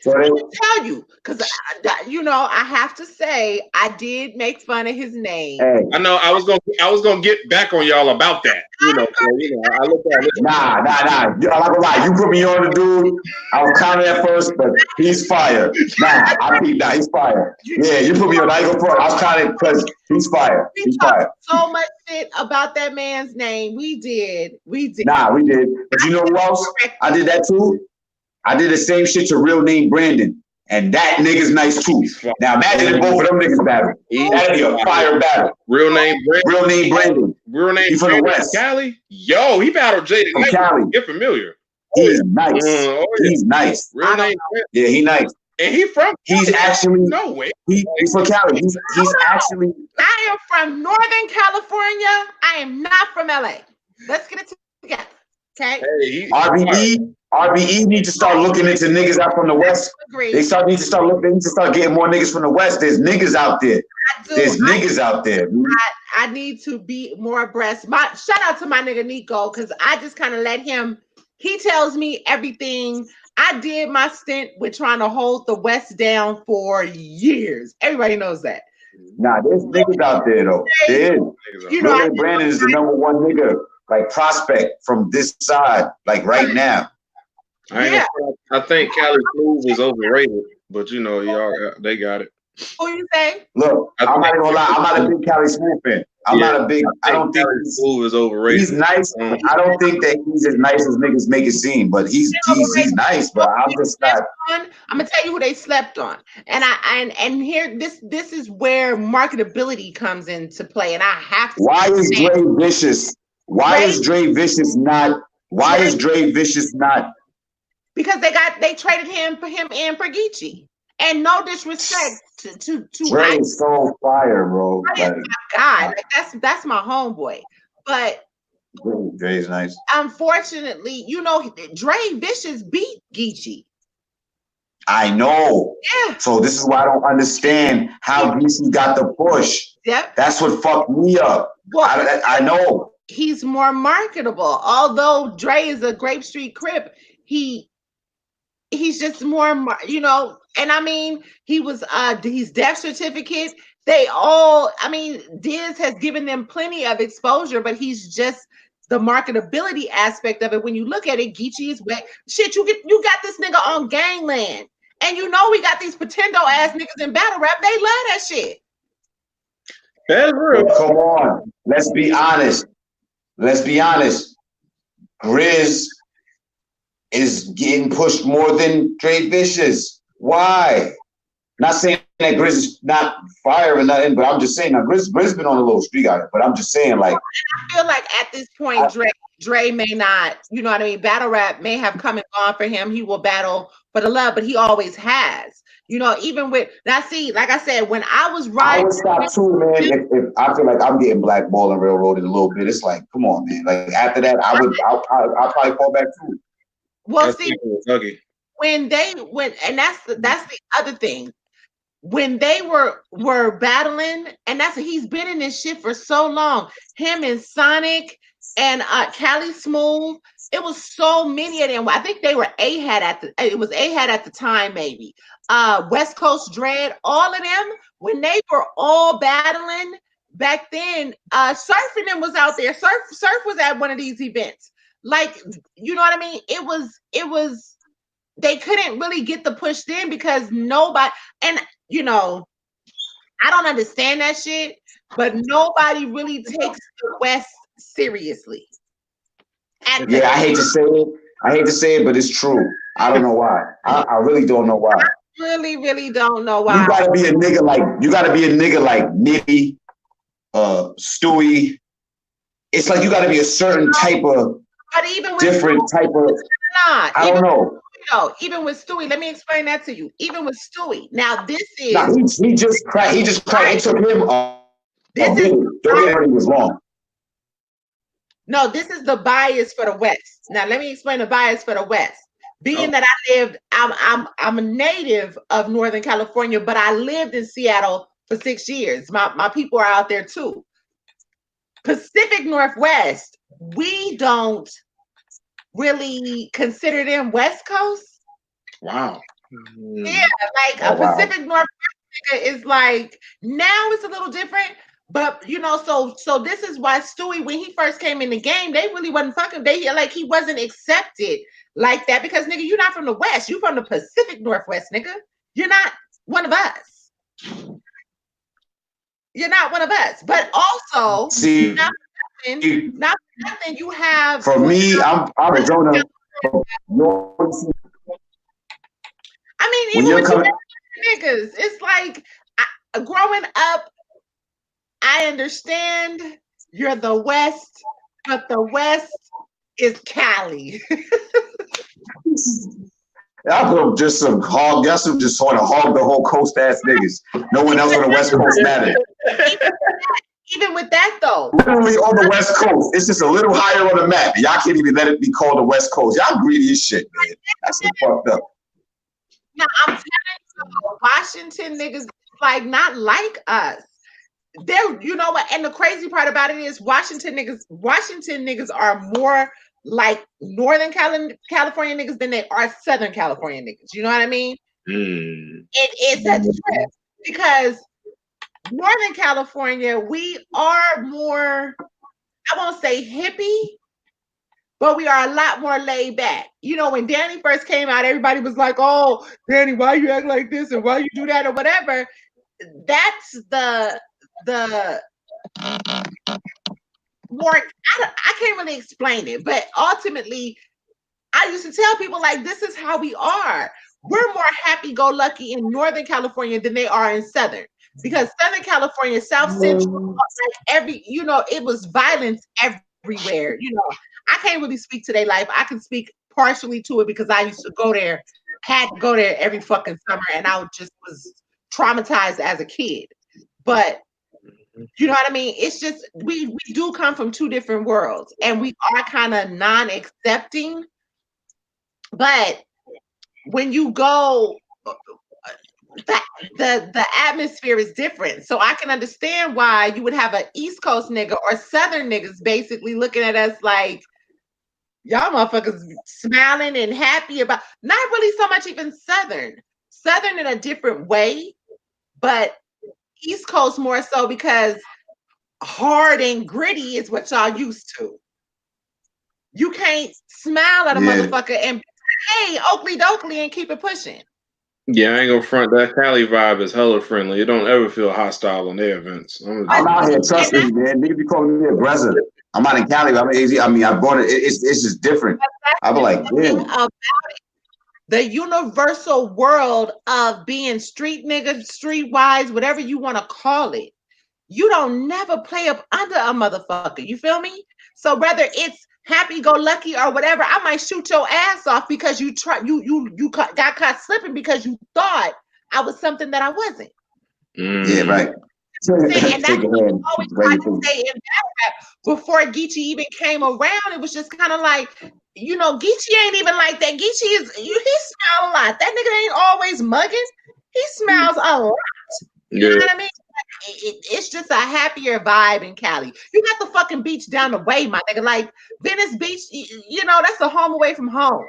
Let me tell you, because I have to say I did make fun of his name. Hey. I know I was gonna get back on y'all about that. I look at it. Nah. I'm not gonna lie. You put me on the dude. I was kind of at first, but he's fire. He's fire. Yeah, you put me on. I was kind of because he's fire. He's fire. So much shit about that man's name. We did. Nah, we did. But you know who else? I did that too. I did the same shit to Real Name Brandon, and that nigga's nice too. Now imagine if both of them niggas battle. That'd be a fire battle. Real Name Brandon. He from the West. Cali. Yo, he battled Jaden. From Cali. Get familiar. He's nice. He's nice. Real Name. Yeah, he nice. And he from. He's actually. No way. He's from Cali. He's actually. I am from Northern California. I am not from LA. Let's get it together. Okay. Hey, RBE need to start looking into niggas out from the West. They need to start getting more niggas from the West. There's niggas out there. Niggas out there. I need to be more abreast. Shout out to my nigga Nico, because I just kind of let him. He tells me everything. I did my stint with trying to hold the West down for years. Everybody knows that. Nah, there's niggas out there though. There is. Brandon is the number one nigga, like prospect from this side, like right now. I think Cali Smooth is overrated, but y'all they got it. Who you say? Look, I'm not gonna lie. I'm not a big Cali Smooth fan. I don't think Smooth is overrated. He's nice. I don't think that he's as nice as niggas make it seem, but he's nice. But I'm just not. I'm gonna tell you who they slept on, and here this is where marketability comes into play, and I have to. Why is Dre vicious? Why is Dre vicious not? Why is Dre vicious not? Because they traded him for Geechee. And no disrespect to Dre is so fire, bro. My God, that's my homeboy. But Dre's nice. Unfortunately, Dre Vicious beat Geechee. I know. Yeah. So this is why I don't understand how Geechee got the push. Yep. That's what fucked me up. Well, I know. He's more marketable. Although Dre is a Grape Street Crip, he's just more, and I mean, he's death certificate. Diz has given them plenty of exposure, but he's just the marketability aspect of it. When you look at it, Geechee is wet. Shit, you got this nigga on Gangland. And we got these pretendo ass niggas in battle rap. They love that shit. That's real. Well, come on. Let's be honest. Grizz is getting pushed more than Dre Vicious. Why? Not saying that Grizz is not fire or nothing, but I'm just saying now Grizz been on a little streak on it. But I'm just saying, like, I feel like at this point, Dre may not, you know what I mean? Battle rap may have come and gone for him. He will battle for the love, but he always has. You know, even with now, see, like I said, when I was I riding, would stop too, man. If I feel like I'm getting blackballed and railroaded a little bit, it's like, come on, man. Like after that, I'll probably fall back too. well, That's see, Kentucky. and that's the other thing. When they were battling, and that's he's been in this shit for so long. Him and Sonic and Cali Smooth. It was so many of them. I think they were it was Ahad at the time, maybe. West Coast Dread, all of them, when they were all battling back then, Surf and them was out there. Surf was at one of these events. Like, you know what I mean? It was they couldn't really get the push then because nobody, and you know, I don't understand that shit, but nobody really takes the West seriously. Yeah, I hate to say it, but it's true. I don't know why. I really don't know why. Really, really don't know why. You gotta be a nigga like Nitty, Stewie. It's like you gotta be a certain type of but even with different Stewie, type of. not. I don't know. No, even with Stewie, let me explain that to you. Even with Stewie, now this is Nah, he just cracked. He just cracked. It took him. This is Don't get me wrong. no, this is the bias for the West. Now let me explain the bias for the West. Being that I'm a native of Northern California, but I lived in Seattle for 6 years. My people are out there too. Pacific Northwest, we don't really consider them West Coast. Wow. Yeah, like a Pacific Northwest nigga is like, now it's a little different. But you know, so this is why Stewie, when he first came in the game, they really wasn't fucking. They like he wasn't accepted like that because nigga, you're not from the West. You from the Pacific Northwest, nigga. You're not one of us. You're not one of us. But also, See, not for nothing, you have. For me, I'm Arizona. I mean, even with you niggas, it's like growing up. I understand you're the West, but the West is Cali. Y'all just some hog. Y'all some just want to hog the whole coast ass niggas. No one else on the West Coast matters. Even with that though, literally on the West Coast, it's just a little higher on the map. Y'all can't even let it be called the West Coast. Y'all greedy as shit, man. That's fucked up. Now I'm telling you, Washington niggas like not like us. They're, you know what? And the crazy part about it is Washington niggas are more like Northern California niggas than they are Southern California niggas. You know what I mean? It's a trip because Northern California, we are more, I won't say hippie, but we are a lot more laid back. You know, when Danny first came out, everybody was like, "Oh, Danny, why you act like this and why you do that or whatever." That's the more I can't really explain it, but ultimately I used to tell people like this is how we are. We're more happy-go-lucky in Northern California than they are in Southern, because Southern California, South Central, like it was violence everywhere. You know, I can't really speak to their life. I can speak partially to it because I used to go there, had to go there every fucking summer, and I just was traumatized as a kid. But you know what I mean? It's just we do come from two different worlds, and we are kind of non-accepting. But when you go, the atmosphere is different. So I can understand why you would have an East Coast nigga or Southern niggas basically looking at us like y'all motherfuckers smiling and happy about, not really so much even Southern in a different way, but East Coast more so because hard and gritty is what y'all used to. You can't smile at a motherfucker and hey, Oakley Dokley and keep it pushing. Yeah, I ain't gonna front. That Cali vibe is hella friendly. It don't ever feel hostile on their events. I'm out here, trust me, man. Niggas be calling me aggressive. I'm out in Cali. I'm Eazy. I mean, I brought it. It's just different. I be like, Thing damn. about the universal world of being street nigga, streetwise, whatever you want to call it. You don't never play up under a motherfucker. You feel me? So whether it's happy go lucky or whatever, I might shoot your ass off because got caught slipping because you thought I was something that I wasn't. Yeah, right. And that's Take a what we hand. always Where try you to think? say in battle rap. Before Geechee even came around, it was just kind of like, Geechee ain't even like that. Geechee he smiles a lot. That nigga ain't always mugging. He smiles a lot. You know what I mean? It's just a happier vibe in Cali. You got the fucking beach down the way, my nigga. Like Venice Beach, that's the home away from home.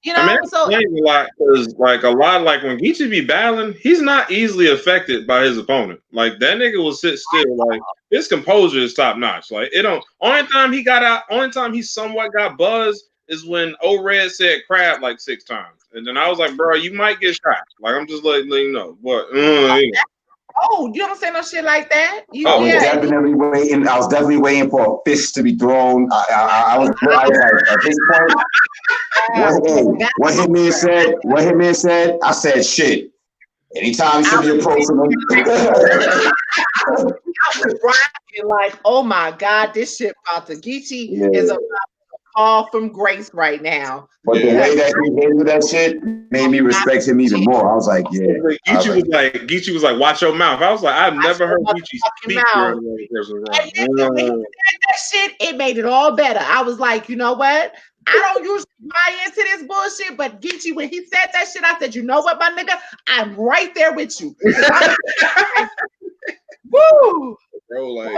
I mean, So that explains a lot because, like, like when Geechee be battling, he's not easily affected by his opponent. Like that nigga will sit still. Like his composure is top notch. Like it don't. Only time he got out, only time he somewhat got buzzed is when O-Red said crab like 6 times, and then I was like, bro, you might get shot. Like I'm just letting you know. But you don't say no shit like that. I was Yeah. definitely waiting. I was definitely waiting for a fist to be thrown. I was like, at this point, what Hitman said, I said shit. Anytime you should be approaching him. I was rocking like, oh my God, this shit about to Geechee is about to fall from grace right now. But the way that he handled that shit made me respect him even more. I was like, yeah. Geechee was like, watch your mouth. I was like, I've never heard Geechee speak during the person. That shit, it made it all better. I was like, you know what? I don't usually buy into this bullshit, but Geechee, when he said that shit, I said, you know what, my nigga? I'm right there with you. Woo! Bro, like,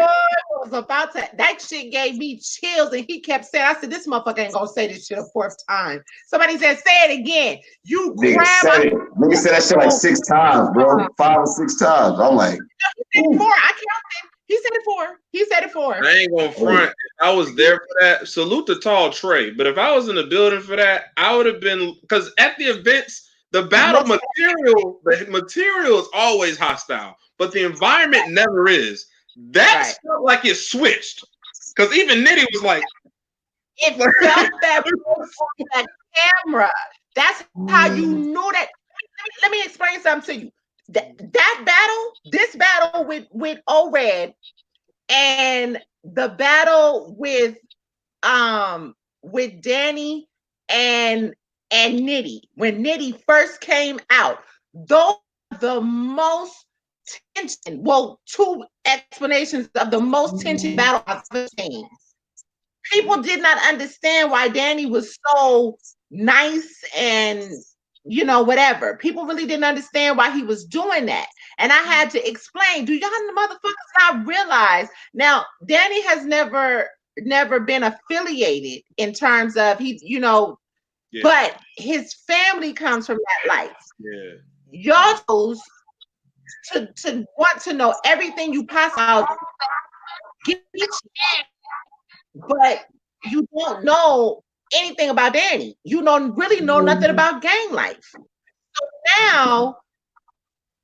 was about to, that shit gave me chills, and he kept saying, I said, this motherfucker ain't gonna say this shit a 4th time. Somebody said, say it again. You nigga said it. Nigga said that shit like 6 times, bro. 5 or 6 times. I'm like, he said it 4. I counted. He said it 4. He said it 4. I ain't gonna front. If I was there for that, salute the tall Trey. But if I was in the building for that, I would have been, because at the events, the material is always hostile, but the environment never is. That felt like it switched. Because even Nitty was like, it felt that from the camera. That's how you knew that. Let me explain something to you. This battle with O-Red and the battle with Danny and Nitty, when Nitty first came out, those are the most tension. Well, 2 explanations of the most tension battle I've ever seen. People did not understand why Danny was so nice and whatever. People really didn't understand why he was doing that. And I had to explain, do y'all motherfuckers not realize? Now, Danny has never been affiliated in terms of but his family comes from that life. Yeah. Y'all chose to want to know everything you possibly but you don't know anything about Danny. You don't really know nothing about gang life. So now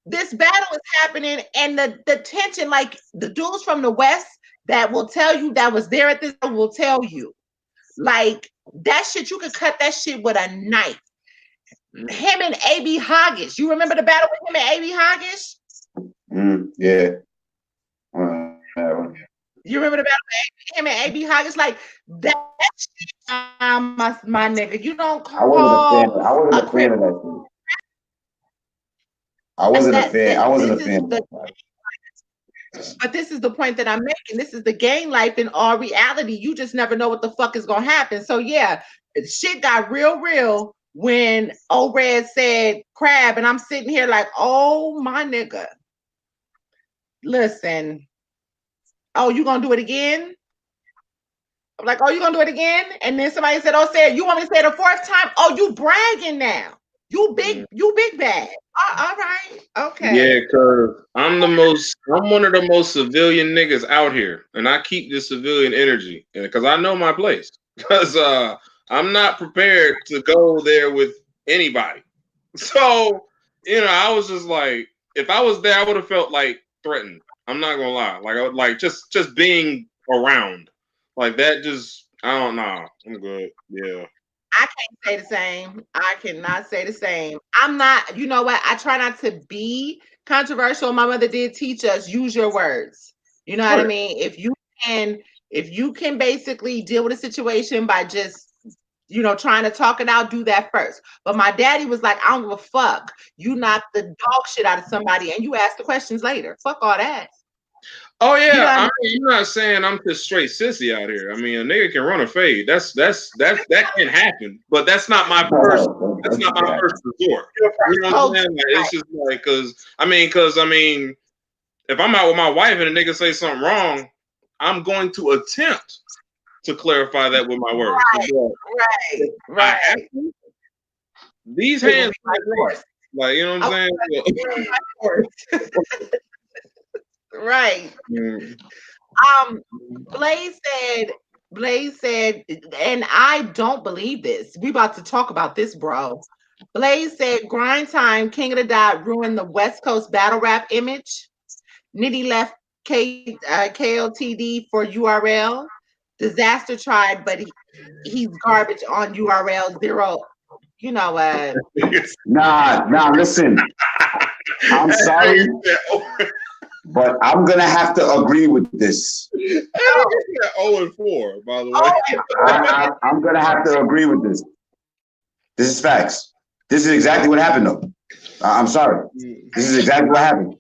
this battle is happening, and the tension, like the dudes from the West that will tell you that was there at this will tell you, like that shit, you could cut that shit with a knife. Him and A.B. Hoggish. You remember the battle with him and A.B. Hoggish? Yeah. You remember the battle with him and A.B. Hoggish? Like that shit, my nigga. You don't call. I wasn't a fan of that shit. I wasn't a fan. But this is the point that I'm making. This is the gang life in all reality. You just never know what the fuck is gonna happen. So yeah, shit got real when O-Red said crab, and I'm sitting here like, oh my nigga. Listen. Oh, you gonna do it again? I'm like, oh, you gonna do it again? And then somebody said, oh, say it. You want me to say it a 4th time? Oh, you bragging now. You big bad. All right. Okay. Yeah, because I'm one of the most civilian niggas out here. And I keep this civilian energy. Because I know my place. Because I'm not prepared to go there with anybody. So, I was just like, if I was there, I would have felt like threatened. I'm not gonna lie. Like I would like just being around. Like that just I don't know. I'm good. Yeah. I can't say the same. I cannot say the same. I'm not, you know what? I try not to be controversial. My mother did teach us use your words. You know what I Right. mean? Can if you can basically deal with a situation by just trying to talk it out, do that first. But my daddy was like, I don't give a fuck. You knock the dog shit out of somebody and you ask the questions later. Fuck all that. Oh You know yeah, what I I mean? mean, I'm not saying I'm just straight sissy out here. I mean, a nigga can run a fade. That can happen, but that's not my first. That's not my first resort. You know what I'm saying? Like, it's just like because if I'm out with my wife and a nigga say something wrong, I'm going to attempt to clarify that with my words. Right. I have to. These hands can't run. Like, you know what I'm saying? Right. Um, Blaze said, and I don't believe this. We about to talk about this, bro. Blaze said, Grind Time, King of the Dot ruined the West Coast battle rap image. Nitty left KLTD for URL. Disaster tried, but he's garbage on URL zero. You know what? Nah, listen. I'm sorry, but I'm gonna have to agree with this. 0-4, by the way. I'm gonna have to agree with this. This is facts. This is exactly what happened, though. I'm sorry. This is exactly what happened.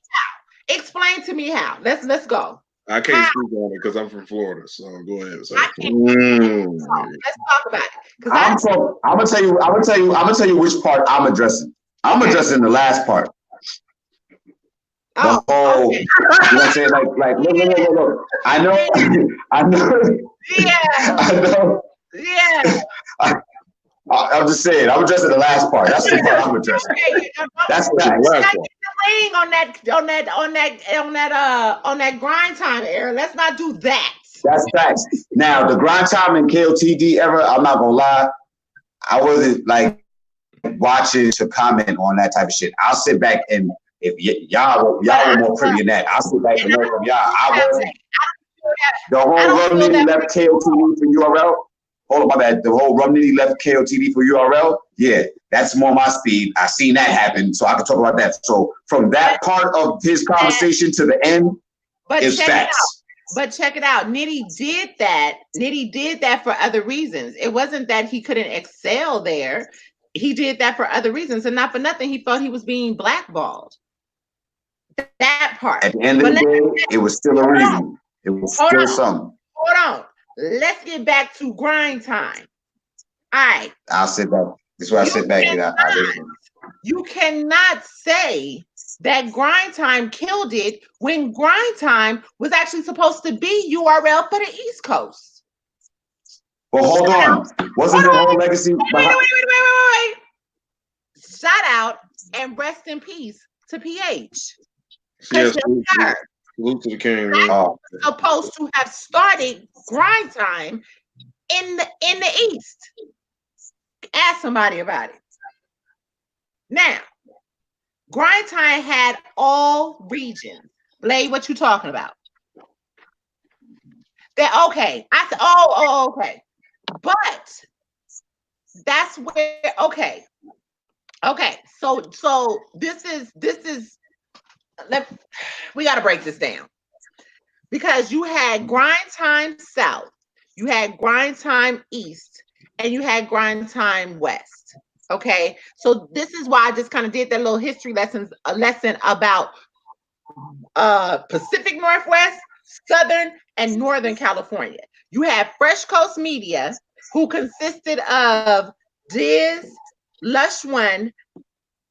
Explain to me how. Let's go. I can't speak on it because I'm from Florida. So go ahead. Let's talk about it. I'm gonna tell you which part I'm addressing. I'm addressing the last part. The whole, okay. You know what I'm saying? Like, look. I know. Yeah. I know. Yeah. I'm just saying. I'm addressing the last part. That's the part I'm addressing. That's facts. On that grind time era. Let's not do that. That's facts. Now the grind time and KOTD era. I'm not gonna lie. I wasn't like watching to comment on that type of shit. I'll sit back and if y'all were more privy than that, I'll sit back and learn from y'all. I wasn't. The whole Rum Nitty left KOTD for URL. Hold on, my bad. The whole Rum Nitty left KOTD for URL. Yeah, that's more my speed. I seen that happen, so I can talk about that. So from that part of his conversation to the end, it's facts. But check it out. Nitty did that. Nitty did that for other reasons. It wasn't that he couldn't excel there. He did that for other reasons, and not for nothing. He thought he was being blackballed. That part. At the end of the day, it was still a reason. It was still something. Hold on. Let's get back to grind time. All right. I'll sit back. This is where I sit back and I listen. You cannot say that grind time killed it when grind time was actually supposed to be URL for the East Coast. Well, hold on. Wasn't the whole legacy? Wait. Shout out and rest in peace to PH. Yes, salute to the king. Supposed to have started grind time in the East. Ask somebody about it. Now, grind time had all regions. Blade, what you talking about? That okay. I said, okay. But that's where okay. So this is we got to break this down because you had grind time south, you had grind time east, and you had grind time west. Okay, so this is why I just kind of did that little history lesson about Pacific Northwest, Southern, and Northern California. You had Fresh Coast Media, who consisted of Diz, Lush One,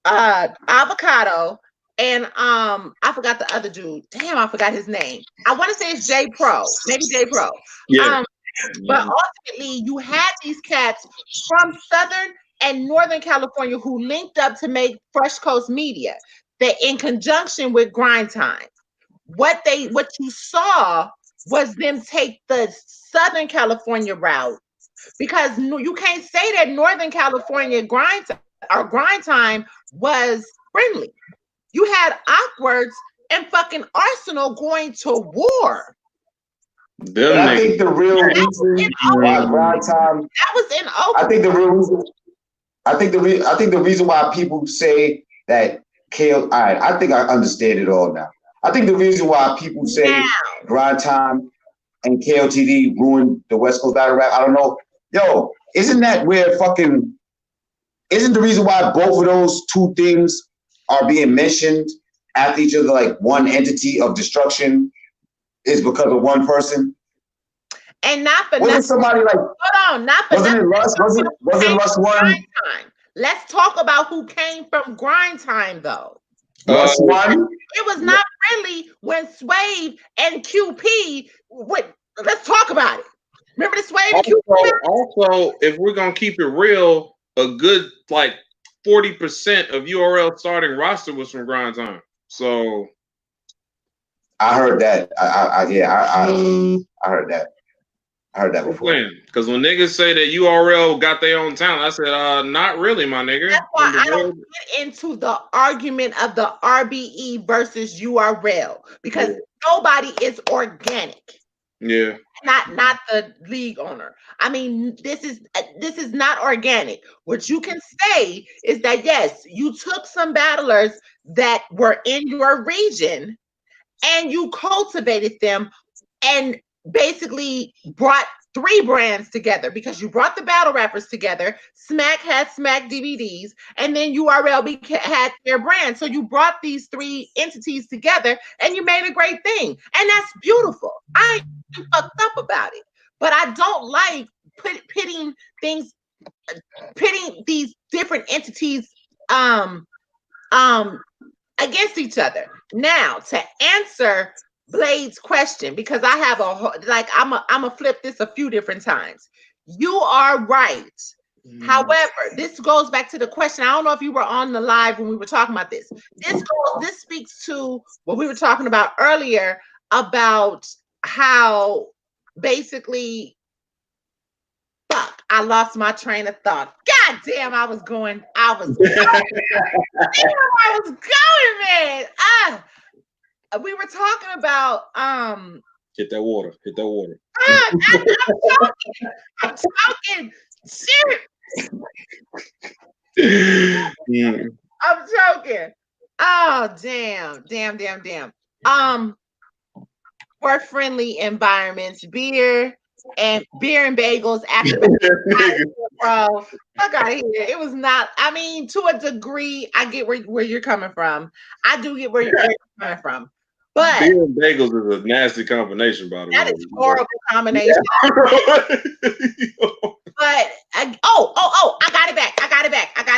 Avocado, and I forgot the other dude. Damn, I forgot his name. I want to say it's J Pro, maybe J Pro. Yeah. But ultimately, you had these cats from Southern and Northern California who linked up to make Fresh Coast Media. That in conjunction with Grind Time, what you saw was them take the Southern California route because you can't say that Northern California grind time was friendly. You had Awkwards and fucking Arsenal going to war. Them But I niggas. think the real reason why grind time. That was in Oakland. I think the real reason. I think the reason why people say that KO. All right, I think I understand it all now. I think the reason why people say grind time and KOTD ruined the West Coast battle rap. I don't know. Yo, isn't that where fucking? Isn't the reason why both of those two things are being mentioned after each other, like one entity of destruction, is because of one person? And not for Wasn't nothing. somebody like? Hold on, not for Wasn't it nothing. Russ? Wasn't Russ one? Grind time. Let's talk about who came from grind time, though. Russ one. It was not really when Swave and QP. Let's talk about it. Remember the Swave and QP? Also, if we're gonna keep it real, a good like 40% of URL starting roster was from grind time. So I heard that. I heard that. I heard that before. Because when niggas say that URL got their own talent, I said, not really, my nigga. That's why I don't get into the argument of the RBE versus URL because nobody is organic. Yeah. Not the league owner. I mean, this is not organic. What you can say is that yes, you took some battlers that were in your region and you cultivated them and basically brought three brands together because you brought the battle rappers together. Smack had Smack DVDs, and then URL had their brand. So you brought these three entities together, and you made a great thing, and that's beautiful. I ain't fucked up about it, but I don't like pitting these different entities against each other. Now, to answer Blade's question, because I have I'm a flip this a few different times. You are right. However, this goes back to the question. I don't know if you were on the live when we were talking about this. This speaks to what we were talking about earlier about how basically I lost my train of thought. God damn, I was going, man. We were talking about Hit that water. I'm talking shit. I'm joking. Oh damn. For friendly environments, beer and bagels after bro. Fuck out of here. It was not, I mean, to a degree, I get where you're coming from. I do get where you're coming from. But beer and bagels is a nasty combination, by the way. That is a horrible combination. But I got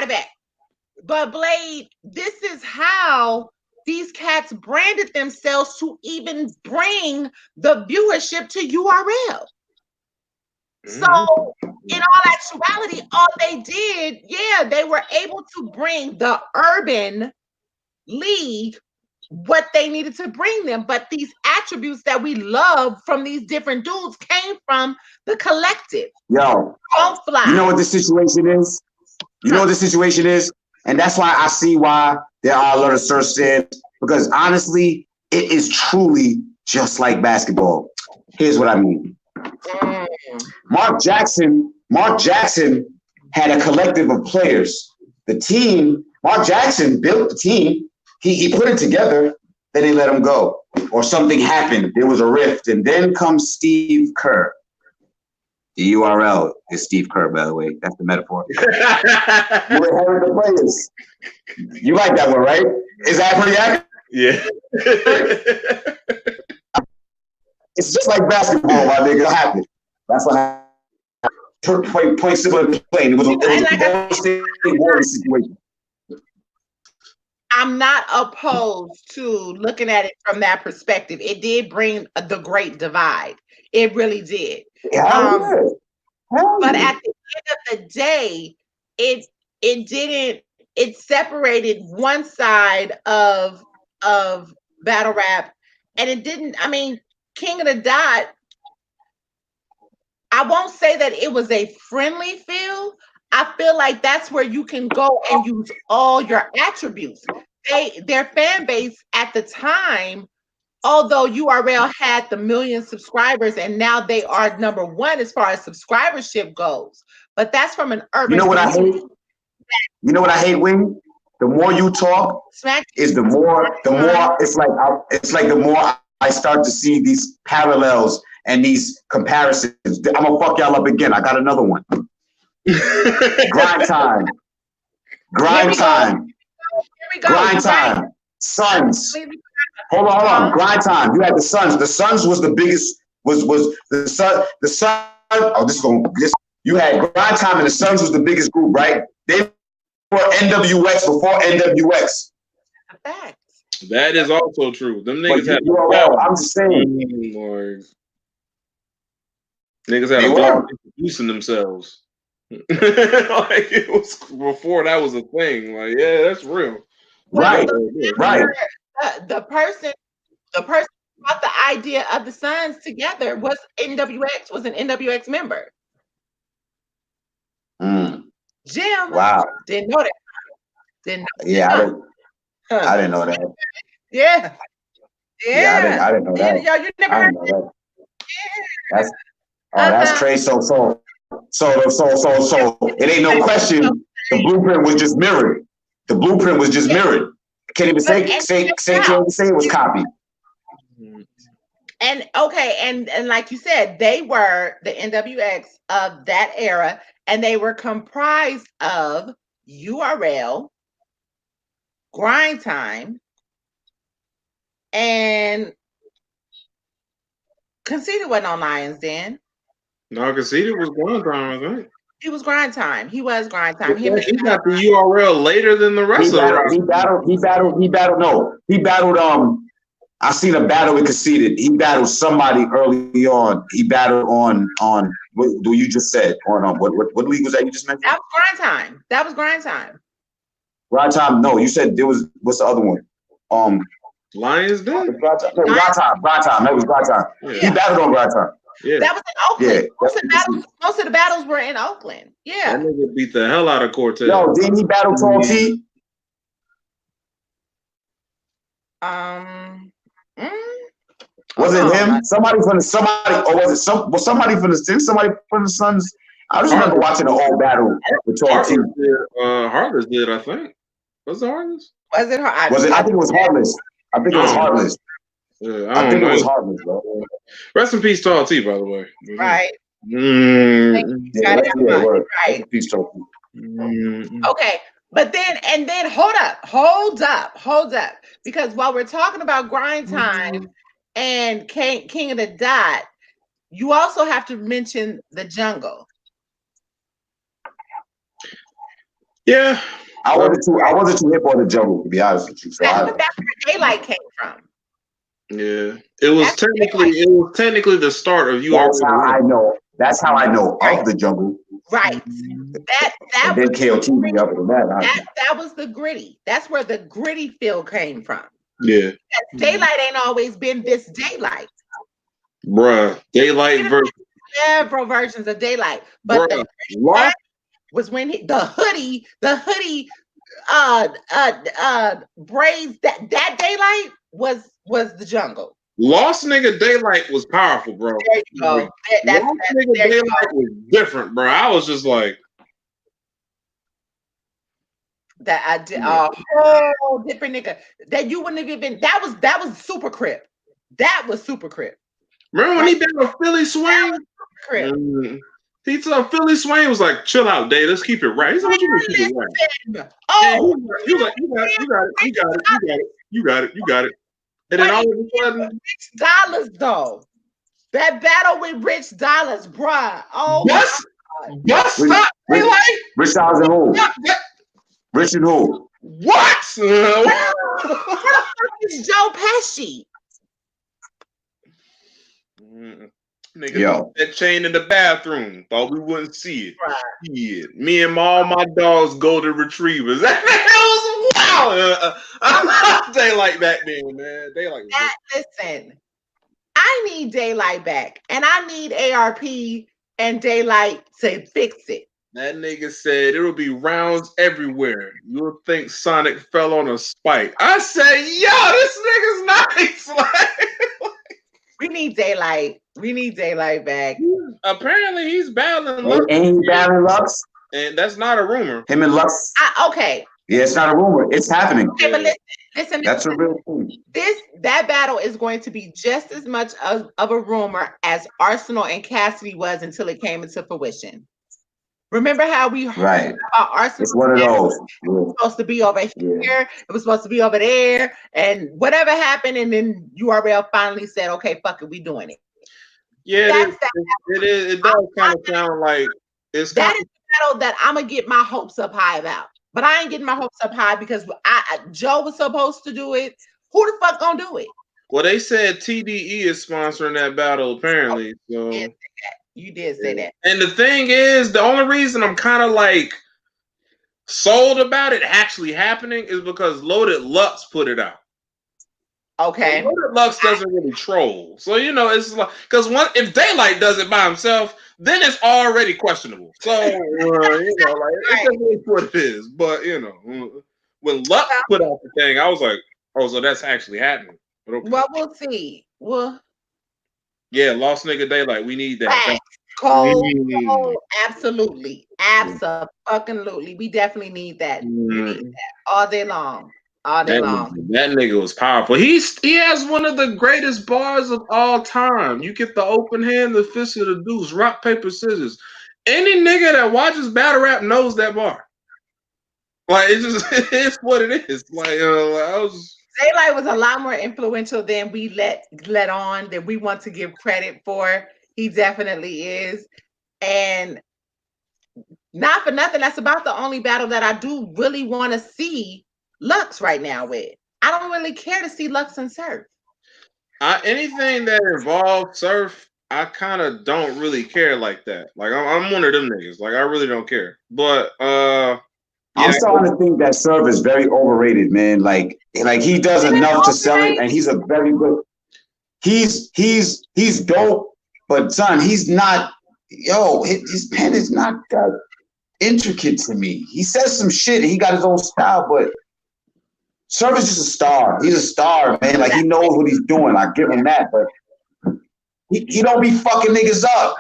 it back. But Blade, this is how these cats branded themselves to even bring the viewership to URL. So, in all actuality, all they did, they were able to bring the urban league what they needed to bring them. But these attributes that we love from these different dudes came from the collective. Yo, you know what the situation is? And that's why I see why there are a lot of search stands, because honestly, it is truly just like basketball. Here's what I mean. Mark Jackson had a collective of players. The team, Mark Jackson built the team. He put it together, then they let him go. Or something happened. There was a rift. And then comes Steve Kerr. The URL is Steve Kerr, by the way. That's the metaphor. You inherit the players. You like that one, right? Is that pretty accurate? Yeah. It's just like basketball, my nigga. It happened. That's what happened. Point similar to playing. It was a Golden State situation. I'm not opposed to looking at it from that perspective. It did bring the great divide. It really did. Yeah, but at the end of the day, it separated one side of battle rap, and it didn't. I mean, King of the Dot, I won't say that it was a friendly feel. I feel like that's where you can go and use all your attributes. Their fan base at the time although URL had the million subscribers and now they are number one as far as subscribership goes. But that's from an You urban know what I hate? community. You know what I hate, Wing? The more you talk, Smack. is the more it's like the more I start to see these parallels and these comparisons. I'm gonna fuck y'all up again. I got another one. Grind time. Grind time. Here we go. Grind You're time. right. Suns. Hold on. Grind time. You had the Suns. The Suns was the biggest. Was the Sun? The Sun. Oh, You had Grind time, and the Suns was the biggest group, right? They were NWX before NWX. Fact. That is also true. Them niggas had I'm just saying. Niggas had a blog introducing themselves. Like it was before that was a thing. Like, yeah, that's real. Right. The person who brought the idea of the Suns together was an NWX member. Jim. Wow. Didn't know that. I didn't know that. Yeah. I didn't know that. Yo, you never heard that. That's crazy. So it ain't no question. The blueprint was just mirrored. The blueprint was just mirrored. Can't even say it was copied. And okay, and like you said, they were the NWX of that era, and they were comprised of URL, Grind Time, and Conceited wasn't on Lions then. No, Conceited was Grind Time, I think. He was Grind Time. He was Grind Time. He got the URL later than the rest of them. He battled. I seen a battle with Conceited. He battled somebody early on. He battled on what you just said on what league was that you just mentioned? That was Grind Time. Grind Time. No, you said there was what's the other one? Lions Den. Grind Time. That was Grind Time. Yeah. He battled on Grind Time. Yeah. That was in Oakland. Yeah, most of the battles were in Oakland. Yeah. That nigga beat the hell out of Cortez. Yo, didn't he battle Tall T? Was it him? Somebody from the Suns? I just remember watching the whole battle with Tall T. Heartless did, I think. Was it Heartless? Was it? I think it was Heartless. I think it was Heartless. Yeah, I think it was Heartless, bro. Rest in peace, Tall T, by the way. Right. Right. Peace, Tall T. Okay. But then hold up. Because while we're talking about Grind Time and King of the Dot, you also have to mention the Jungle. Yeah. I wasn't too hip on the Jungle, to be honest with you. So that's where Daylight came from. Yeah. It was technically the start of you. That's how I know of the Jungle. Right. That and then KOT other than that was the gritty. That's where the gritty feel came from. Yeah. Daylight ain't always been this Daylight. Bruh. Daylight version. Several versions of Daylight. But the was when the hoodie braids that Daylight was the Jungle. Lost nigga Daylight was powerful, bro. There you go. Lost nigga Daylight was different, bro. I was just like that. I did a whole different nigga that you wouldn't have even. That was Super Crip. That was Super Crip. Remember when he did a Philly Swing? He told Philly Swain was like, "Chill out, Day. Let's keep it right." He said, "What you mean keep it right?" Oh, he was like, "You got it." And then all of a sudden, Rich Dollars though, that battle with Rich Dollars, bruh. Oh, yes, stop. Rich Dollars and who? Rich and who? What? It's Joe Pesci. Nigga, that chain in the bathroom. Thought we wouldn't see it. Right. Yeah. Me and all my dogs, golden retrievers. That was wow. Daylight back then, man. Daylight. Listen, I need Daylight back, and I need ARP and Daylight to fix it. That nigga said it'll be rounds everywhere. You'll think Sonic fell on a spike. I said, yo, this nigga's nice. Like, need daylight. We need daylight back. Apparently, he's battling Ain't Lux, he battling Lux? and that's not a rumor. Him and Lux. Okay. Yeah, it's not a rumor. It's happening. Okay, but listen. That's a real thing. That battle is going to be just as much of a rumor as Arsenal and Cassidy was until it came into fruition. Remember how we heard about Arsenal? It's one of those. It was supposed to be over here. It was supposed to be over there, and whatever happened, and then URL finally said, "Okay, fuck it, we doing it." Yeah, it is. It does kind of sound like it's that is the battle that I'm gonna get my hopes up high about. But I ain't getting my hopes up high because Joe was supposed to do it. Who the fuck gonna do it? Well, they said TDE is sponsoring that battle, apparently. So you did say that. And the thing is, the only reason I'm kind of like sold about it actually happening is because Loaded Lux put it out. Okay. Loaded Lux doesn't really troll. So, it's like, because if Daylight does it by himself, then it's already questionable. So, it's what it is. But, when Lux put out the thing, I was like, oh, so that's actually happening. Okay. Well, we'll see. Yeah, Lost Nigga Daylight. We need that. Cold, absolutely. Absolutely. We definitely need that. We need that all day long. All day long. That nigga was powerful. He has one of the greatest bars of all time. You get the open hand, the fist of the deuce, rock, paper, scissors. Any nigga that watches battle rap knows that bar. Like, it's what it is. Like, Daylight was a lot more influential than we let on, that we want to give credit for. He definitely is. And not for nothing, that's about the only battle that I do really want to see Lux right now with. I don't really care to see Lux and Surf. Anything that involves Surf, I kind of don't really care like that. Like, I'm one of them niggas. Like, I really don't care. But I'm starting to think that Surf is very overrated, man. Like he does enough to sell it, and he's a very good. He's dope, but son, he's not. Yo, his pen is not that intricate to me. He says some shit, and he got his own style, but Surf is just a star. He's a star, man. Like, he knows what he's doing. I give him that, but he don't be fucking niggas up.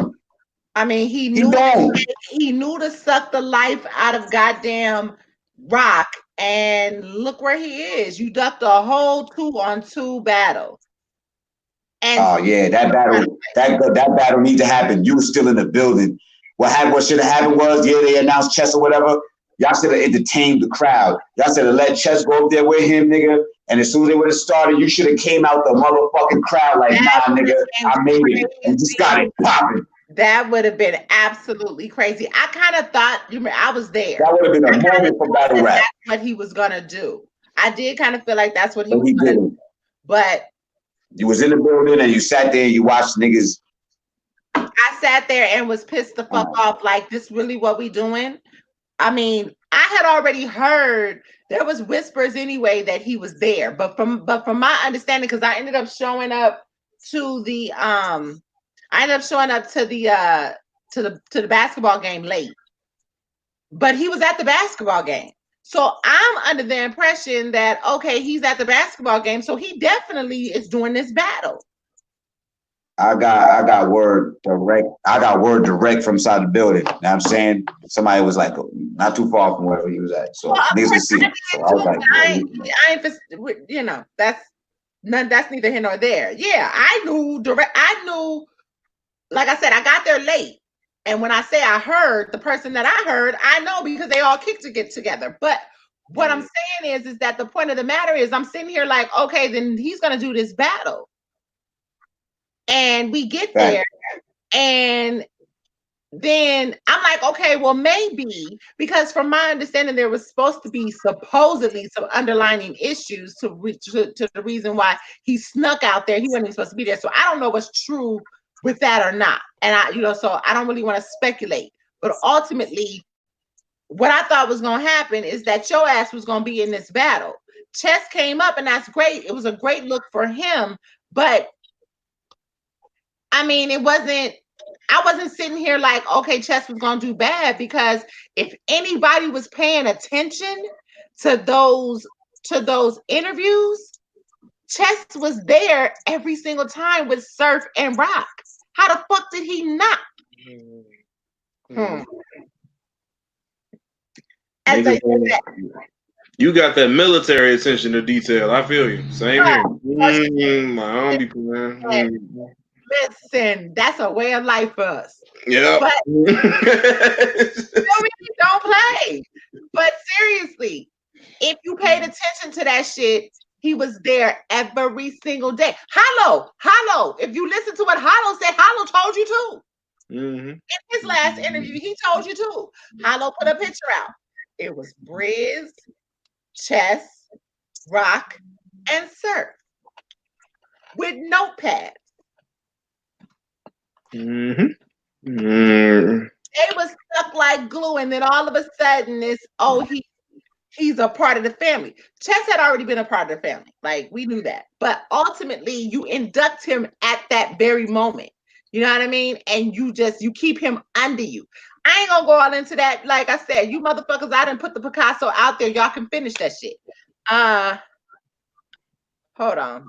I mean, he knew to suck the life out of goddamn Rock, and look where he is. You ducked a whole 2-on-2 battle. And that battle need to happen. You were still in the building. What should have happened was, they announced Chess or whatever. Y'all should have entertained the crowd. Y'all should have let Chess go up there with him, nigga. And as soon as they would have started, you should have came out the motherfucking crowd like, nah, nigga, I made it. And just got it popping. That would have been absolutely crazy. I kind of thought, I was there. That would have been a moment for battle rap. That's what he was going to do. I did kind of feel like that's what he was going to do. But you was in the building and you sat there and you watched niggas. I sat there and was pissed the fuck off. Like, this really what we doing? I mean, I had already heard there was whispers anyway that he was there. But from my understanding, because I ended up showing up to the to the basketball game late, but he was at the basketball game. So I'm under the impression that, okay, he's at the basketball game, so he definitely is doing this battle. I got word direct. I got word direct from inside the building. You know what I'm saying? Somebody was like, not too far from wherever he was at. So niggas can see him. So I was like, that's neither here nor there. Yeah, I knew, like I said, I got there late. And when I say I heard, the person that I heard, I know because they all kicked to get together. But what I'm saying is that the point of the matter is I'm sitting here like, okay, then he's going to do this battle. And we get there, and then I'm like, okay, well, maybe, because from my understanding, there was supposed to be supposedly some underlying issues to the reason why he snuck out there. He wasn't even supposed to be there. So I don't know what's true with that or not. And so I don't really want to speculate. But ultimately, what I thought was going to happen is that your ass was going to be in this battle. Chess came up, and that's great. It was a great look for him. But I mean, I wasn't sitting here like, okay, Chess was going to do bad, because if anybody was paying attention to those interviews, Chess was there every single time with Surf and Rock. How the fuck did he not? Hmm. As I said, You got that military attention to detail. I feel you. Same here. I don't be playing. listen, that's a way of life for us. Yeah. But don't play. But seriously, if you paid attention to that shit, he was there every single day. Hollow. If you listen to what Hollow said, Hollow told you too. In his last interview, he told you too. Hollow put a picture out. It was Briz, Chess, Rock, and Surf with notepads. They was stuck like glue, and then all of a sudden, he's a part of the family. Chess had already been a part of the family, like we knew that. But ultimately, you induct him at that very moment. You know what I mean? And you keep him under you. I ain't gonna go all into that. Like I said, you motherfuckers, I didn't put the Picasso out there. Y'all can finish that shit. Hold on.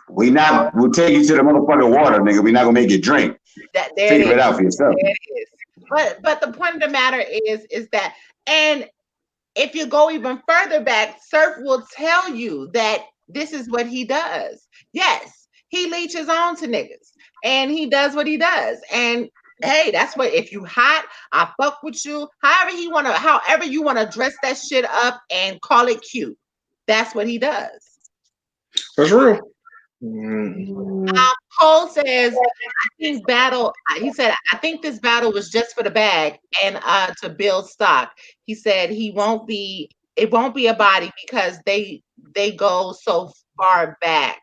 We'll take you to the motherfucking water, nigga. We're not gonna make you drink. Figure it out for yourself. There it is. But the point of the matter is that, and if you go even further back, Surf will tell you that this is what he does. Yes, he leeches on to niggas, and he does what he does. And hey, that's what, if you hot, I fuck with you. However you wanna dress that shit up and call it cute. That's what he does. That's real. Cole says, he said, I think this battle was just for the bag and to build stock. He said it won't be a body because they go so far back.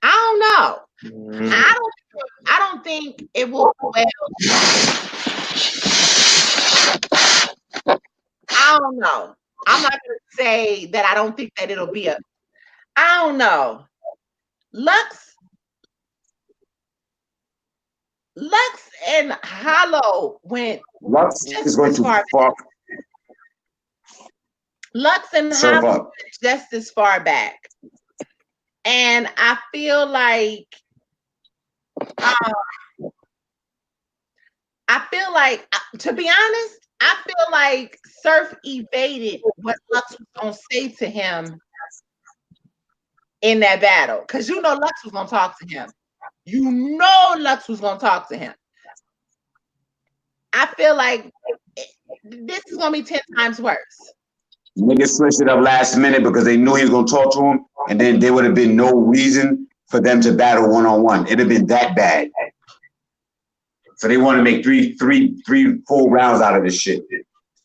I don't know. I don't think it will go well. I don't know. I'm not gonna say that I don't think that it'll be I don't know. Lux and Hollow went Lux is going to fuck Lux and Surf Hollow up. went just as far back. And I feel like to be honest, I feel like Surf evaded what Lux was gonna say to him in that battle. Because Lux was gonna talk to him. Lux was gonna talk to him. I feel like this is gonna be 10 times worse. Niggas switched it up last minute because they knew he was gonna talk to him, and then there would have been no reason for them to battle one-on-one. It'd have been that bad. So they want to make three full rounds out of this shit.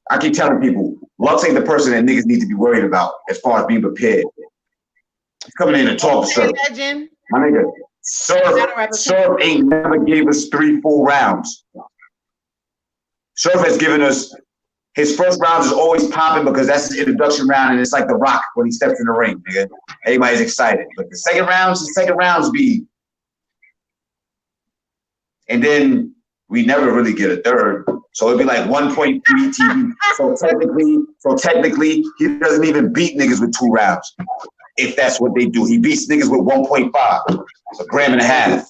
I keep telling people, Lux ain't the person that niggas need to be worried about as far as being prepared. He's coming in and talk to Surf. My nigga, Surf ain't never gave us 3 full rounds. Surf has given us, his first round is always popping because that's his introduction round, and it's like The Rock when he steps in the ring, nigga. Everybody's excited. But the second rounds be, and then we never really get a third. So it'd be like 1.3 TV. So technically, he doesn't even beat niggas with 2 rounds. If that's what they do. He beats niggas with 1.5. It's a gram and a half.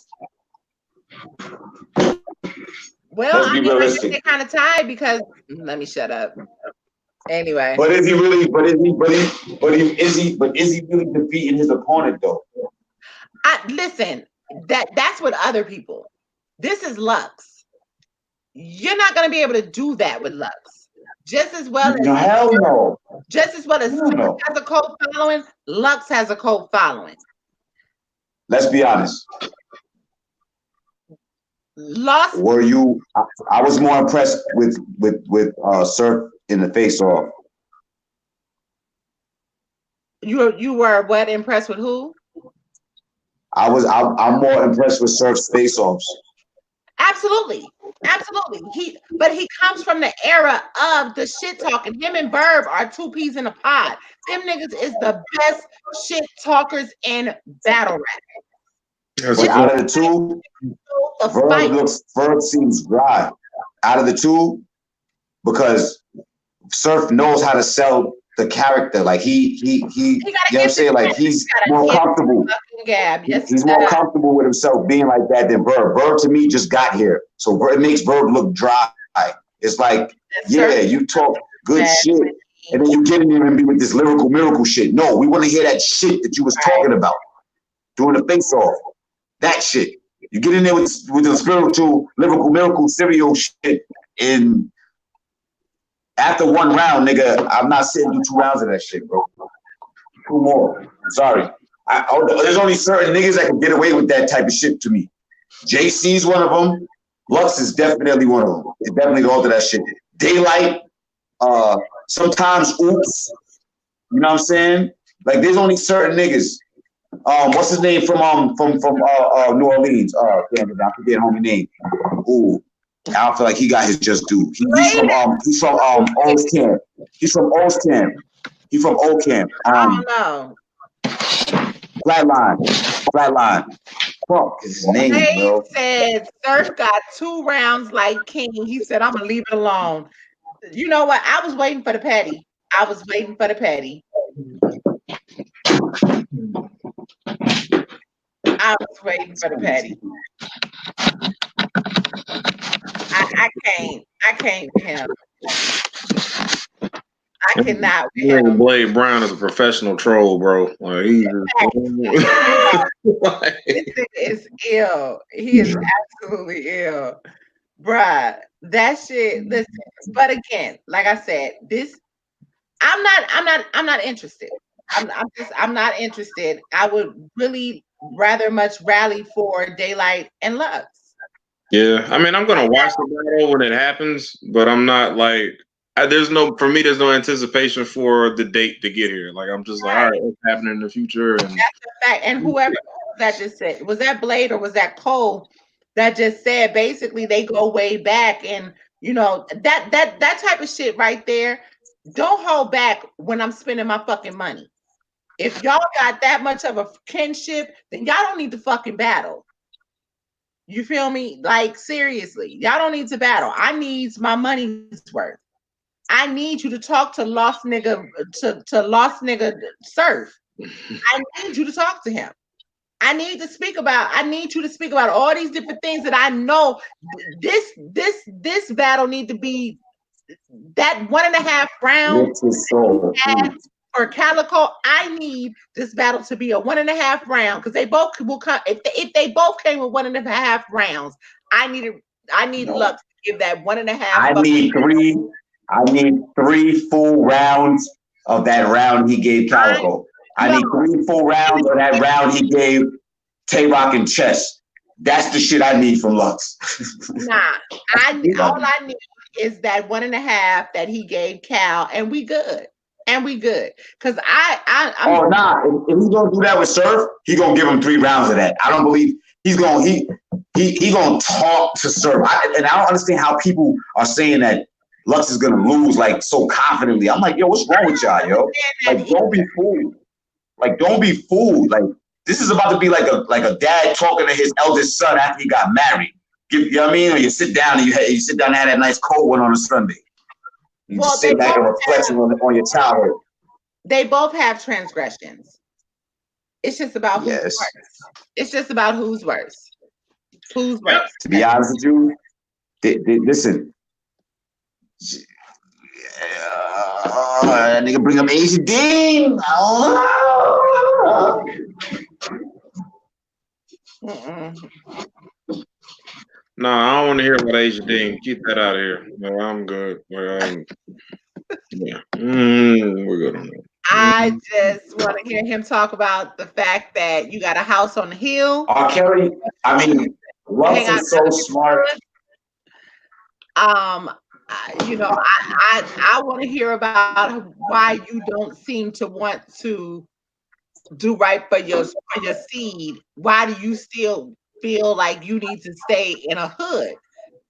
Well, I guess they kind of tied because let me shut up. Anyway. But is he really defeating his opponent though? Listen, that's with other people. This is Lux. You're not gonna be able to do that with Lux. Just as well as hell no. Just as well as Surf has a cult following, Lux has a cult following. Let's be honest. Were you? I was more impressed with Surf in the face-off. You were what? Impressed with who? I'm more impressed with Surf's face-offs. Absolutely. But he comes from the era of the shit talking. Him and Verb are 2 peas in a pod. Them niggas is the best shit talkers in battle rap. But out of the 2, Verb seems dry. Out of the 2, because Surf knows how to sell the character. Like he He you gotta know what I'm get saying? Like he's more comfortable. gab. Yes, He's more comfortable with himself being like that than Bird. Bird to me just got here, so it makes Bird look dry. It's like, yeah, you talk good shit, and then you get in there and be with this lyrical miracle shit. No, we want to hear that shit that you was talking about doing the face off. That shit. You get in there with the spiritual, lyrical miracle, serial shit, and after one round, nigga, I'm not sitting through 2 rounds of that shit, bro. 2 more. I'm sorry. There's only certain niggas that can get away with that type of shit to me. JC's one of them. Lux is definitely one of them. It's definitely all of that shit. Daylight, sometimes Oops. You know what I'm saying? Like there's only certain niggas. What's his name from New Orleans? Damn it, I forget homie name. Ooh. I feel like he got his just due. He's from Old Camp. He's from Old Camp. He's from Old Camp. I don't know. Flatline. Fuck is his name, bro. Said Surf got 2 rounds like King. He said, I'm gonna leave it alone. You know what? I was waiting for the petty. I was waiting for the petty. I can't with him. I cannot with him. Blade Brown is a professional troll, bro. Like this is ill. He is absolutely ill. Bruh. That shit, listen. But again, like I said, I'm not interested. I'm not interested. I would really rather much rally for Daylight and Lux. Yeah, I mean, I'm gonna watch the battle when it happens, but I'm not like there's no anticipation for the date to get here. Like I'm just like, all right, what's happening in the future? And that's a fact. And whoever that just said, was that Blade or was that Cole that just said basically they go way back, and you know that type of shit right there. Don't hold back when I'm spending my fucking money. If y'all got that much of a kinship, then y'all don't need to fucking battle. You feel me? Like seriously, y'all don't need to battle. I need my money's worth. I need you to talk to lost nigga to lost nigga Surf. I need you to talk to him. I need you to speak about all these different things that I know. This battle need to be that 1.5 rounds. For Calico, I need this battle to be a 1.5 round because they both will come. If they both came with 1.5 rounds, I need Lux to give that 1.5. I need 3 full rounds of that round he gave Calico. I need 3 full rounds of that round he gave Tay-Rock and Chess. That's the shit I need from Lux. Nah, all I need is that 1.5 that he gave Cal, and we good. Cause I'm nah. If he's gonna do that with Surf, he gonna give him 3 rounds of that. I don't believe he's gonna he gonna talk to Surf. I don't understand how people are saying that Lux is gonna lose like so confidently. I'm like, yo, what's wrong with y'all, yo? Like, don't be fooled. Like, this is about to be like a dad talking to his eldest son after he got married. You know what I mean? Or you sit down and you sit down and have that nice cold one on a Sunday. You just sit back and reflect on your childhood. They both have transgressions. It's just about who's worse. It's just about who's worse. Who's worse. To be honest with you, listen. That nigga bring up Eazy Dean. No, I don't want to hear about Eazy Dean. Keep that out of here. No, I'm good. Yeah. We're good on that. I just want to hear him talk about the fact that you got a house on the hill. Kelly, I mean, Lux is so smart. You know, I want to hear about why you don't seem to want to do right for your seed. Why do you still feel like you need to stay in a hood?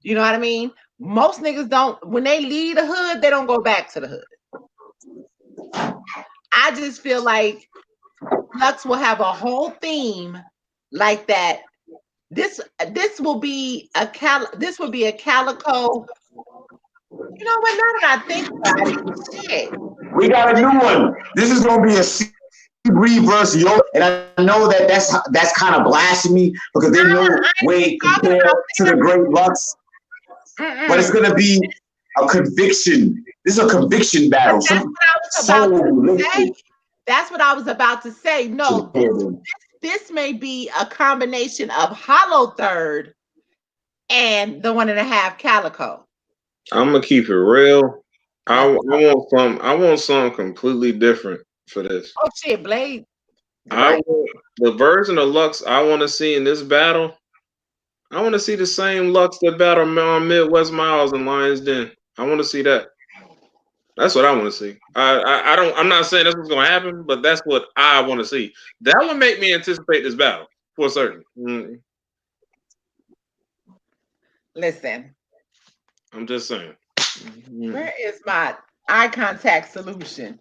You know what I mean? Most niggas don't, when they leave the hood, they don't go back to the hood. I just feel like Lux will have a whole theme like that. This will be a Calico. You know what? Now that I think about it, shit. We got a new one. This is gonna be a Breed versus Yo, and I know that that's kind of blasphemy because they know way compared to the Great Lux, but it's gonna be a conviction. This is a conviction battle. That's what I was about to say. No, this may be a combination of Hollow Third and the 1.5 Calico. I'm gonna keep it real. I want something completely different for this. Oh shit, Blade. I want the version of Lux I want to see in this battle. I want to see the same Lux that battled on Midwest Miles and Lions Den. I want to see that. That's what I want to see. I don't. I'm not saying that's what's going to happen, but that's what I want to see. That would make me anticipate this battle for certain. Listen, I'm just saying. Where is my eye contact solution?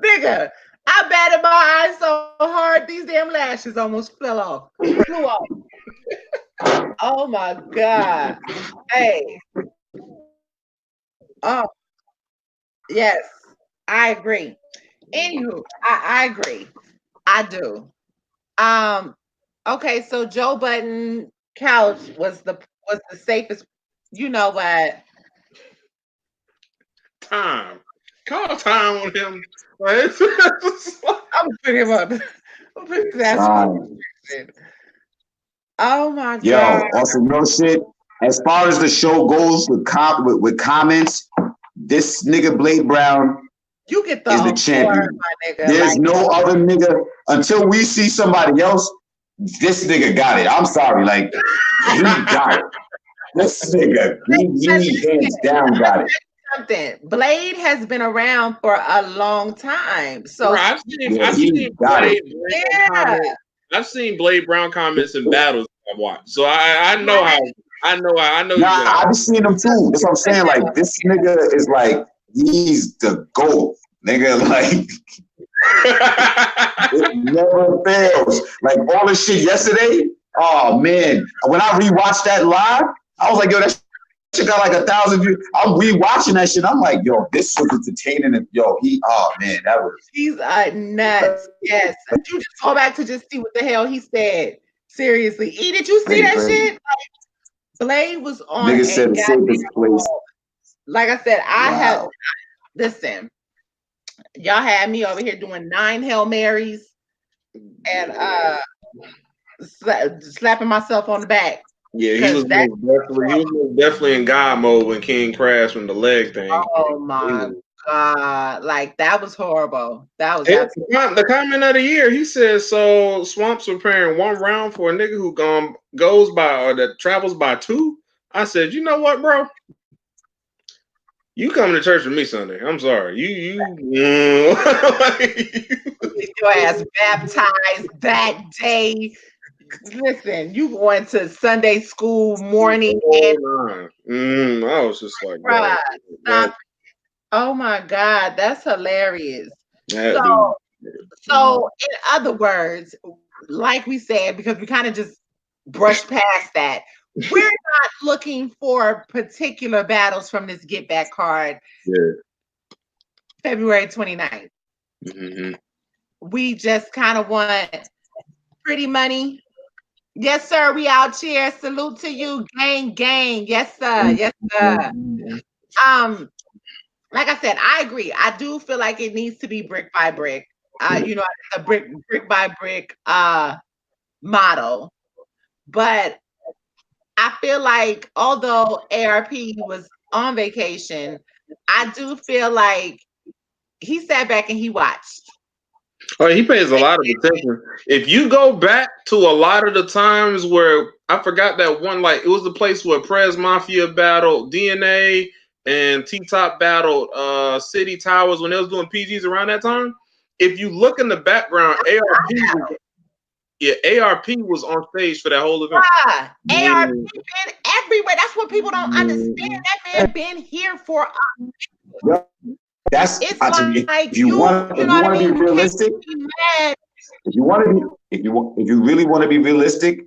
Nigga, I batted my eyes so hard these damn lashes almost flew off. Oh my God. Hey. Oh, yes, I agree. Anywho, I agree. I do. Okay, so Joe Budden couch was the safest. You know what? Time. Call time on him. I'm gonna put him up. Oh my God. Also, no shit. As far as the show goes with comments, this nigga Blade Brown you get the is the champion. There's no other nigga until we see somebody else. This nigga got it. I'm sorry, like he got it. This nigga, he hands down got it. Something. Blade has been around for a long time, so bro, I've seen Blade Brown comments in battles I've watched, so I know how. Nah, I've seen him too. That's what I'm saying. Like this nigga is like he's the GOAT, nigga. Like it never fails. Like all this shit yesterday. Oh man, when I rewatched that live, I was like, yo, that shit got like 1,000 views. I'm rewatching that shit. I'm like, yo, this was entertaining. And yo, oh man, that was. He's nuts. Yes, you just go back to just see what the hell he said. Seriously, did you see that shit? Like, Blade was on. Nigga said the safest place. Like I said, I have. Listen, y'all had me over here doing 9 Hail Marys and slapping myself on the back. Yeah, he was definitely in God mode when King crashed from the leg thing. Oh my God. Like that was horrible. That was the comment of the year. He says, so Swamp's preparing 1 round for a nigga who goes by or that travels by 2. I said, you know what, bro? You coming to church with me Sunday. I'm sorry. You get your ass baptized that day. Listen, you going to Sunday school morning and I was just like, stop. Oh my God, that's hilarious. So in other words, like we said, because we kind of just brushed past that, we're not looking for particular battles from this Get Back card. Yeah. February 29th. Mm-hmm. We just kind of want pretty money. Yes, sir. We out here. Salute to you, gang, gang. Yes, sir. Yes, sir. Like I said, I agree. I do feel like it needs to be brick by brick. You know, a brick by brick model. But I feel like although ARP was on vacation, I do feel like he sat back and he watched. Oh, he pays a lot of attention. If you go back to a lot of the times where I forgot that one, like it was the place where Prez Mafia battled DNA and T-Top battled City Towers when they was doing PGs around that time. If you look in the background, ARP was on stage for that whole event. ARP been everywhere. That's what people don't understand. That man been here for us. That's it's like if you want to be realistic, if you really want to be realistic,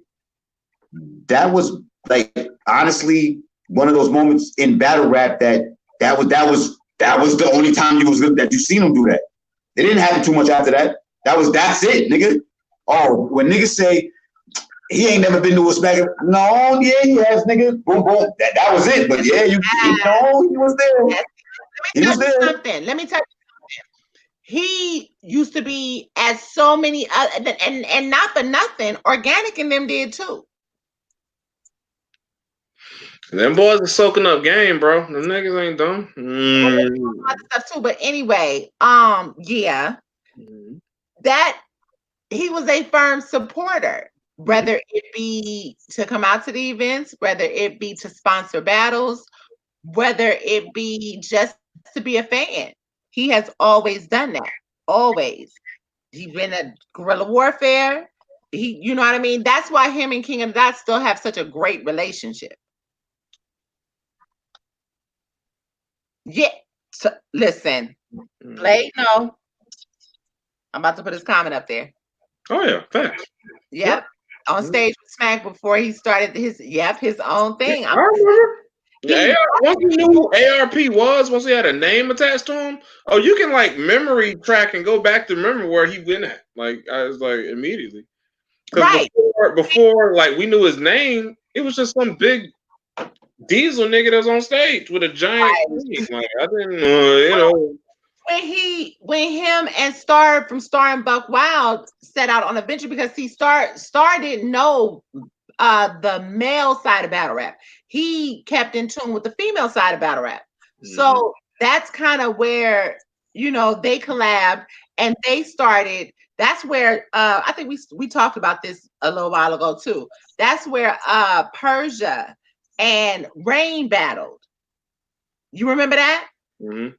that was like honestly one of those moments in battle rap that was the only time that you seen him do that. It didn't happen too much after that. That's it, nigga. Oh, when niggas say he ain't never been to a smack, no, yeah, he has, nigga. Boom, boom. That was it. But yeah, he was there. He was there. Let me tell you something. He used to be at so many and not for nothing, Organic and them did too. Them boys are soaking up game, bro. Them niggas ain't dumb. Stuff too, but anyway, yeah, that he was a firm supporter, whether it be to come out to the events, whether it be to sponsor battles, whether it be just to be a fan. He has always done that. Always. He's been a guerrilla warfare. You know what I mean? That's why him and King of the Dot still have such a great relationship. Yeah. So, listen, Blade, no. I'm about to put his comment up there. Oh yeah, thanks. Yep. On stage with Smack before he started his own thing. I remember. Yeah, once you knew who ARP was, once he had a name attached to him, oh, you can like memory track and go back to remember where he went at. Like I was like immediately. Because before like we knew his name, it was just some big diesel nigga that was on stage with a giant thing. Like I didn't you know. When him and Star from Star and Buck Wild set out on a venture, because Star didn't know the male side of battle rap. He kept in tune with the female side of battle rap. So that's kind of where, you know, they collabed and they started. That's where I think we talked about this a little while ago too. That's where Persia and Rain battled. You remember that? Mm-hmm.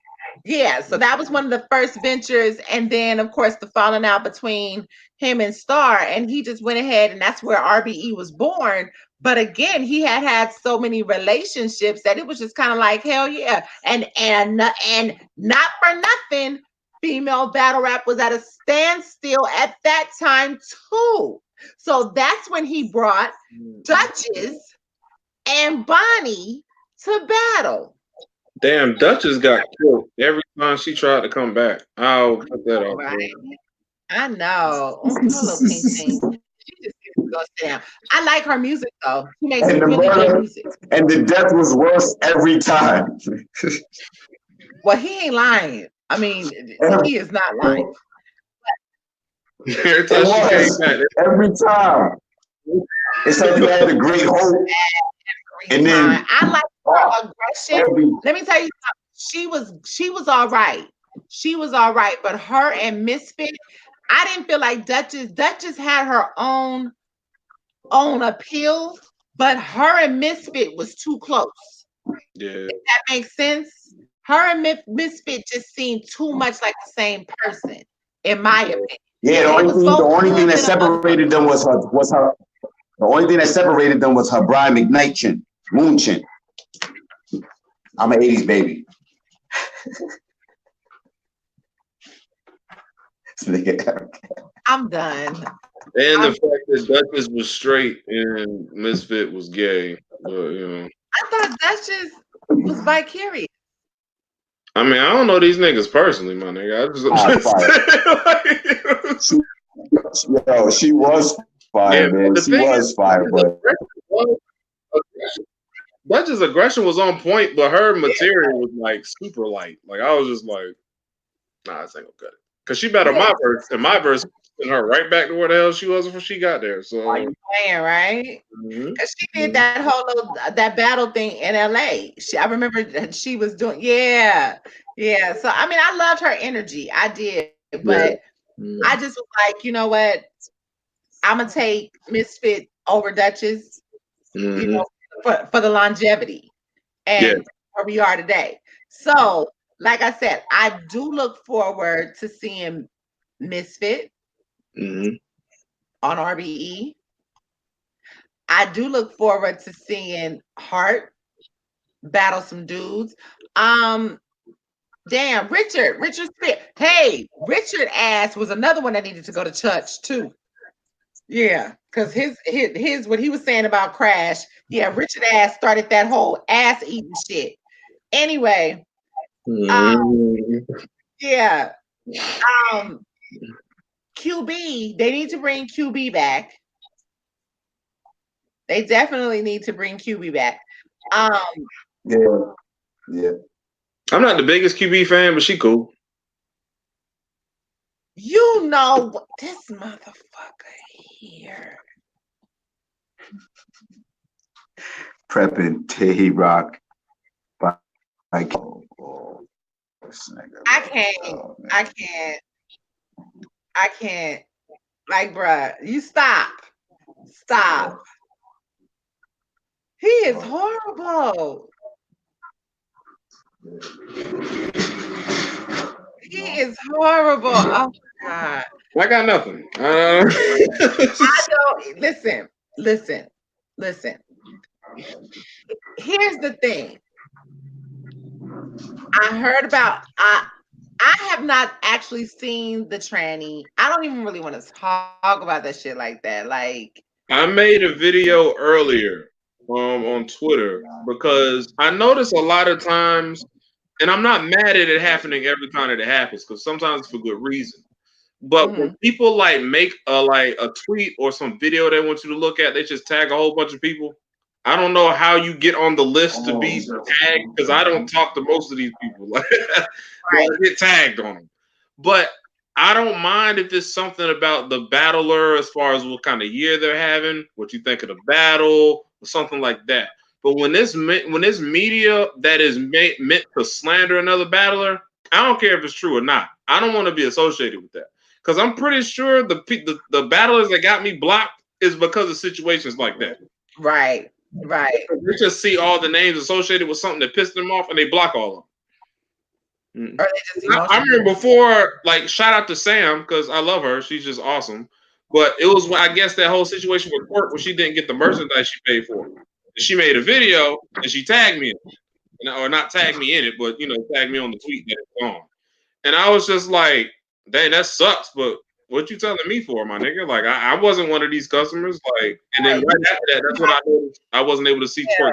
Yeah, so that was one of the first ventures, and then of course the falling out between him and Star, and he just went ahead, and that's where RBE was born. But again, he had so many relationships that it was just kind of like hell yeah, and not for nothing, female battle rap was at a standstill at that time too. So that's when he brought Duchess and Bonnie to battle. Damn, Duchess got killed every time she tried to come back. I'll put that out. Right. I know. Little pink thing. She just goes down. I like her music though. She makes really good music. And the death was worse every time. Well, he ain't lying. I mean, he is not lying. Every time she came back. Every time. It's like you had a great hope. And then I like her aggression. Let me tell you something. She was all right. She was all right. But her and Misfit, I didn't feel like Duchess had her own appeal, but her and Misfit was too close. Yeah. If that makes sense. Her and Misfit just seemed too much like the same person, in my opinion. Yeah, the only thing that separated them was her. The only thing that separated them was her Brian McKnight chin, moon chin. I'm an 80s baby. I'm done. And the fact that Duchess was straight and Misfit was gay. But, you know. I thought Duchess was vicarious. I mean, I don't know these niggas personally, my nigga. She was fire, man. She was fire, but Duchess' aggression was on point, but her material was like super light. Like I was just like, nah, this ain't gonna cut it. Cause she better my verse, and my verse sent her right back to where the hell she was before she got there. So are you playing right? Cause she did that whole that battle thing in LA. I remember that she was doing yeah. So I mean, I loved her energy. I did, but I just was like, you know what? I'm gonna take Misfit over Duchess. You know, for the longevity and where we are today. So, like I said, I do look forward to seeing Misfit on RBE. I do look forward to seeing Hart battle some dudes. Damn, Richard Smith. Hey, Richard ass was another one that needed to go to church too. Yeah, because his what he was saying about Crash. Yeah, Richard Ass started that whole ass eating shit. Anyway, yeah. Um, QB, they need to bring QB back. They definitely need to bring QB back. Um, Yeah, yeah. I'm not the biggest QB fan, but she cool. you know this motherfucker here. Prepping Tay Rock by this nigga, I bro. can't. Oh, man. I can't. I can't. Like, bruh, you stop. Stop. He is horrible. He is horrible. Oh my God. I got nothing. I don't listen, listen, listen. Here's the thing. I heard about I have not actually seen the tranny. I don't even really want to talk about that shit like that. Like, I made a video earlier on Twitter because I notice a lot of times, and I'm not mad at it happening every time that it happens because sometimes it's for good reason. But when people like make a tweet or some video they want you to look at, they just tag a whole bunch of people. I don't know how you get on the list to be tagged because I don't talk to most of these people. Like, right. I get tagged on them. But I don't mind if it's something about the battler as far as what kind of year they're having, what you think of the battle, or something like that. But when this media that is meant to slander another battler, I don't care if it's true or not. I don't want to be associated with that because I'm pretty sure the battlers that got me blocked is because of situations like that. Right. Right. They just see all the names associated with something that pissed them off and they block all of them. Or they just I remember before, like, shout out to Sam because I love her. She's just awesome. But it was when I guess that whole situation with Quirk when she didn't get the merchandise she paid for. She made a video and she tagged me in it. Or not tagged me in it, but tagged me on the tweet that it's on. And I was just like, dang, that sucks. But what you telling me for, my nigga? Like, I wasn't one of these customers. Like, and then right after that, that's when I noticed I wasn't able to see Twerk.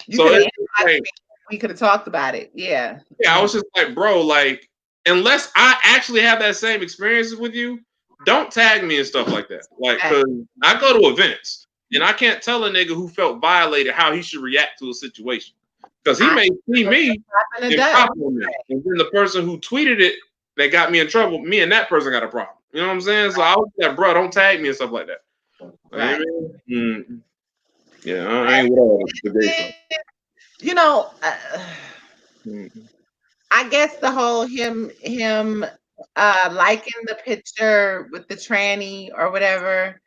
You could have like, we could have talked about it. Yeah. Yeah, I was just like, bro, like, unless I actually have that same experiences with you, don't tag me and stuff like that. Like, because I go to events and I can't tell a nigga who felt violated how he should react to a situation. Because he may see me and problem me. And then the person who tweeted it that got me in trouble, me and that person got a problem. You know what I'm saying? So I was like, bro, don't tag me and stuff like that. Right. Yeah, I ain't with all the debate. I guess the whole him liking the picture with the tranny or whatever.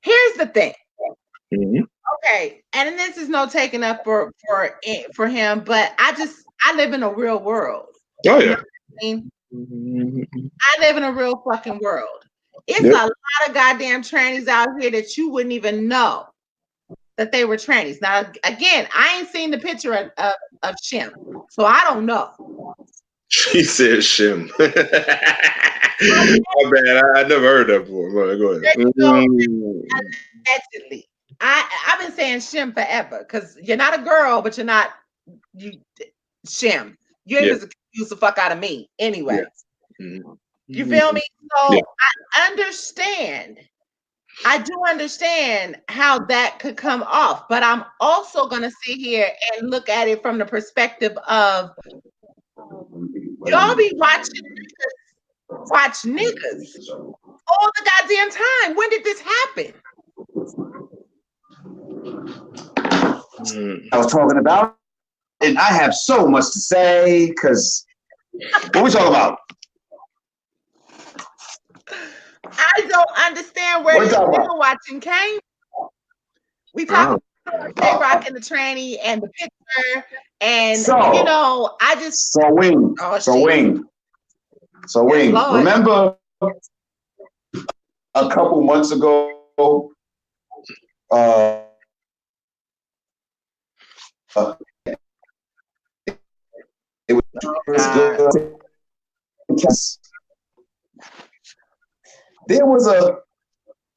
Here's the thing. Okay, and this is no taking up for him, but I live in a real world. Oh yeah. I live in a real fucking world. It's a lot of goddamn trannies out here that you wouldn't even know that they were trannies. Now, again, I ain't seen the picture of Shim, so I don't know. She said Shim. My bad. I never heard that before. Go ahead. Allegedly. I've been saying Shim forever because you're not a girl, but you're not Shim. You ain't just confuse the fuck out of me anyway. You feel me? So I understand. I do understand how that could come off, but I'm also gonna sit here and look at it from the perspective of y'all be watching watch niggas all the goddamn time. When did this happen? I was talking about, and I have so much to say because what we talking about? I don't understand where this nigga watching came. We talk about J-Rock and the tranny and the picture, and I just Wing. Remember a couple months ago? It was good. there was a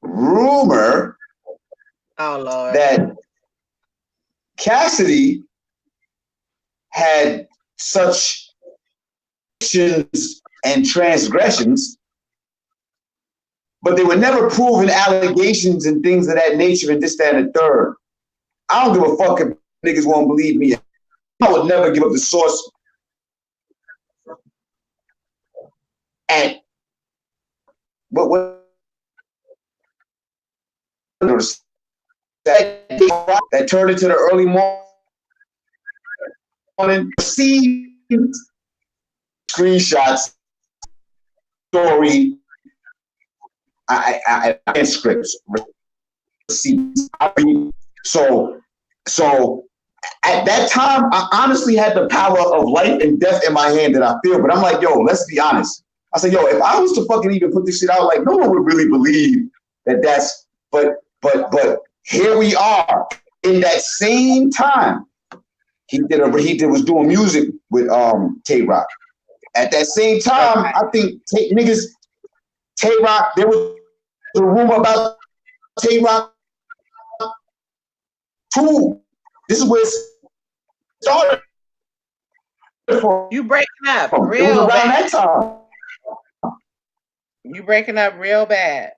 rumor Oh Lord. that Cassidy had such actions and transgressions, but they were never proven allegations and things of that nature and this, that, and the third. I don't give a fuck if niggas won't believe me. I would never give up the source. And what that turned into the early morning screenshots, story, and scripts, receipts. So at that time, I honestly had the power of life and death in my hand that I feel. But I'm like, yo, let's be honest. I said, yo, if I was to fucking even put this shit out, like, no one would really believe that that's. But here we are. In that same time, he was doing music with Tay Rock. At that same time, I think Tay Rock. There was a rumor about Tay Rock too. This is where it started. You breaking up It was real around bad. that time. You breaking up real bad.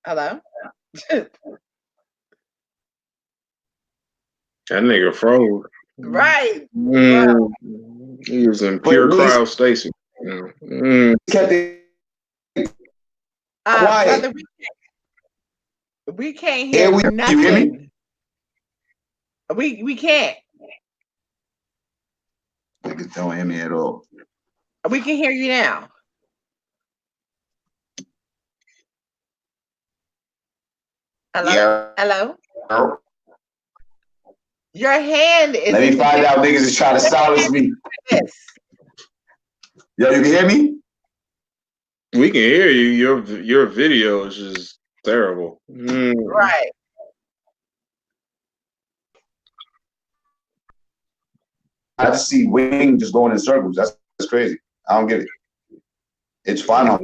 Hello? That nigga froze. Right. He was in pure cryostasis. Kept it Brother, quiet. we can't hear nothing. You hear me? We can't. Niggas don't hear me at all. We can hear you now. Hello? Yeah. Hello? Your hand is. Let me find out niggas is trying to silence me. Yo, you can hear me? We can hear you. Your video is just terrible. Right. I just see Wing just going in circles. That's crazy. I don't get it. It's fine.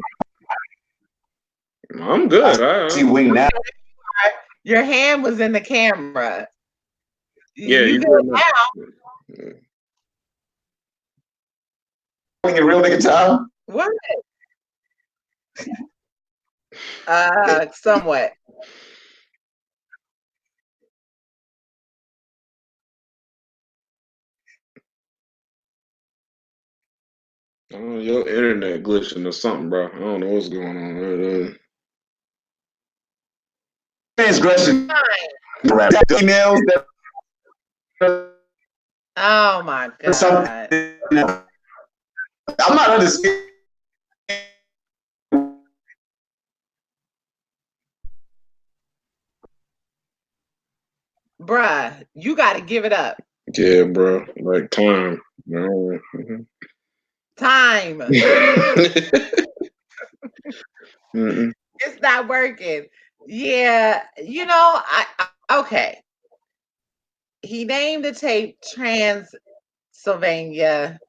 I'm good. I see Wing now. Your hand was in the camera. Yeah, you good now. In real nigga time? What? Somewhat. Oh, your internet glitching or something, bro. I don't know what's going on. Transgression. Emails that. Oh my God. I'm not understanding. Bruh, you got to give it up. Yeah, bro. Like time. Time. It's not working. Yeah, okay. He named the tape Transylvania.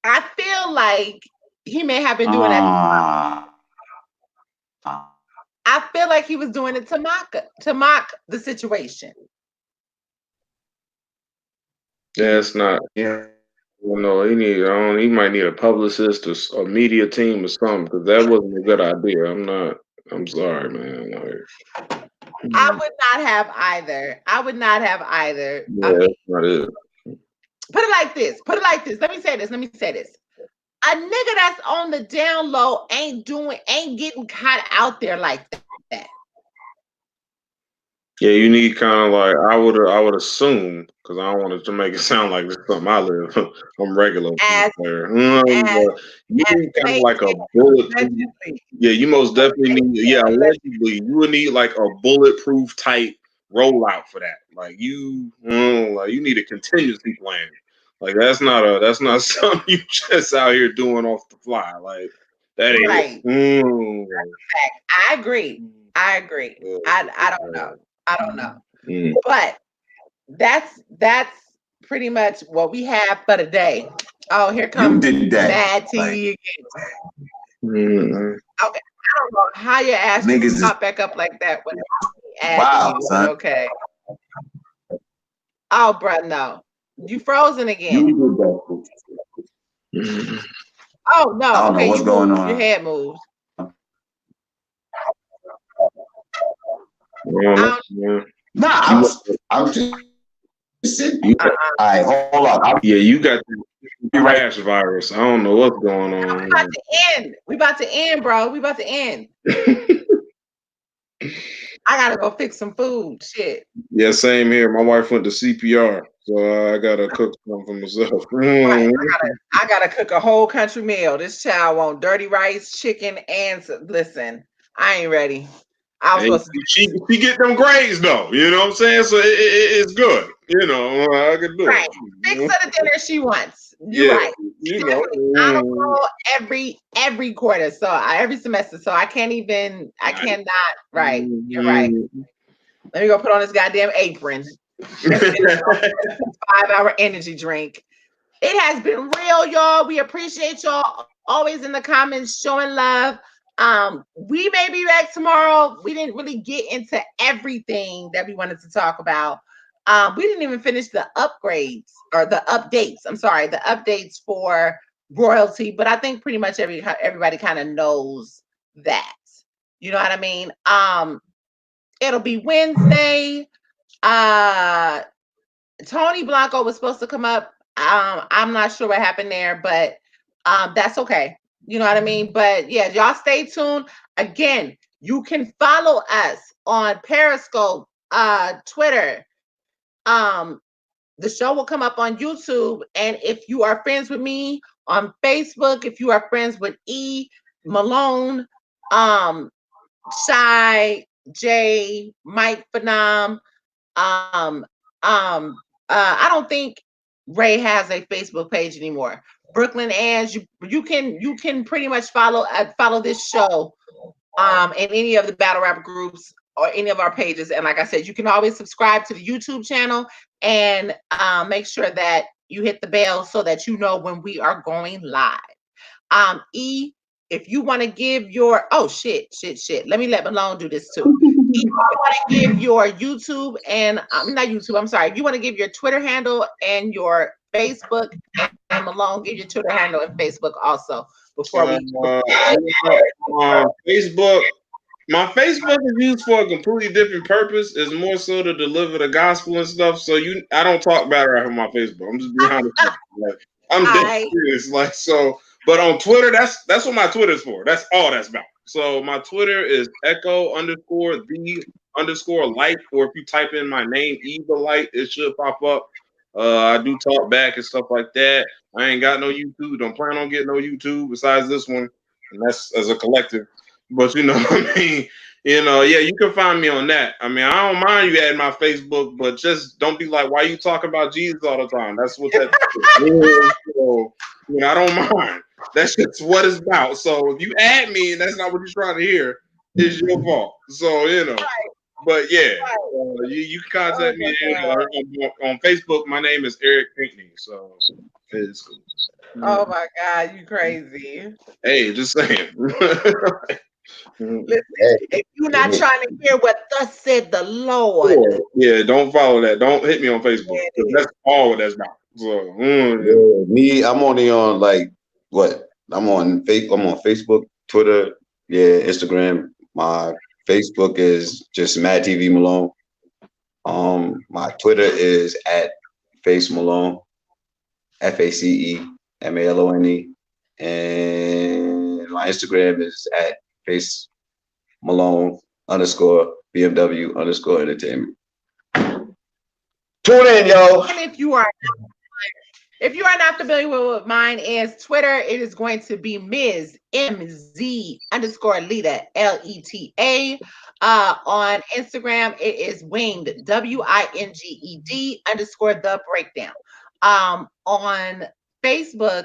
I feel like he may have been doing that. I feel like he was doing it to mock the situation. Yeah, it's not. Yeah. Well, no, he might need a publicist or a media team or something, because that wasn't a good idea. I'm sorry, man. I would not have either. Yeah, that's not it. Put it like this. Let me say this. A nigga that's on the down low ain't getting caught out there like that. Yeah, you need kind of like I would assume, because I don't want to make it sound like this is something I live. I'm regular player. You need kind of like a bulletproof. Yeah, you most definitely need. Yeah, allegedly, you would need like a bulletproof type rollout for that. Like you need a contingency plan. Like that's not something you just out here doing off the fly. Like that ain't right. That's a fact. I agree. I don't know. But that's pretty much what we have for today. Oh, here You comes did that. Mad Like TV again. Mm. Okay, I don't know how your ass just niggas is pop back up like that when I added wild, you, but son. okay. Oh, bruh, no. You frozen You again. did that. Mm. Oh I no. don't know Okay, what's you going moved. Your on. head moved. Yeah, I yeah. Nah, You, I'm just sitting. you don't, got, All right, hold up. I'll yeah, you got be the right. rash virus. I don't know what's going we about on. to end. We about to end, bro. We about to end. I gotta go fix some food. Shit. Yeah, same here. My wife went to CPR, so I gotta cook something for myself. Right. Mm. I gotta cook a whole country meal. This child want dirty rice, chicken, and listen. I ain't ready. I was And supposed to she get them grades though. You know what I'm saying? So it's good. You know, I can do right. Fix it. her the dinner she wants. You're Yeah, right. you know. Definitely honorable every quarter. So every semester. So I can't even. I Nice. cannot. Right. You're right. Let me go put on this goddamn apron and finish off this 5-hour energy drink. It has been real, y'all. We appreciate y'all always in the comments showing love. We may be back tomorrow. We didn't really get into everything that we wanted to talk about. We didn't even finish the upgrades or the updates. I'm sorry, the updates for royalty, but I think pretty much everybody kind of knows that. You know what I mean? It'll be Wednesday. Uh Tony Blanco was supposed to come up. I'm not sure what happened there, but that's okay. You know what I mean? But yeah, y'all stay tuned. Again, you can follow us on Periscope, Twitter. Um, the show will come up on YouTube. And if you are friends with me on Facebook, if you are friends with E. Malone, um, Shy, Jay, Mike Phenom, um, um, I don't think Ray has a Facebook page anymore. Brooklyn Ange, you can pretty much follow this show in any of the battle rap groups or any of our pages. And like I said, you can always subscribe to the YouTube channel and make sure that you hit the bell so that you know when we are going live. E, if you want to give your shit. Let me let Malone do this too. If you want to give your YouTube and not YouTube, I'm sorry. If you want to give your Twitter handle and your Facebook, and Malone, give your Twitter handle and Facebook also before we. Facebook. My Facebook is used for a completely different purpose. It's more so to deliver the gospel and stuff. So I don't talk bad right on my Facebook. I'm just being honest with you. Like, I'm dead I serious. Like so, but on Twitter, that's what my Twitter's for. That's all that's about. So my Twitter is echo_the_light, or if you type in my name, Eva Light, it should pop up. I do talk back and stuff like that. I ain't got no YouTube. Don't plan on getting no YouTube besides this one, and that's as a collective. But you know what I mean? You know, yeah, you can find me on that. I mean, I don't mind you adding my Facebook, but just don't be like, why you talking about Jesus all the time? That's what that is. So, you know, I don't mind. That's just what it's about. So if you add me and that's not what you're trying to hear, it's your fault. So, you know. But yeah, you can oh contact my me god. on Facebook. My name is Eric Pinkney. So it's cool. Oh my god, you crazy. Hey, just saying. Listen, Hey, if you're not yeah, trying to hear what thus said the Lord, Sure. Yeah, don't follow that. Don't hit me on Facebook. it 'Cause is. that's all what that's about. So, me, I'm only on like what? I'm on Facebook, Twitter, yeah, Instagram. My Facebook is just Mad TV Malone. My Twitter is at Face Malone, FACEMALONE, and my Instagram is at Face Malone underscore BMW underscore entertainment. Tune in, yo. And if you are not familiar with what mine is, Twitter, it is going to be Ms. MZ underscore Lita LETA. On Instagram, it is winged WINGED underscore the breakdown. On Facebook,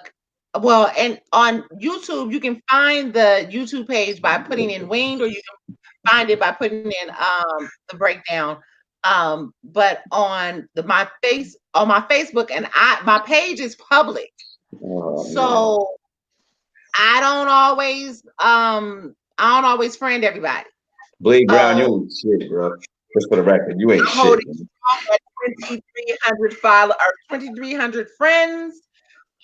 well, and on YouTube, you can find the YouTube page by putting in winged, or you can find it by putting in the breakdown. But on my Facebook, and my page is public, so I don't always friend everybody. Blade Brown, you ain't shit, bro. Just for the record, you ain't I'm shit. holding strong at 2,300 follow or 2,300 friends,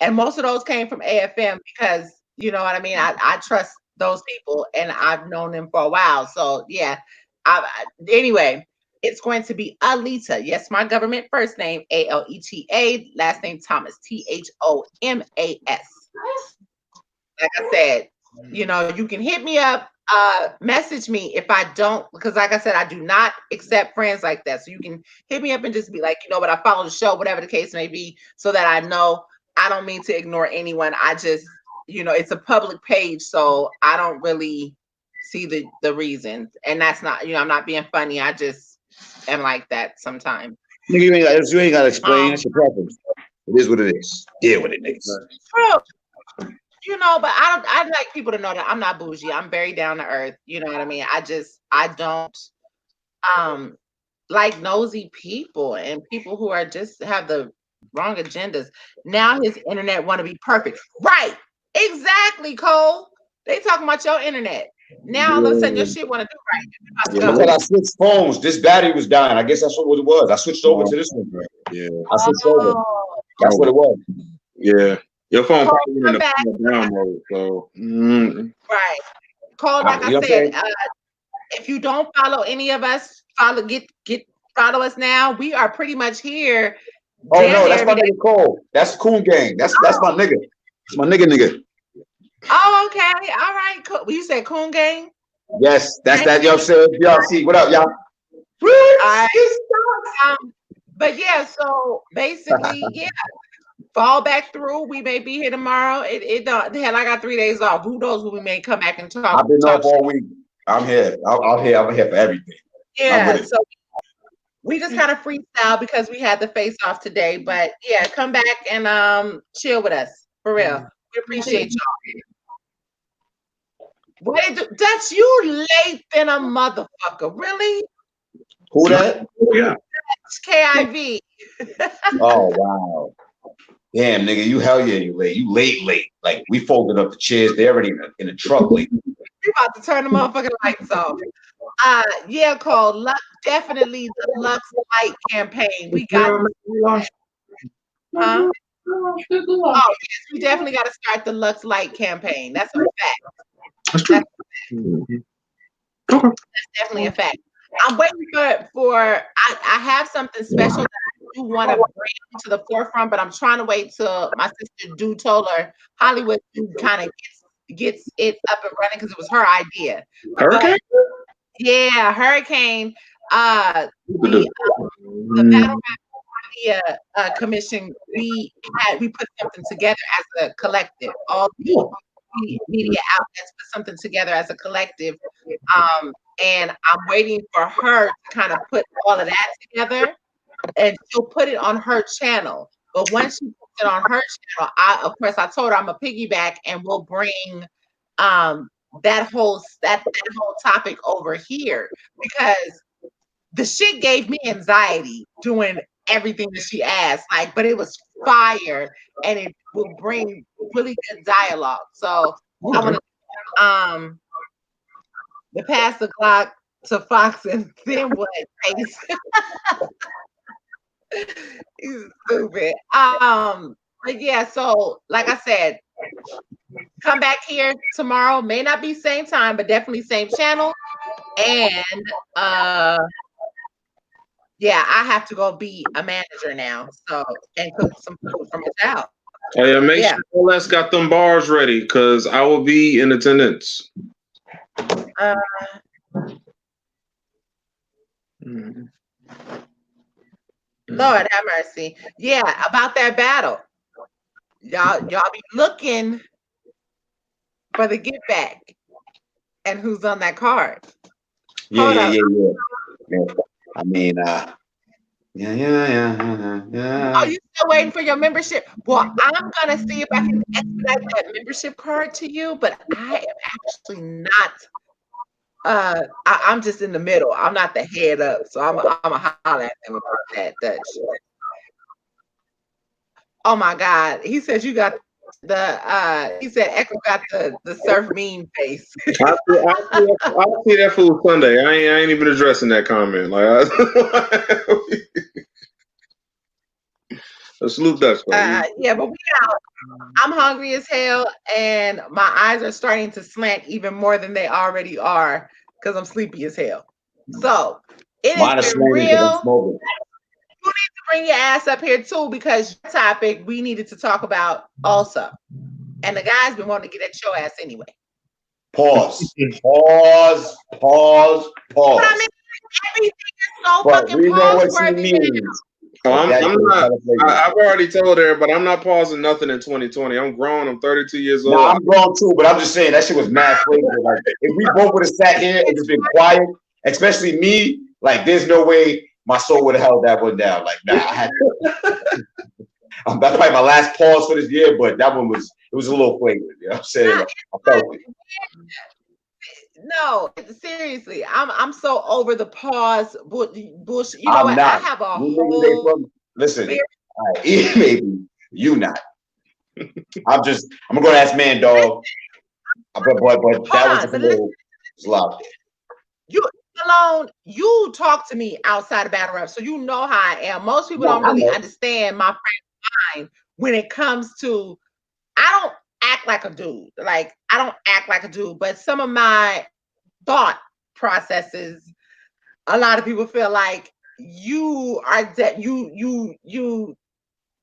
and most of those came from AFM because you know what I mean. I trust those people, and I've known them for a while. So yeah. Anyway, it's going to be Alita. Yes, my government first name Aleta, last name Thomas Thomas. Like I said, you can hit me up, message me if I don't, because like I said, I do not accept friends like that. So you can hit me up and just be like, I follow the show, whatever the case may be, so that I know. I don't mean to ignore anyone. I just, it's a public page, so I don't really see the reasons. And that's not, I'm not being funny. I just am like that sometimes. Nigga, you ain't gotta explain. It's your preference. It is what it is. Deal with it, niggas. True. But I like people to know that I'm not bougie. I'm very down to earth. You know what I mean? I don't like nosy people and people who are just have the wrong agendas. Now his internet want to be perfect. Right. Exactly, Cole. They talking about your internet. Now all of a sudden your shit want to do right. Because I switched phones. This battery was dying. I guess that's what it was. I switched over to this one. Yeah. I switched over. That's what it was. Yeah. Your phone probably in the down mode, so right. Cole, like I said, if you don't follow any of us, follow us now. We are pretty much here. Oh no, that's my nigga Cole. That's Coon Gang. That's my nigga. It's my nigga. Oh, okay. All right. Cool. You said Coon Gang? Yes, that's that. Yo, sir. Y'all see what up, y'all? But yeah, so basically, yeah. Fall back through. We may be here tomorrow. It don't. Hell, I got 3 days off. Who knows when we may come back and talk? I've been off all week. I'm here. I'm here for everything. Yeah. So we just kind of freestyle because we had the face off today. But yeah, come back and chill with us for real. We appreciate y'all. Dutch, you late than a motherfucker. Really? Who that? Yeah. KIV. Oh wow. Damn, nigga, you hell yeah, you late. You late. Like we folded up the chairs. They're already in the truck late. We about to turn the motherfucking lights off. Yeah, Cole. Definitely the Lux Light campaign. We got. Huh? Oh, yes, we definitely got to start the Lux Light campaign. That's a fact. That's true. That's definitely a fact. I'm waiting for I have something special that I do want to bring to the forefront, but I'm trying to wait till my sister Do told her Hollywood kind of gets it up and running because it was her idea. Hurricane? Yeah, Hurricane. The Battle Rap Media Commission. We put something together as a collective. All the media outlets put something together as a collective. And I'm waiting for her to kind of put all of that together, and she'll put it on her channel. But once she puts it on her channel, I told her I'm a piggyback, and we'll bring that whole topic over here because the shit gave me anxiety doing everything that she asked. But it was fire, and it will bring really good dialogue. So I want to to pass the clock to Fox, and then what? He's stupid. But yeah, so like I said, come back here tomorrow. May not be same time, but definitely same channel. And yeah, I have to go be a manager now. So and cook some food for my child. Oh yeah, make sure Les got them bars ready because I will be in attendance. Lord have mercy. Yeah, about that battle. Y'all be looking for the get back and who's on that card. Yeah. I mean, yeah. Oh, you still waiting for your membership? Well, I'm gonna see if I can expedite that membership card to you, but I am actually not I'm just in the middle. I'm not the head up, so I'm a holler at them about that Dutch. Oh my God, he said you got he said Echo got the surf meme face. I'll see that fool Sunday. I ain't even addressing that comment. Like, salute Dutch though. Yeah, but we out. I'm hungry as hell, and my eyes are starting to slant even more than they already are because I'm sleepy as hell. So it Mine has is been slanging because I'm real. smoking. You need to bring your ass up here too because your topic we needed to talk about also, and the guy's been wanting to get at your ass anyway. Pause. Pause. Pause. But I Pause. mean, everything is so But fucking we know what pause she worthy. means. Oh, I'm That not. is celebrating. I've already told her, but I'm not pausing nothing in 2020. I'm grown. I'm 32 years old. Nah, I'm grown too, but I'm just saying that shit was mad flagrant. Like, if we both would have sat here and just been quiet, especially me, like, there's no way my soul would have held that one down. Like, nah, I had to. That's probably my last pause for this year, but that one was a little flagrant. You know what I'm saying? I felt it. No, seriously, I'm so over the pause bullshit. You know I'm what? not. I have a You niggas ain't whole. from. Listen, all right, maybe you not. I'm gonna ask man, dog. But that was just a little slop. You alone, you talk to me outside of battle rap, so you know how I am. Most people No, don't I really know. understand my frame of mind when it comes to. I don't act like a dude. Like I don't act like a dude, but some of my thought processes, a lot of people feel like you are that you.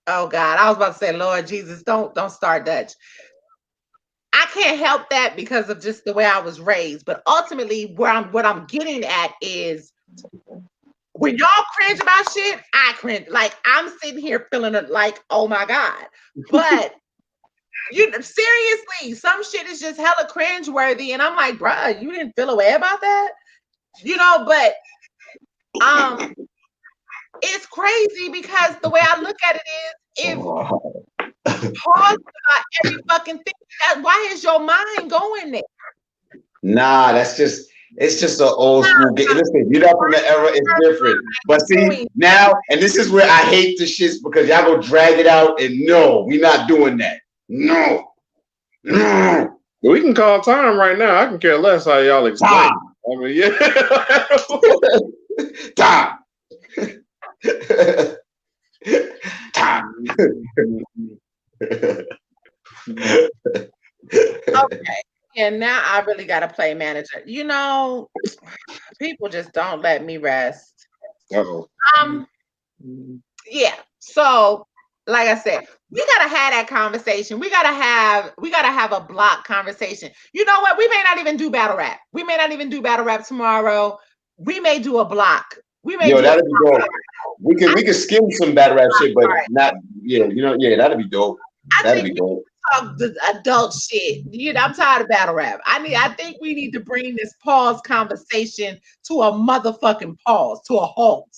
Oh God, I was about to say, Lord Jesus, don't start Dutch. I can't help that because of just the way I was raised. But ultimately, what I'm getting at is when y'all cringe about shit, I cringe. Like I'm sitting here feeling it like, oh my God. But seriously, some shit is just hella cringe worthy. And I'm like, bruh, you didn't feel away about that? But it's crazy because the way I look at it is if pause about every fucking thing, why is your mind going there? Nah, it's just an old school game. Listen, you're not from the era, it's different. But see, now, and this is where I hate the shits because y'all go drag it out and no, we're not doing that. No. No. We can call time right now. I can care less how y'all explain. Time. I mean, yeah. Time. Time. Okay. And now I really got to play manager. People just don't let me rest. Uh-oh. Yeah. So, like I said, we gotta have that conversation. We gotta have a block conversation. You know what? We may not even do battle rap. We may not even do battle rap tomorrow. We may do a block. We may. Yo, that'd be dope. We could skim some battle rap shit, but not. Yeah, that'd be dope. That'd be dope. Talk the adult shit. I'm tired of battle rap. I think we need to bring this pause conversation to a motherfucking pause, to a halt.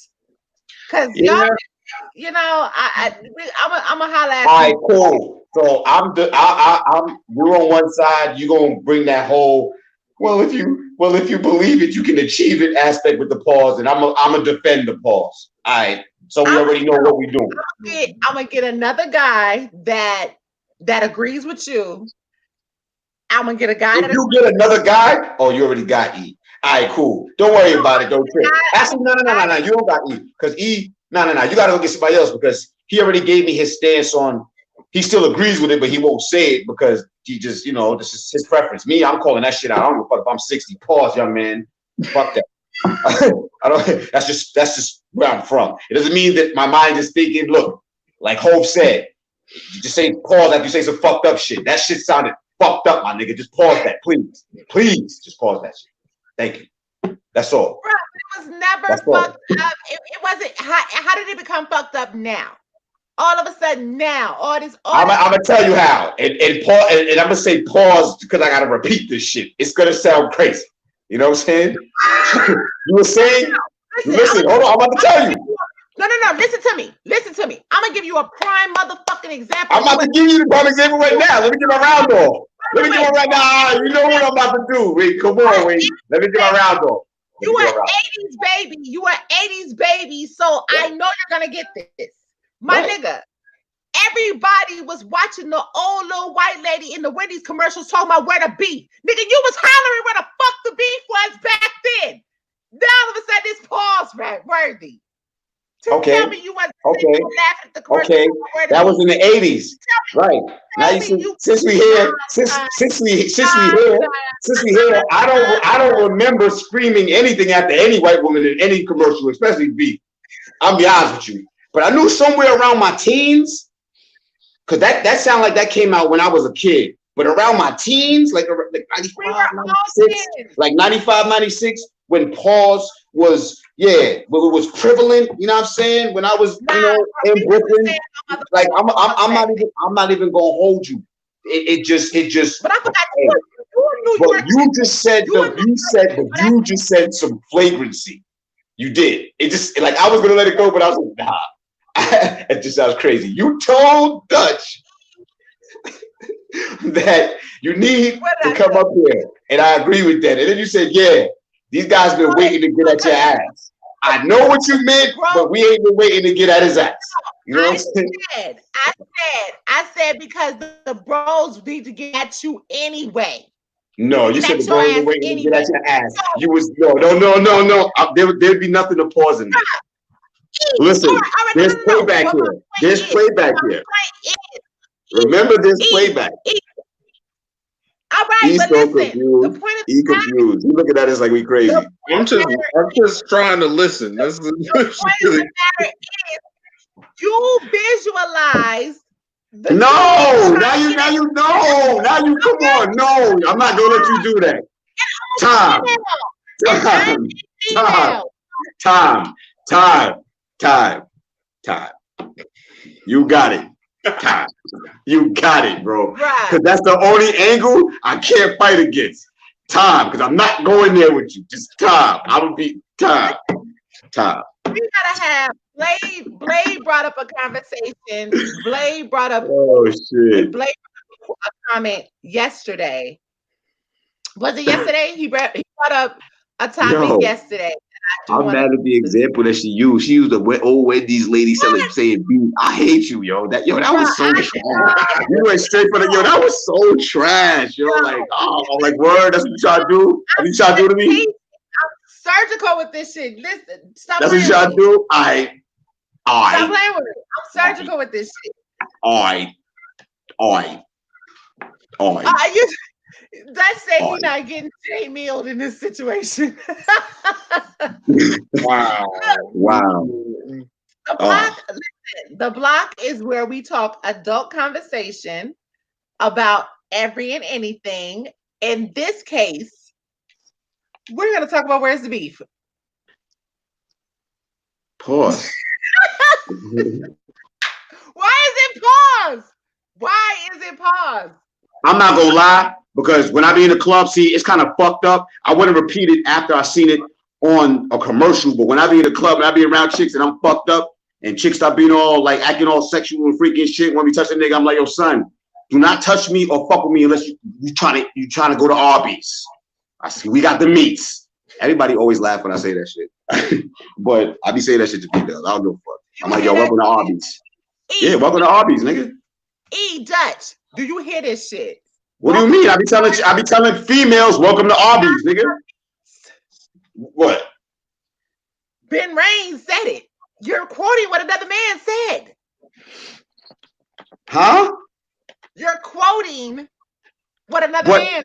Cause y'all, I'm a holla at. All right, cool. So you're on one side. You gonna bring that whole if you believe it, you can achieve it aspect with the pause, and I'm gonna defend the pause. All right. So we already know what we're doing. I'm gonna get another guy that agrees with you. I'm gonna get a guy. If you get another guy, you already got E. All right, cool. Don't worry about it. Don't trip. Actually, no. You don't got E because E. No. You gotta go get somebody else because he already gave me his stance on. He still agrees with it, but he won't say it because he just, this is his preference. Me, I'm calling that shit out. I don't give a fuck if I'm 60. Pause, young man. Fuck that. I don't. That's just where I'm from. It doesn't mean that my mind is thinking. Look, like Hov said, you just say pause after you say some fucked up shit. That shit sounded fucked up, my nigga. Just pause that, please. Please, just pause that shit. Thank you. That's all. Bro, it was never fucked up. It wasn't. How did it become fucked up now? All of a sudden now, I'm gonna tell you how. And pause, and I'm gonna say pause because I gotta repeat this shit. It's gonna sound crazy. You know what I'm saying? You were saying, listen, hold on, I'm about to tell you. No, listen to me. I'm gonna give you a prime motherfucking example. I'm about to give you the prime example right now. Let me get my round off. Let me get my round. Nah, you know what I'm about to do. Wait, come on, wait. Let me get my round off. You are 80s baby. You are 80s baby. So I know you're gonna get this. My nigga. Everybody was watching the old little white lady in the Wendy's commercials talking about where to be. Nigga, you was hollering where the fuck the beef was back then. Now all of a sudden it's pause worthy. Tell me you wasn't laugh at the commercial. Okay, that was in the 80s. Right. Now you see, since we here, I don't remember screaming anything after any white woman in any commercial, especially beef. I'll be honest with you. But I knew somewhere around my teens, because that sounded like that came out when I was a kid. But around my teens, like 95, 96, like 95, 96, when pause was, when it was prevalent, you know what I'm saying? When I was, in Brooklyn, like I'm not even gonna hold you. It just. But I forgot you just said some flagrancy. You did. It just like I was gonna let it go, but I was like, nah. It just sounds crazy. You told Dutch that you need to come up here, and I agree with that. And then you said, these guys been waiting to get at your ass. I know what you meant, but we ain't been waiting to get at his ass. You know what I'm saying? I said because the bros need to get at you anyway. No, you said the bros were waiting to get at your ass. You was no. There'd be nothing to pause in that. Listen, there's playback here. There's playback here. Remember this playback. All right, He's but so listen, confused. the point of He's confused. He's looking at us like we crazy. I'm just trying to listen. The point of the matter is you visualize now you come on. No, I'm not gonna let you do that. Time. You got it. Time. You got it, bro. Because that's the only angle I can't fight against. Time. Because I'm not going there with you. Just time. I will be time. We gotta have Blade brought up a conversation. Blade brought up a comment yesterday. Was it yesterday? He brought up a topic yesterday. I'm mad at the example that she used. She used the old Wendy's lady saying beef. I hate you, yo. That was so trash. You went straight for the that was so trash, yo. Like, I'm like, word, that's what you try to do? What you try to do to me? I'm surgical with this shit. Listen, stop. That's what you try to do? Stop playing with it. I'm surgical with this shit. Let's say you're not getting J-Milled in this situation. Wow. The block is where we talk adult conversation about every and anything. In this case, we're going to talk about where's the beef. Pause. Why is it pause? I'm not going to lie. Because when I be in the club, see, it's kind of fucked up. I wouldn't repeat it after I seen it on a commercial. But when I be in the club and I be around chicks and I'm fucked up and chicks start being all like acting all sexual and freaky and shit, when we touch a nigga, I'm like, yo, son, do not touch me or fuck with me unless you trying to go to Arby's. I see we got the meats. Everybody always laugh when I say that shit. But I be saying that shit to females. I don't give a fuck. I'm like, yo, welcome to Arby's. Welcome to Arby's, nigga. Dutch, do you hear this shit? What do you mean? I be telling females, welcome to Arby's, nigga. What? Ben Rain said it. You're quoting what another man said. Huh? You're quoting what another man said.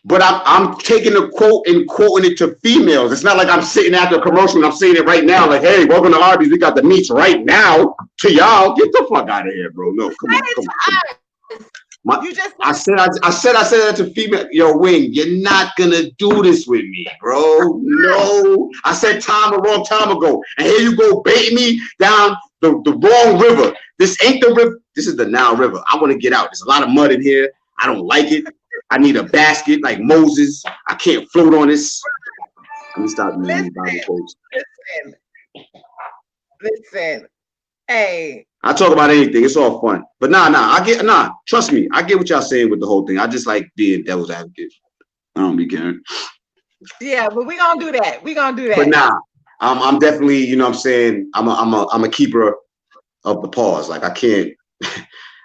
But I'm taking the quote and quoting it to females. It's not like I'm sitting after a commercial and I'm saying it right now. Like, hey, welcome to Arby's. We got the meats right now to y'all. Get the fuck out of here, bro. No, come on. I said that to female. Yo, Wing, you're not gonna do this with me, bro. No, I said time a long time ago, and here you go baiting me down the wrong river. This ain't the river. This is the Nile River. I want to get out. There's a lot of mud in here. I don't like it. I need a basket like Moses. I can't float on this. Let me stop using Bible quotes. Listen. Hey, I talk about anything. It's all fun. But trust me, I get what y'all saying with the whole thing. I just like being devil's advocate. I don't be caring. Yeah, but we gonna do that. We gonna do that. But I'm definitely, you know what I'm saying, I'm a keeper of the pause. Like I can't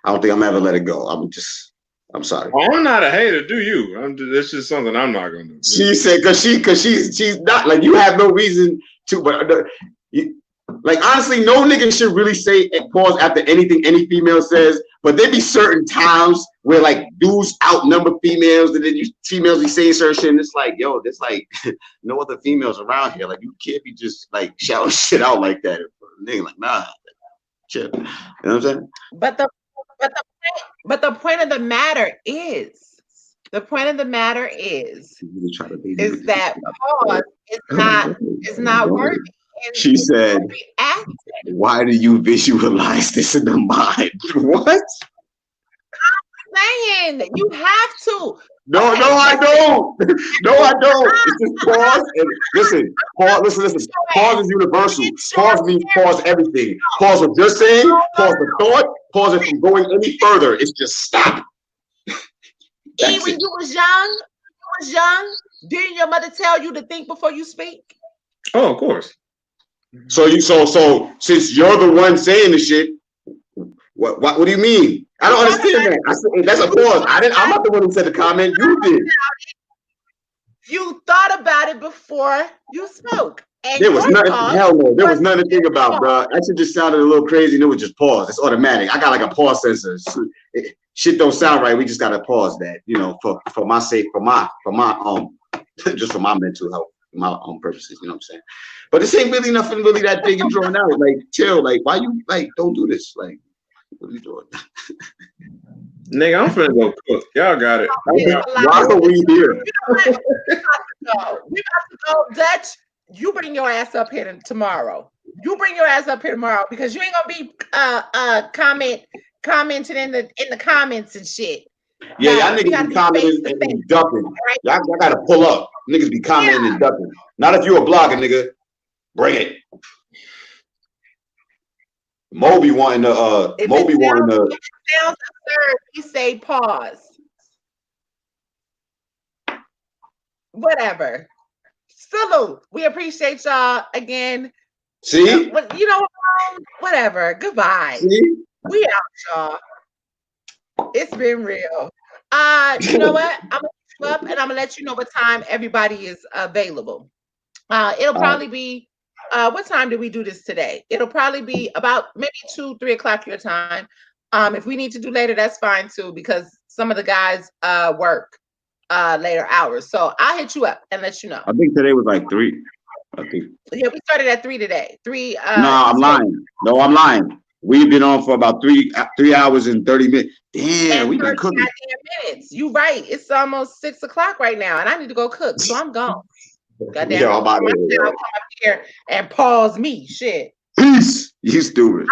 I don't think I'm ever let it go. I'm sorry. Well, I'm not a hater, do you? This is something I'm not gonna do. She said because she's not like you have no reason to, but like honestly, no nigga should really say pause after anything any female says. But there be certain times where like dudes outnumber females, and then females be saying certain shit, and it's like, yo, there's like no other females around here. Like you can't be just like shouting shit out like that. Nigga, like nah, chill. You know what I'm saying? But the point of the matter is that pause is not worthy. She said, why do you visualize this in the mind? What? I'm saying you have to. No, I don't. No, I don't. It's just pause and listen. Pause, listen. Pause is universal. Pause means pause everything. Pause what you're saying. Pause the thought. Pause it from going any further. It's just stop. When you was young, didn't your mother tell you to think before you speak? Oh, of course. So since you're the one saying the shit, what do you mean? I don't understand that. I said that's a pause. I'm not the one who said the comment. You did. You thought about it before you spoke. And there was nothing. Hell no. There was nothing to think about, bro. That shit just sounded a little crazy, and it was just pause. It's automatic. I got like a pause sensor. Shit don't sound right. We just gotta pause that. You know, for my sake, for my just for my mental health, my own purposes. You know what I'm saying? But this ain't really nothing really that big and drawn out. Like, chill. Like, why you like? Don't do this. Like, what are you doing? Nigga, I'm finna go cook. Y'all got it. Why are we here? We about to go, Dutch. You bring your ass up here tomorrow. Because you ain't gonna be commenting in the comments and shit. Yeah, y'all niggas be commenting and ducking. Right? Y'all gotta pull up. Niggas be commenting and ducking. Not if you a blogger, nigga. Bring it. Moby wanting to If it sounds absurd, you say pause. Whatever. Salute. We appreciate y'all again. See? You know, whatever. Goodbye. See? We out, y'all. It's been real. You know what? I'm gonna hit you up and I'm gonna let you know what time everybody is available. It'll probably be what time did we do this today? It'll probably be about maybe 2-3 o'clock your time. If we need to do later, that's fine too, because some of the guys work later hours. So I'll hit you up and let you know. I think today was like 3. I think. Yeah, we started at 3 today. 3. No, I'm lying. No, I'm lying. We've been on for about 3 hours and 30 minutes. Damn, we've been cooking. Minutes. You right. It's almost 6 o'clock right now, and I need to go cook, so I'm gone. Goddamn. Yo, I'm out come up here and pause me. Shit. Peace. You stupid.